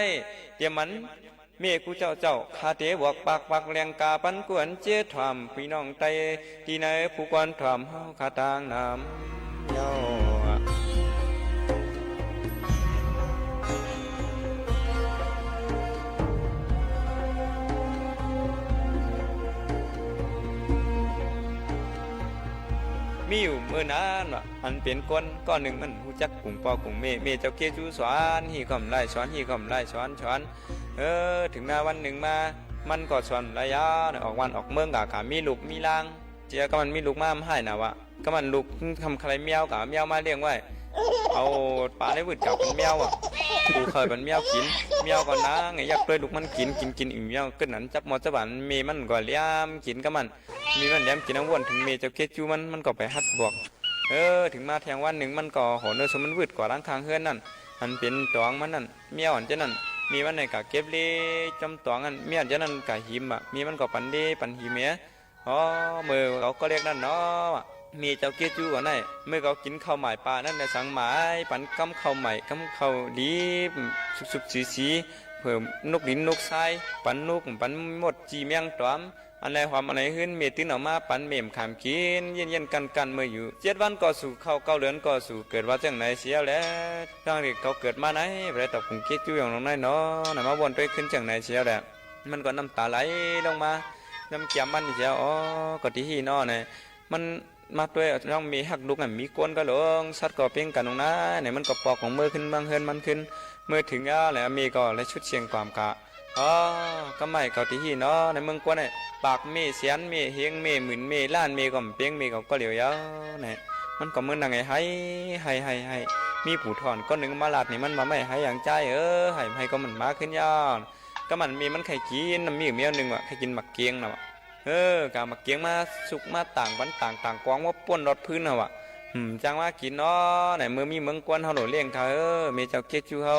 เดี๋ยวมันเมียกูเจ้าคาเตบวกปากแรงกาปันกวนเจี๊ยถามพี่น้องไตที่ไหนผู้กวนถามเฮาคาตางน้ำเย้ามีอยู่เมื่อนานว่ะอันเป็นก้อนหนึ่งมันหูจักกุ้งปอกุ้งเมเจ้าเกจูสอนหีก่อมไล่สอนหีก่อมไล่สอนถึงหน้าวันหนึ่งมามันก็สอนระยะออกวันออกเมืองกะมีลูกมีลางเจ้าก็มันมีลูกมาให้นะวะก็มันลูกทำใครเมียวกะเมียวมาเลี้ยงไว้เอาปลาในวืดจับเป็นเมียวอ่ะกูเคยเป็นเมียวกินเมียวก่อนนะไงอยากเลยลูกมันกินอิ่มเมียวขึ้นนั้นจับมอจับบันมีมันก็เลี้ยมกินก็มันมีมันเลี้ยมกินน้ำวนถึงเมเจ้าเกจูมันก็ไปฮัดบวกถึงมาแทงวันหนึ่งมันก็โหเนื้อสมมันวืดกว่าร่างคางเฮือนนั่นมันเป็นตองมันนั่นเมียวอันเจนั่นมีวันไหนกะเก็บเล่จำตองอันเมียอันเจนั่นกะหิมมีมันก็ปันเล่ปันหิมมือเขาก็เรียกนั่นเนาะมีเจ้าเกจูก่อนได้เมื่อเขากินข้าวใหม่ปลานั่นในสังหมายปันกำข้าวใหม่กำข้าวดีสุกสีเพิ่มนกดินนกทรายปันนกปันหมดจีเมียงตอมอะไรความอะไรขึ้นเมตินออกมาปันเมมขามกินเย็นกันเมื่ออยู่7 วันก็สู่เข้า9 เดือนก็สู่เกิดว่าจังไหนเสียแล้วตั้งแต่เขาเกิดมาไหนไปตอบกุงเกจูอย่างน้องน้อยเนาะมาวนไปขึ้นจังไหนเสียแล้วมันก็น้ำตาไหลลงมาน้ำเกียมมันเสียก็ที่หีนอเนี่ยมันมาด้วยต้องมีหักลูกมีก้นก็หลงสัตว์ก็เพ่งกันตรงนั้นเนี่ยมันก็ปอกของมือขึ้นบางเฮือนมันขึ้นเมื่อถึงแล้วมีก็เลยชุดเชียงความกะก็ไม่เกาที่หีเนาะในเมืองกวนเนี่ยปากมีเสียนมีเฮงมีหมื่นมีล้านมีก็เพียงมีก็เหลียวยาวเนี่ยมันก็เหมือนยังไงให้มีผู้ถอนก้อนหนึ่งมาลาดนี่มันมาไม่ให้อย่างใจให้ก็มันมาขึ้นยาวก็มันมีมันไข่กินมันมีอยู่เมียวหนึ่งว่ะไข่กินหมักเกียงนะว่ะกามาเกียงมาสุกมาต่างวันต่างกวางว่าป้วนรถพื้นน่ะวะจังว่ากินเนาะไหนมือมีเมืองกวนเขาหล่อเลี้ยงเขามีเจ้าเกจูเขา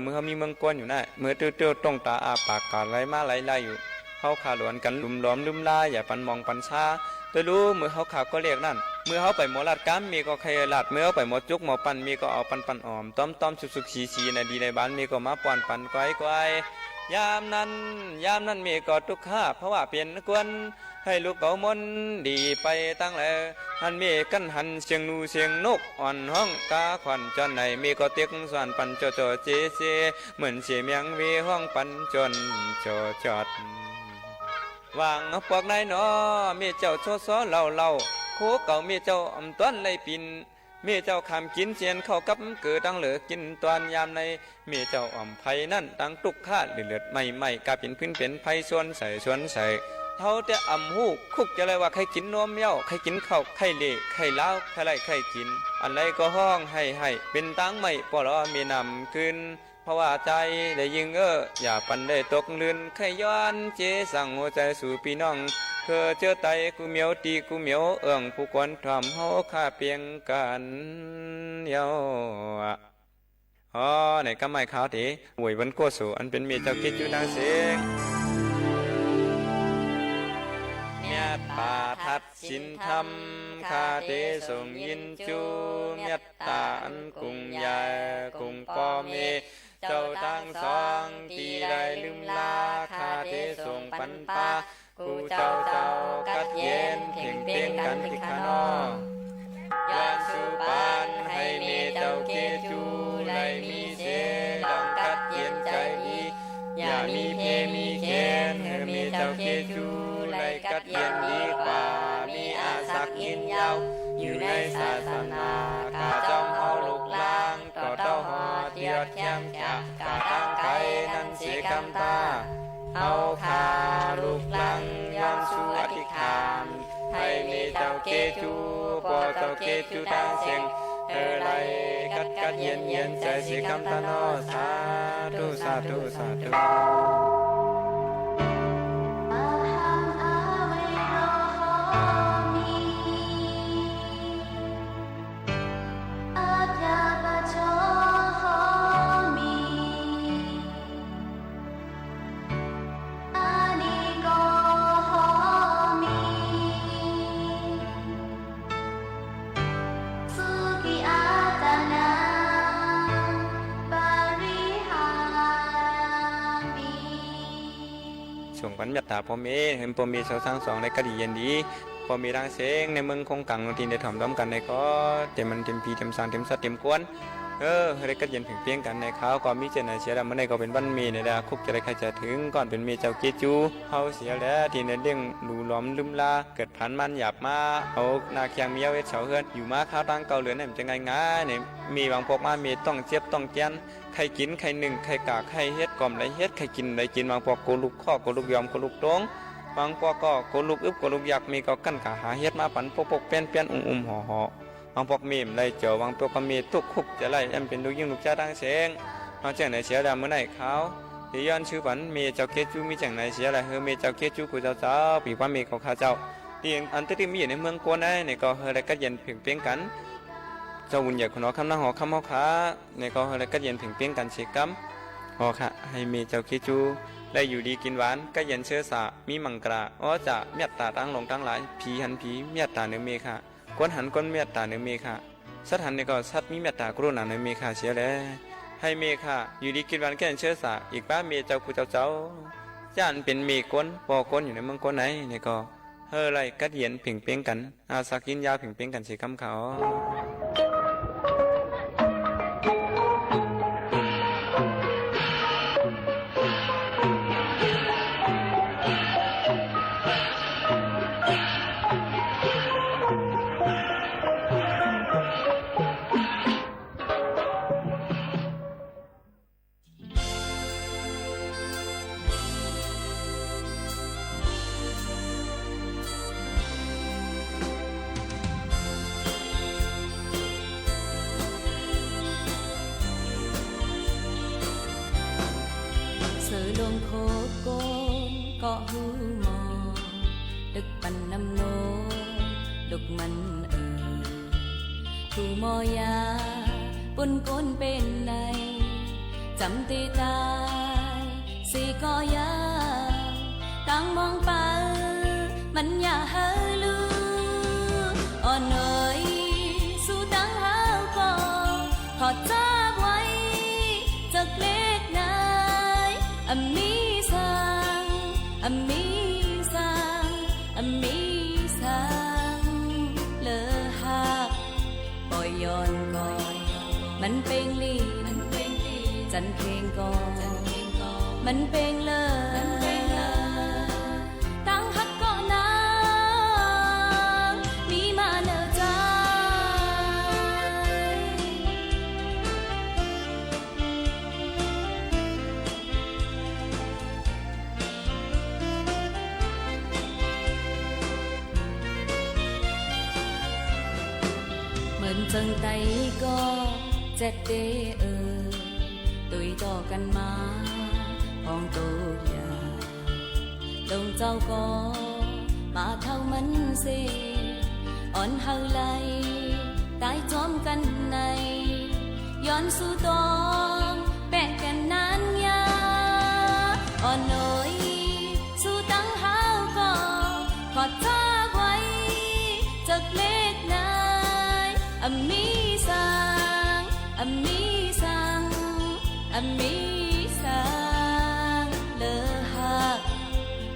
มือเขามีเมืองกวนอยู่น่ะมือเตี้ยวตรงตาอาปากกาไหลมาไหลอยู่เขาขาหลวนกันลุ่มล้อมลุ่มลายอย่าปันมองปันชาตัวรู้มือเขาขาก็เรียกนั่น เมื่อเฮาไปหมอลาดกัมมีก็ไข่ลาดเมื่อเฮาไปหมอจุกหมอปั่นมีก็เอาปั่นออมต้อมสุกๆสีๆในดีในบ้านมีก็มาป้อนปั่นก้อยยามนั้นมีก็ทุกข์เพราะว่าเปลี่ยนกวนให้ลูกเก่ามนดีไปตั้งแลหันมีกันหันเสียงนูเสียงนกอ่อนห้องกาขวัญจนไหนมีก็เตียกสวนปั่นโจเจเหมือนเสียเมียงวีห้องปั่นจนจอดวางพวกนายน้อมีเจ้าโซซ้อเล่าโคเก่ามีเจ้าอำต้นไล่ปินมีเจ้าคำกินเสียนเข้ากับเกิดดังเหลือกินตอนยามในมีเจ้าอ่อมไผ่นั่นดังตุกข้าเลือดไม่กาเป็นพื้นเป็นไผ่ชวนใส่เท่าแต่อ่ำหูคุกจะเลยว่าใครกินนมเย้าใครกินข้าวใครเละใครเล้าใครไรใครกินอันไรก็ห้องให้เป็นตังไม่ปลอมีนำขึ้นเพราะว่าใจได้ยิงอย่าปันได้ตกลื่นใครย้อนเจสั่งหัวใจสู่พี่น้องเธอเจอไตกูเหมียวตีกูเหมียวผู้ควรทำเฮาข้าเพียงกันเยาในกำไม้ขาวตีหวยวันโกสูอันเป็นเมียเจ้ากิจอยู่ดังเสียงเมียป่าทัดสินธรรมข้าเตส่งยินจูเมียตาอันกุงยายกุงปอเมเจ้าตั้งสองตีได้ลืมลาข้าเตส่งปันปากูเจ้ากัดเย็นเพ่งเพ่งกันที่ขานอยานสู่ปานให้เมเจ้าเกจูไลมีเสลองกัดเย็นใจดีอย่ามีเพมีเคนให้เมเจ้าเกจูไลกัดเย็นดีกว่ามีอาศักยินยาวอยู่ในศาสนาข้าจอมเอาลูกล้างต่อเต้าหอเตียดแย้มจากกาตั้งไกนั้นเสียกำตาเอาข้าลูกหลังยอมสู่อธิษฐานให้มีเจ้าเกจูปอเจ้าเกจูดังเสียงไรกัดเย็นใจสิคำตานอสาธุส่งปัญญาตาพ่อเมเห็นพ่อเมชาวสร้างสองในกะดีเย็นดีพ่อเมรังเสงในเมืองคงกังทีในถ่อมด้อมกันในก็เต็มมันเต็มปีเต็มสางเต็มสัตว์เต็มกวนได้กัดเย็นถึงเพียงกันในข้าวก็มีเจนในเสียแล้วเมื่อในก็เป็นวันเมในดาคุกจะได้ใครจะถึงก่อนเป็นเมเจ้าเกจูเฮาเสียแล้วทีในเรื่องหลูล้อมลืมลาเกิดพันมันหยาบมาเอานาเคียงเมียวเวชเฉาเฮือนอยู่มาข้าวตั้งเก่าเหลือเนี่ยมันจะง่ายเนี่ยมีบางพวกมาเมต้องเจ็บต้องแกนใครกินใครหนึ่งใครกากใครเฮ็ดก่อมไรเฮ็ดใครกินไรกินบางพวกโกลุกข้อโกลุกยอมโกลุกตรงบางพวกก็โกลุกอึบโกลุกยักมีก็กั้นกะหาเฮ็ดมาปันปกเปี้ยนห่อบางพวกมีมไรเจียวบางพวกก็มีตุกคุกจะไล่แอมเป็นลูกยิ่งลูกจ้าตั้งเสียงนอกจากไหนเสียดำเมื่อไหร่เขาที่ย้อนชื่อปันมีเจ้าเกจูมีจังไหนเสียอะไรเฮมีเจ้าเกจูกูเจ้าปีว่ามีของข้าเจ้าที่อันที่มีอยู่ในเมืองกวนเนี่ยก็เฮอะไรก็เย็นเพียงกันเจ้าวุ่นใหญ่คนน้อคำนั่งหอคำหอขาเนี่ยก็อะไรก็เย็นเพียงกันเสียกัมหอค่ะให้มีเจ้าเกจูได้อยู่ดีกินหวานก็เย็นเชื้อสามีมังกราจะเมียตตาตั้งลงตั้งหลายผีหันผีเมียตตาเนื้อเมฆะก้นหันก้นเมียตาเนื้อเมฆะสัตหันเนี่ยก็สัตมีเมียตากรุณาเนื้อเมฆะเสียแล้วให้เมฆะอยู่ดีกินหวานก็เย็นเชื้อสาอีกป้าเมเจ้ากูเจ้าย่านเป็นเมก้นปอก้นอยู่ในเมืองก้นไหนเนี่ยก็เฮอไรกัดเย็นเพ่งกันอาสักกินยาเพ่งกันสิคำเขาลงโคโกนเกาะหูมอดึกปันน้ำโนดุกมันผู้มอยาปนก้นเป็นในจำตีตายสีก็ยาตั้งมองไปมันอย่าเฮลืออ่อน เลอหักปล่อยย้อนก่อนมันเป็นลีจันเพลงก่อนมันเป็นเลยตั้งหักก่อนนะมีมาเนอใจเหมือนจังไตก็เจ็ดเดตุยต่อกันมาพองตัวยาดงเจ้าก็มาเท่ามันสิอ่อนเฮาไหลตายจอมกันในย้อนสู่ตองแปะกันนานยาอ่อนน้อยสู่ตั้งเฮาก็ขอจากไว้จากเล็กนายมีสังมีสังมีสังเลอหัก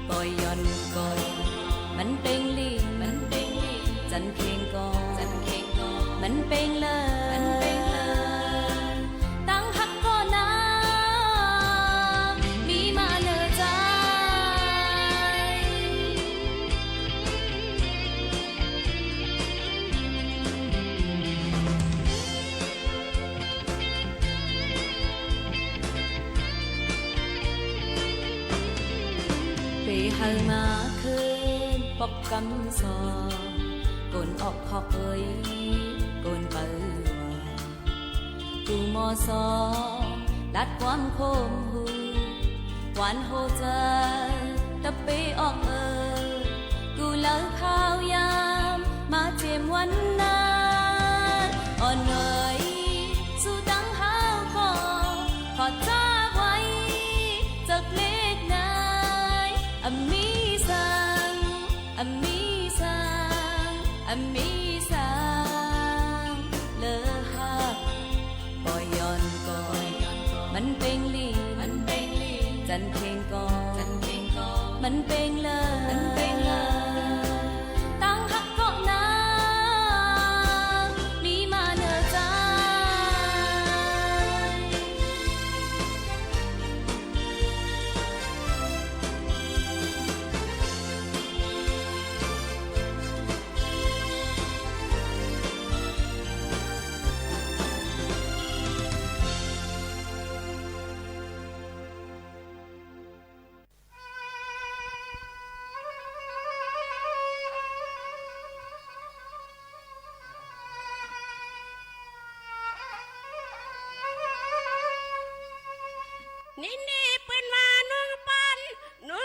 ปล่อยย้อนก่อนมันเป็นลีจันเพลงก่อนมันเป็นเลยตั้งหักก่อนนะมีมาเนอใจไปหามาคืนปอกกำซอกนออกขอกเอ้ยกนเปิดกูมอซอลัดความโคมหูหวานโหใจตะเปออกกูเลิกข้าวยามมาเจียมวันนั้นอ่อนเอ๋ยสู่ตั้งหาก็ขอจากไว้จากเล็กนายมีสังมีสังมีสังเลอหักปล่อยย้อนก่อนมันเป็นลีจันเพลงก่อนมันเป็นเลยตั้งหักก่อนนะมีมาเนอใจนี่ปืนมานึ่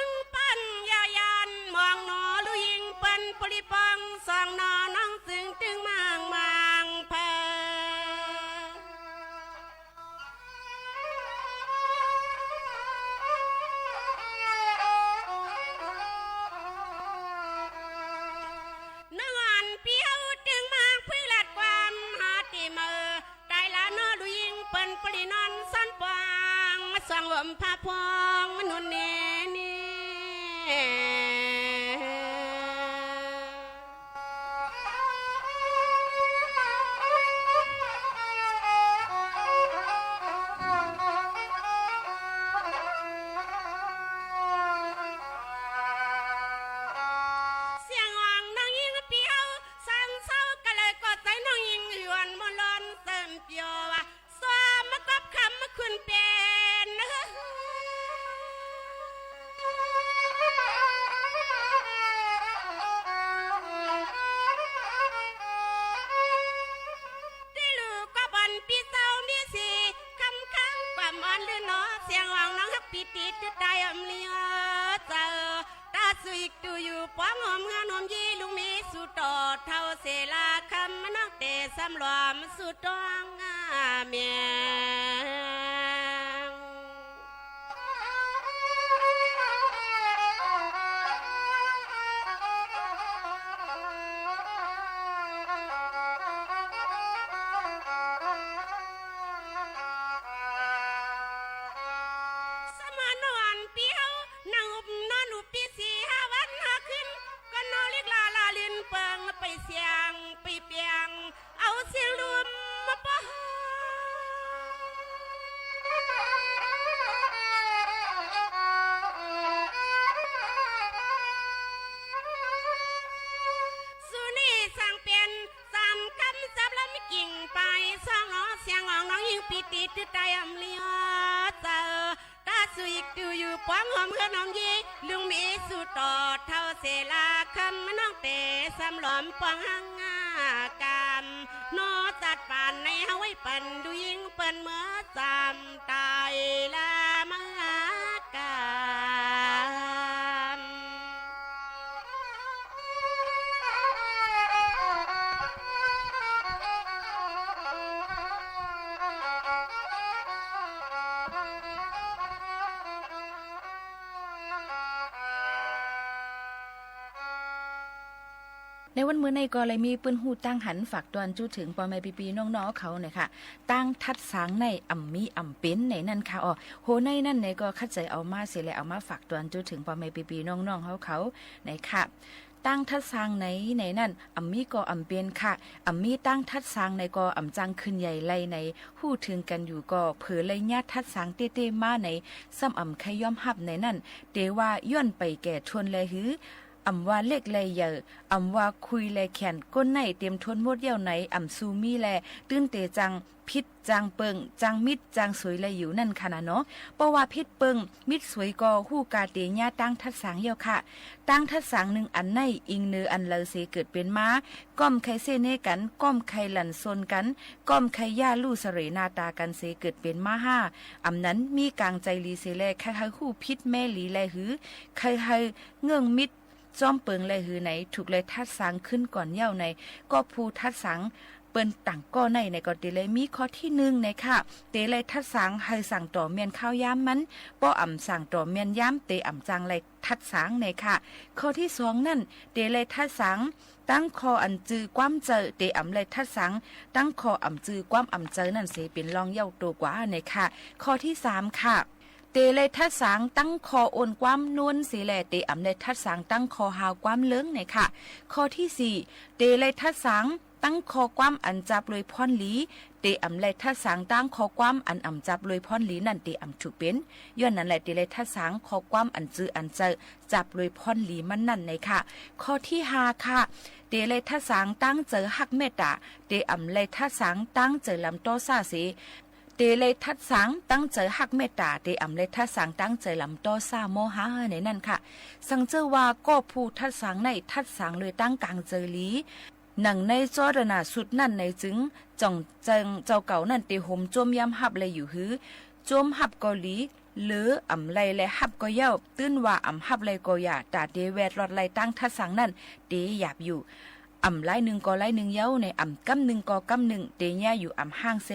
งปันยายันมองหนอลุยิงปันปริปังสองนอน้องซึ่งตึงมางแพนังอันเปียวตึงมางพื้นลัดความหาตีมือไกลละนอลุยิงปันปรินอนสันปางสังวมพาพองมนุนเนนี่เสียงอ่างน้องยิงเปียวสังเศร้าก็เลยกดใจน้องยิงหยวนมลอนเติมเปียวว่าสวมมากับคำมาคุณเป็นที่ลูกก็บันปีเศร้ามีสีคำค้างความอ่อนหรือเนาะเสียงอ่างน้องฮักปีติดใจอมเลียเจอตาสุยตูอยู่ป้องหอมงานหอมยีลุงมีสุดต่อเท่าเสลาคำมันนักเตะสำรวมสุดตองเมียง สมานวันเปียวนางอุบนอนอุบเปี ปีติดตายอำเลียเจอตาสุยดูอยู่ป้องหอมเฮือนหอมยีลุงมีสุดต่อเท่าเสลาคำน้องเตะสำหลอมป้องหังงากามนอจัดป่านในเฮาไว้ปันดูยิงเปิ้นเมื่อจำตายละมากาม ในวันมื้อในก็เลยมีปืนหูตั้งหันฝากตอนจู้ถึงปอแม่ปีๆน้องๆเขาเนี่ยค่ะตั้งทัดสางในอ่ำมีอ่ำเป็นในนั่นค่ะอ๋อโหในนั่นเนี่ยก็คัดใจเอามาเสียแล้วเอามาฝากตอนจู้ถึงปอแม่ปีๆน้องๆเขาในค่ะตั้งทัดสางในนั่นอ่ำมีก็อ่ำเป็นค่ะอ่ำมีตั้งทัดสางในก็อ่ำจังขึ้นใหญ่ไล่ในหู้ถึงกันอยู่ก็เผอเลยญาติทัดสางเต้ๆมาในซ้ำอ่ำใครย่อมหับในนั่นเตว่าย้อนไปแก่ทวนเลยหืออำว่าเล็กแลเยอะอำว่าคุยแลแขนก้นในเตรียมทนหมดเยี่ยวไหนอำซูมีแลตื้นเตจังพิษจางเปิงจางมิดจางสวยแลอยู่นั่นค่ะนะเนาะเพราะว่าพิษเปิงมิดสวยก็ฮู้กาเตญาตั้งทัดสางเยี่ยวค่ะตั้งทัดสางหนึ่งอันในอิงเนืออันเลเสเกิดเป็นม้าก้อมไข่เสเนกันก้อมไข่หลั่นซนกันก้อมไข่ย่าลู่เสรนาตากันเสเกิดเป็นม้าห้าอำนั้นมีกลางใจลีเสแลใครๆฮู้พิษแม่หลีแลหือใครๆเงื่องมิดจอมเปิงเลยหือไหนถูกเลยทัดสังขึ้นก่อนเย้าในก็ภูทัดสังเปิ้นต่างก็ในก่อนเตเลยมีข้อที่1ในค่ะเตเลยทัดสังให้สั่งต่อเมียนข้าวย้ำมันป้ออ่ำสั่งต่อเมียนย้ำเตอ่ำจังเลยทัดสังในค่ะข้อที่2นั่นเตเลยทัดสังตั้งคออันจือความเจอเตอ่ำเลยทัดสังตั้งคออ่ำจือความอ่ำเจอนั่นเสเป็นรองเย้าตัวกว่าในค่ะข้อที่3ค่ะเตเลยทัดสางตั้งคอโอนความนวลสีแลเตอำเลยทัดสางตั้งคอหาวความเลื้งเนี่ยค่ะข้อที่4เตเลยทัดสางตั้งคอความอันจับเลยพรหลีเตอำเลยทัดสางตั้งคอความอันอำจับเลยพรหลีนั่นเตอำถูกเป็นย้อนนั่นแหละเตเลยทัดสางคอความอันจืออันเจอจับเลยพรหลีมันนั่นในค่ะข้อที่5ค่ะเตเลยทัดสางตั้งเจอหักเมตตาเตอำเลยทัดสางตั้งเจอลำโตซาเสเตเลยทัดสังตั้งเจอหักเมตตาเตอำเลยทัดสังตั้งเจอลำโตซาโมหะในนั่นค่ะสังเจอว่าก็ผู้ทัดสังในทัดสังเลยตั้งกลางเจอลีหนังในจอดนาสุดนั่นในจึงจ่องเจิงเจ้าเก่านั่นเตหมจมยำหับเลยอยู่หือจมหับเกาหลีหรืออำไลและหับก็เย้าตื้นว่าอำหับไลก็อย่าตาเตแวดรอดไลตั้งทัดสังนั่นเตหยาบอยู่อ่ำไล่หนึ่งก็ไล่หนึ่งเย้าในอ่ำกำหนึ่งก็กำหนึ่งเตญ่อยู่อ่ำห้างเซ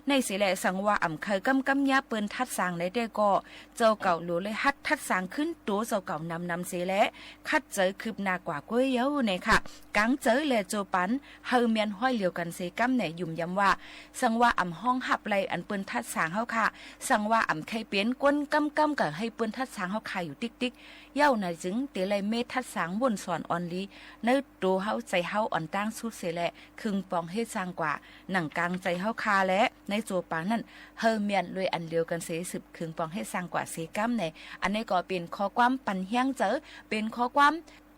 ในเสแหละสังว่าอ่ำเคยกำยาเปิ้นทัดสางในได้ก็เจ้าเก่าหลูเลยฮัดทัดสางขึ้นตัวเจ้าเก่านำเสแหละคัดเจอคืบหน้ากว่าก้วยเย้าในค่ะกังเจอและโจปันเฮาเมียนห้อยเหลียวกันเซกำในยุ่มย้ำว่าสังว่าอ่ำห้องหับไลอันเปิ้นทัดสางเฮาค่ะสังว่าอ่ำเคยเปลี่ยนก้นกำกับให้เปิ้นทัดสางเฮาค่ะอยู่ติ๊กเย้าในจึงเตไลเมทัดสางบนสอนออนลีในตัวเฮาใจเฮาอ่อนตั้งสุดเสแหละคึงปองเฮ็ดสร้างกว่าหนังกลางใจเฮาคาและในโจปางนั่นเฮอเมียนเลยอันเดียวกันเสสืบคึงปองเฮ็ดสร้างกว่าเสกัมในอันนี้ก็เป็นข้อความปันเฮียงเจอเป็นข้อความ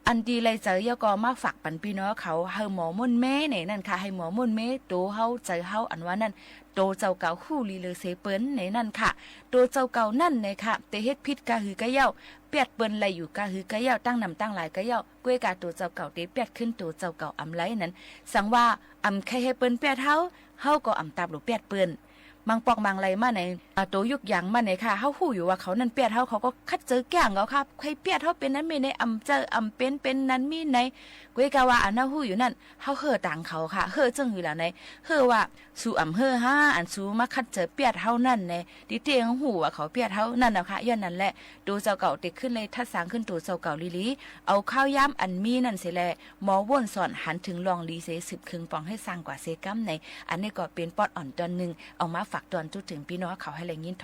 อันดีเลยเจอยก็มาฝากปันพี่น้องเขาเฮาหมอมุ่นแม่ในนั่นค่ะให้หมอมุ่นแม่โตเฮาใจเฮาอันว่านั่นโตเจ้าเก่าคู่ลีเลยเสเปิ้นในนั่นค่ะโตเจ้าเก่านั่นในค่ะแต่เฮ็ดผิดกะหือกะเย้าเปียดเปิ้นไหลอยู่กะหือกะเย้าตั้งนำตั้งหลายกะเย้าก้วยกาโตเจ้าเก่าเตเปียดขึ้นโตเจ้าเก่าอำไลนั้นสังว่าอำใครให้เปิ้นเปียดเฮาก็อำตามหรือเปียดเปิ้นบางปอกบางไรมาในโตยุกอย่างมาในค่ะเฮาฮู้อยู่ว่าเขานั่นเปียดเฮาเขาก็คัดเจอแก่งเอาครับใครเปียดเฮาเป็นนั้นมีในอำเจออำเป็นนั้นมีในก้วยกาว่าอันน่ะฮู้อยู่นั่นเฮาเฮ่อต่างเขาค่ะเฮ่อจังอยู่ล่ะในเฮ่อว่าสู่อำเฮ่อห้าอันสู่มาคัดเจอเปียดเฮานั่นในดิเตงฮู้ว่าเขาเปียดเฮานั่นน่ะค่ะย้อนนั่นแหละโตเจ้าเก่าติขึ้นเลยทัดสางขึ้นโตเจ้าเก่าลีเอาข้าวย้ำอันมีนั่นเสิแลหมอว่นสอนหันถึงลองลีเสสืบคึงปองให้สร้างกว่าเซกัมในอันนี้ก็เป็นปอดอ่อนตอนนึงเอามาฝากตอนจุดถึงพี่น้องเขาให้แรงยิน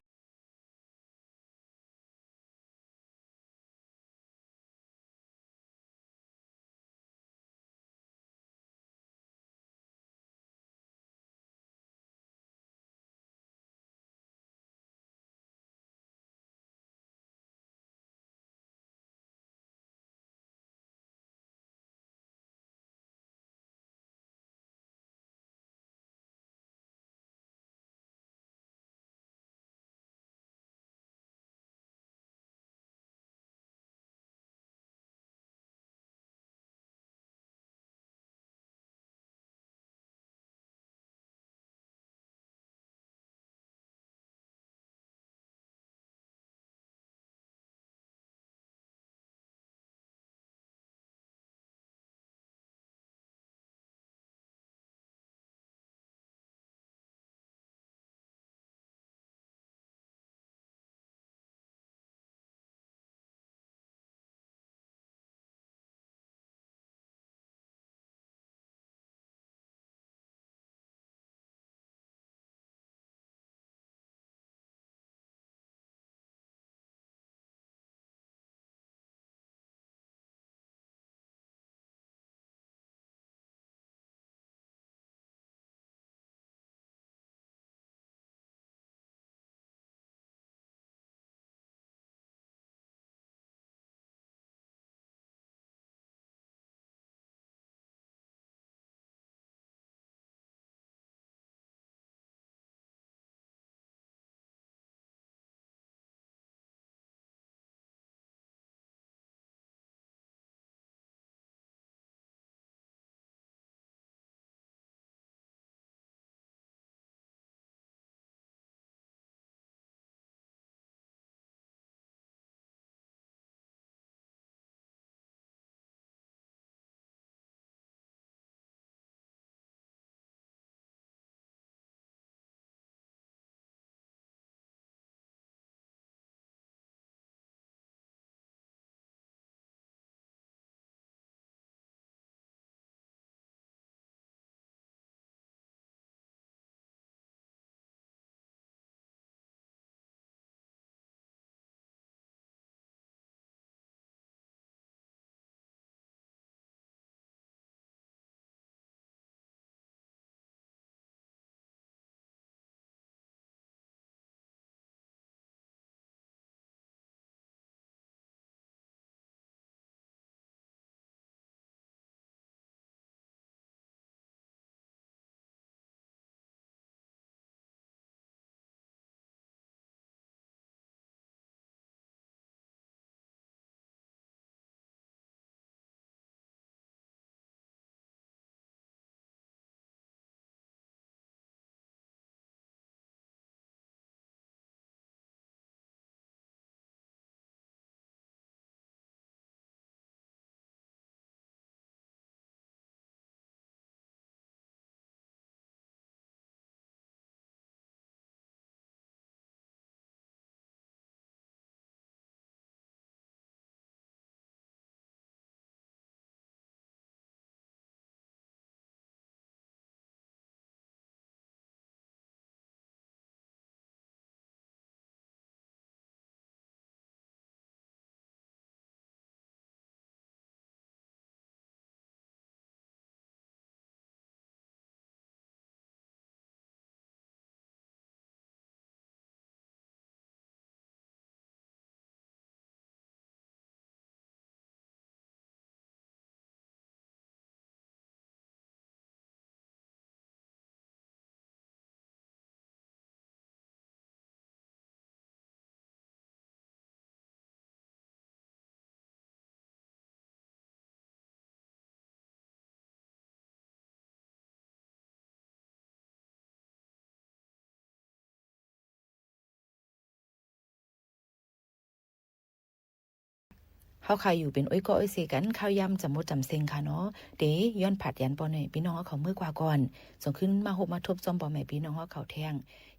เฮาใครอยู่เป็นอ้อยก็อ้อยเสกันข้าวยำจำหมดจำเซ็งค่ะเนาะเดย้อนผัดยันปอหน่อยพี่น้องเขามื้อกว่าก่อนส่งขึ้นมาหบมาทบจอมปอแม่พี่น้องเขาแทง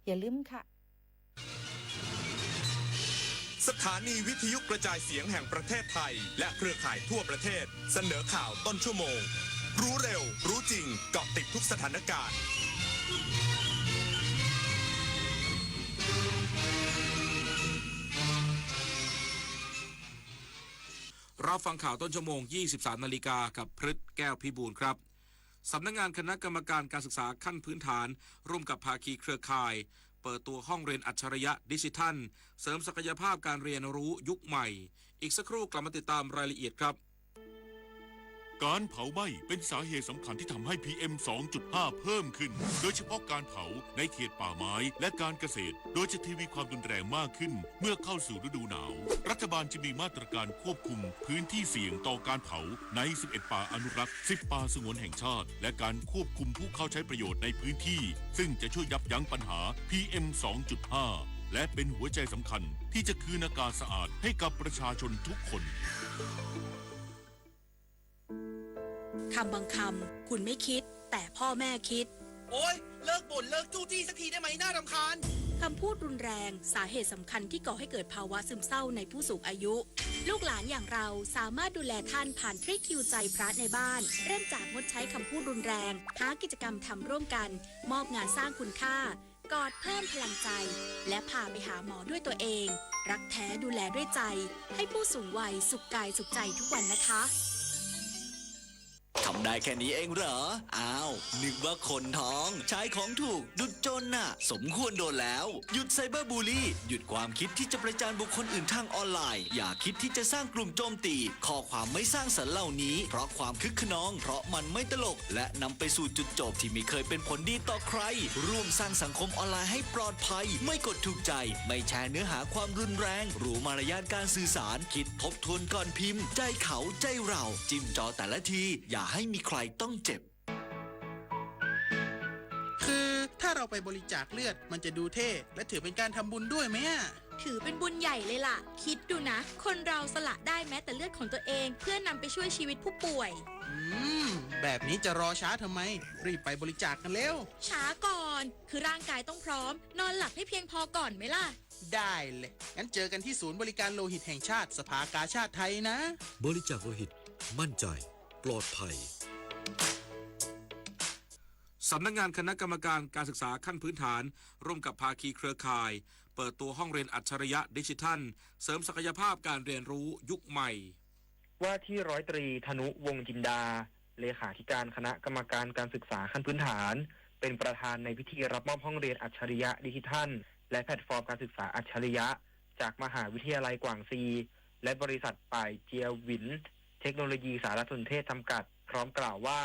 อย่าลืมค่ะสถานีวิทยุกระจายเสียงแห่งประเทศไทยและเครือข่ายทั่วประเทศเสนอข่าวต้นชั่วโมงรู้เร็วรู้จริงเกาะติดทุกสถานการณ์รับฟังข่าวต้นชั่วโมง 23 นาฬิกากับพฤทธิ์แก้วพิบูลครับสำนักงานคณะกรรมการการศึกษาขั้นพื้นฐานร่วมกับภาคีเครือข่ายเปิดตัวห้องเรียนอัจฉริยะดิจิทัลเสริมศักยภาพการเรียนรู้ยุคใหม่อีกสักครู่กลับมาติดตามรายละเอียดครับการเผาไหม้เป็นสาเหตุสำคัญที่ทำให้ PM 2.5 เพิ่มขึ้นโดยเฉพาะการเผาในเขตป่าไม้และการเกษตรโดยจะทวีความรุนแรงมากขึ้นเมื่อเข้าสู่ฤดูหนาวรัฐบาลจะมีมาตรการควบคุมพื้นที่เสี่ยงต่อการเผาใน 11 ป่าอนุรักษ์ 10 ป่าสงวนแห่งชาติและการควบคุมผู้เข้าใช้ประโยชน์ในพื้นที่ซึ่งจะช่วยยับยั้งปัญหา PM 2.5 และเป็นหัวใจสำคัญที่จะคืนอากาศสะอาดให้กับประชาชนทุกคนคำบางคำคุณไม่คิดแต่พ่อแม่คิดโอ๊ยเลิกบ่นเลิกจู้จี้สักทีได้ไหมน่ารำคาญคำพูดรุนแรงสาเหตุสำคัญที่ก่อให้เกิดภาวะซึมเศร้าในผู้สูงอายุลูกหลานอย่างเราสามารถดูแลท่านผ่านทริคคิวใจพระในบ้านเริ่มจากงดใช้คำพูดรุนแรงหากิจกรรมทำร่วมกันมอบงานสร้างคุณค่ากอดเพิ่มพลังใจและพาไปหาหมอด้วยตัวเองรักแท้ดูแลด้วยใจให้ผู้สูงวัยสุขกายสุขใจทุกวันนะคะทำได้แค่นี้เองเหรออ้าวนึกว่าคนท้องใช้ของถูกดุจจนน่ะสมควรโดนแล้วหยุดไซเบอร์บูลลี่หยุดความคิดที่จะประจานบุคคลอื่นทางออนไลน์อย่าคิดที่จะสร้างกลุ่มโจมตีข้อความไม่สร้างสรรค์เหล่านี้เพราะความคึกขนองเพราะมันไม่ตลกและนำไปสู่จุดจบที่ไม่เคยเป็นผลดีต่อใครร่วมสร้างสังคมออนไลน์ให้ปลอดภัยไม่กดถูกใจไม่แชร์เนื้อหาความรุนแรงรู้มารยาทการสื่อสารคิดทบทวนก่อนพิมพ์ใจเขาใจเราจิ้มจอแต่ละทีอย่าให้มีใครต้องเจ็บคือถ้าเราไปบริจาคเลือดมันจะดูเท่และถือเป็นการทำบุญด้วยไหมถือเป็นบุญใหญ่เลยล่ะคิดดูนะคนเราสละได้แม้แต่เลือดของตัวเองเพื่อนำไปช่วยชีวิตผู้ป่วยแบบนี้จะรอช้าทำไมรีบไปบริจาคกันเร็วช้าก่อนคือร่างกายต้องพร้อมนอนหลับให้เพียงพอก่อนไหมล่ะได้เลยงั้นเจอกันที่ศูนย์บริการโลหิตแห่งชาติสภากาชาดไทยนะบริจาคโลหิตมั่นใจปลอดภัยสำนักงานคณะกรรมการการศึกษาขั้นพื้นฐานร่วมกับภาคีเครือข่ายเปิดตัวห้องเรียนอัจฉริยะดิจิทัลเสริมศักยภาพการเรียนรู้ยุคใหม่ว่าที่ร้อยตรีธนุวงศ์จินดาเลขาธิการคณะกรรมการการศึกษาขั้นพื้นฐานเป็นประธานในพิธีรับมอบห้องเรียนอัจฉริยะดิจิทัลและแพลตฟอร์มการศึกษาอัจฉริยะจากมหาวิทยาลัยกวางซีและบริษัทป่ายเจียวินเทคโนโลยีสารสนเทศจำกัดพร้อมกล่าวว่า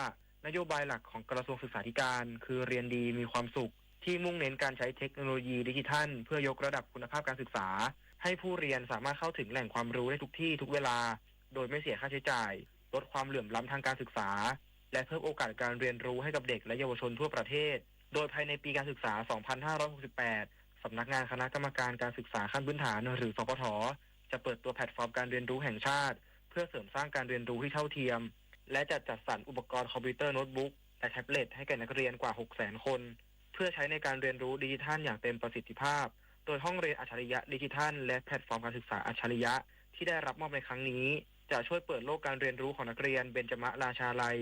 นโยบายหลักของกระทรวงศึกษาธิการคือเรียนดีมีความสุขที่มุ่งเน้นการใช้เทคโนโลยีดิจิทัลเพื่อยกระดับคุณภาพการศึกษาให้ผู้เรียนสามารถเข้าถึงแหล่งความรู้ได้ทุกที่ทุกเวลาโดยไม่เสียค่าใช้จ่ายลดความเหลื่อมล้ำทางการศึกษาและเพิ่มโอกาสการเรียนรู้ให้กับเด็กและเยาวชนทั่วประเทศโดยภายในปีการศึกษา 2568 สำนักงานคณะกรรมการการศึกษาขั้นพื้นฐานหรือสปท.จะเปิดตัวแพลตฟอร์มการเรียนรู้แห่งชาติเพื่อเสริมสร้างการเรียนรู้ที่เท่าเทียมและจัดสรรอุปกรณ์คอมพิวเตอร์โน้ตบุ๊กและแท็บเล็ตให้แก่นักเรียนกว่า 600,000 คนเพื่อใช้ในการเรียนรู้ดิจิทัลอย่างเต็มประสิทธิภาพโดยห้องเรียนอัจฉริยะดิจิทัลและแพลตฟอร์มการศึกษาอัจฉริยะที่ได้รับมอบในครั้งนี้จะช่วยเปิดโลกการเรียนรู้ของนักเรียนเบญจมราชาลัย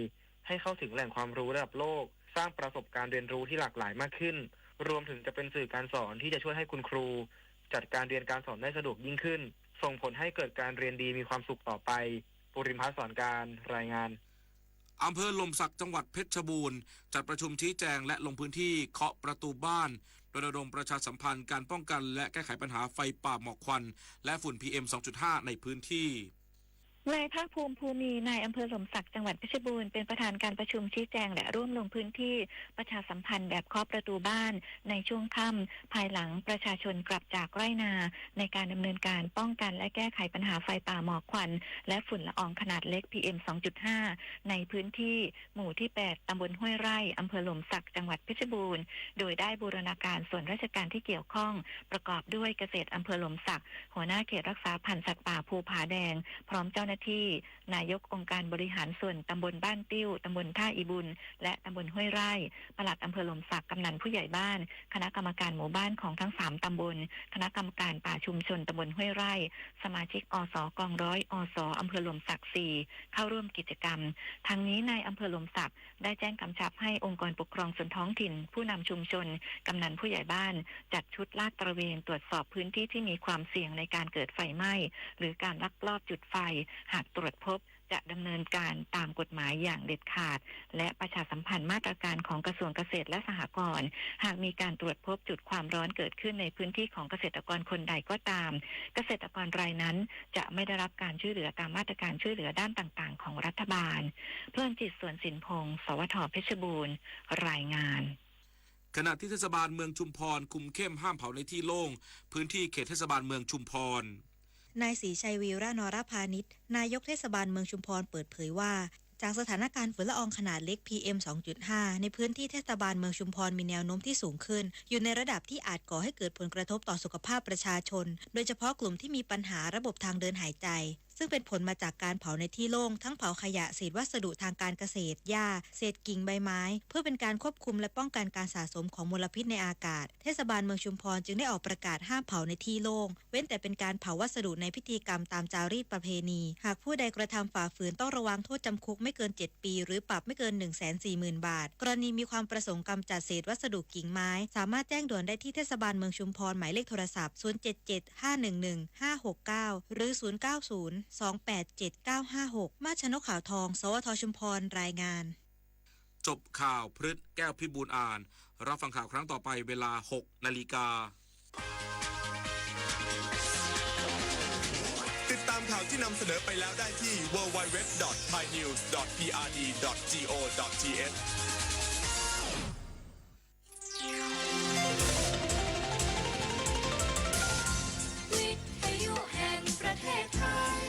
ให้เข้าถึงแหล่งความรู้ระดับโลกสร้างประสบการณ์เรียนรู้ที่หลากหลายมากขึ้นรวมถึงจะเป็นสื่อการสอนที่จะช่วยให้คุณครูจัดการเรียนการสอนได้สะดวกยิ่งขึ้นส่งผลให้เกิดการเรียนดีมีความสุขต่อไปปุริมพัฒน์สอนการรายงานอำเภอลมศักจังหวัดเพชรบูรณ์จัดประชุมชี้แจงและลงพื้นที่เคาะประตูบ้านรณรงค์ประชาสัมพันธ์การป้องกันและแก้ไขปัญหาไฟป่าหมอกควันและฝุ่น PM 2.5 ในพื้นที่ นายภาคภูมิภูมีนายอำเภอหล่มสักจังหวัดเพชรบูรณ์เป็นประธานการประชุมชี้แจงและร่วมลงพื้นที่ประชาสัมพันธ์แบบเคาะประตูบ้านในช่วงค่ำภายหลังประชาชนกลับจากไร่นาในการดำเนินการป้องกันและแก้ไขปัญหาไฟป่าหมอกควันและฝุ่นละอองขนาดเล็ก PM 2.5 ในพื้นที่หมู่ที่ 8 ตำบลห้วยไร่อำเภอหล่มสักจังหวัดเพชรบูรณ์โดยได้บูรณาการส่วนราชการที่เกี่ยวข้องประกอบด้วยเกษตรอำเภอหล่มสักหัวหน้าเขตรักษาพันธุ์สัตว์ป่าภูผาแดงพร้อมเจ้าหน้าที่นายกองค์การบริหารส่วนตำบลบ้านติ้วตำบลท่าอีบุญและตำบลห้วยไร่ปลัดอำเภอหล่มสักกำนันผู้ใหญ่บ้านคณะกรรมการหมู่บ้านของทั้ง3ตำบลคณะกรรมการป่าชุมชนตำบลห้วยไร่สมาชิกอสกองร้อยอสอำเภอหล่มสัก4เข้าร่วมกิจกรรมทั้งนี้นายอำเภอหล่มสักได้แจ้งกำชับให้องค์กรปกครองส่วนท้องถิ่นผู้นำชุมชนกำนันผู้ใหญ่บ้านจัดชุดลาดตระเวนตรวจสอบพื้นที่ที่มีความเสี่ยงในการเกิดไฟไหม้หรือการลักลอบจุดไฟหากตรวจพบจะดำเนินการตามกฎหมายอย่างเด็ดขาดและประชาสัมพันธ์มาตรการของกระทรวงเกษตรและสหกรณ์หากมีการตรวจพบจุดความร้อนเกิดขึ้นในพื้นที่ของเกษตรกรคนใดก็ตามเกษตรกรรายนั้นจะไม่ได้รับการช่วยเหลือตามมาตรการช่วยเหลือด้านต่างๆของรัฐบาลเพื่อนจิตสวนสินพงศ์สวท.เพชรบูรณ์รายงานขณะที่เทศบาลเมืองชุมพรคุมเข้มห้ามเผาในที่โล่งพื้นที่เขตเทศบาลเมืองชุมพรนายศรีชัยวีระนรพานิชนายกเทศบาลเมืองชุมพรเปิดเผยว่าจากสถานการณ์ฝุ่นละอองขนาดเล็ก PM 2.5 ในพื้นที่เทศบาลเมืองชุมพรมีแนวโน้มที่สูงขึ้นอยู่ในระดับที่อาจก่อให้เกิดผลกระทบต่อสุขภาพประชาชนโดยเฉพาะกลุ่มที่มีปัญหาระบบทางเดินหายใจซึ่งเป็นผลมาจากการเผาในที่โล่งทั้งเผาขยะเศษวัสดุทางการเกษตรหญ้าเศษกิ่งใบไม้เพื่อเป็นการควบคุมและป้องกันการสะสมของมลพิษในอากาศเทศบาลเมืองชุมพรจึงได้ออกประกาศห้ามเผาในที่โล่งเว้นแต่เป็นการเผาวัสดุในพิธีกรรมตามจารีตประเพณีหากผู้ใดกระทำฝ่าฝืนต้องระวังโทษจำคุกไม่เกิน7ปีหรือปรับไม่เกิน 140,000 บาทกรณีมีความประสงค์กำจัดเศษวัสดุกิ่งไม้สามารถแจ้งด่วนได้ที่เทศบาลเมืองชุมพรหมายเลขโทรศัพท์077-511-569หรือ090-287-956มาชนกข่าวทองสวทชุมพรรายงานจบข่าวพฤษแก้วพิบูลอ่านรับฟังข่าวครั้งต่อไปเวลา 6 นาฬิกาติดตามข่าวที่นำเสนอไปแล้วได้ที่ www.thainews.prd.go.thวิทยุแห่งประเทศไทย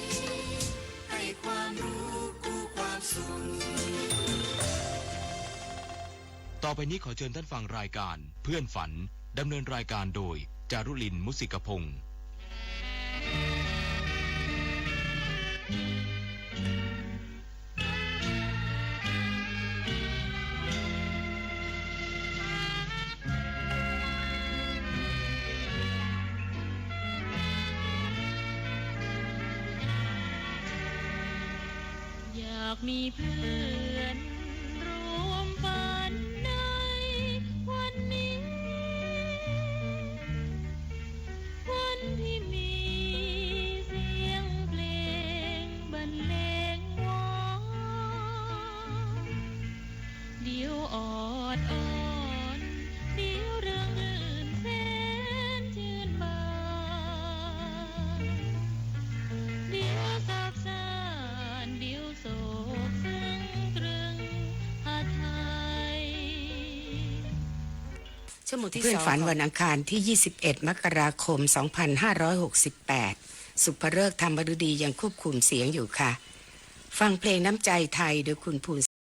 ให้ความรู้กู้ความสุขต่อไปนี้ขอเชิญท่านฟังรายการเพื่อนฝันดำเนินรายการโดยจารุลินมุสิกพงศ์อยากมีเพื่อนรวมฝันในวันนี้วันที่มีเสียงเพลงบรรเลงวอนเดี๋ยวออดอ่อนเดี๋ยวเรื่องรื่นแสนชื่นบานเดี๋ยวสักสานเดี๋ยวโศกซึ้งตรึงหาไทยเพื่อนฝันวันอังคารที่ 21 มกราคม 2568 สุภฤกษ์ธรรมฤดียังควบคุมเสียงอยู่ค่ะ ฟังเพลงน้ำใจไทยโดยคุณภู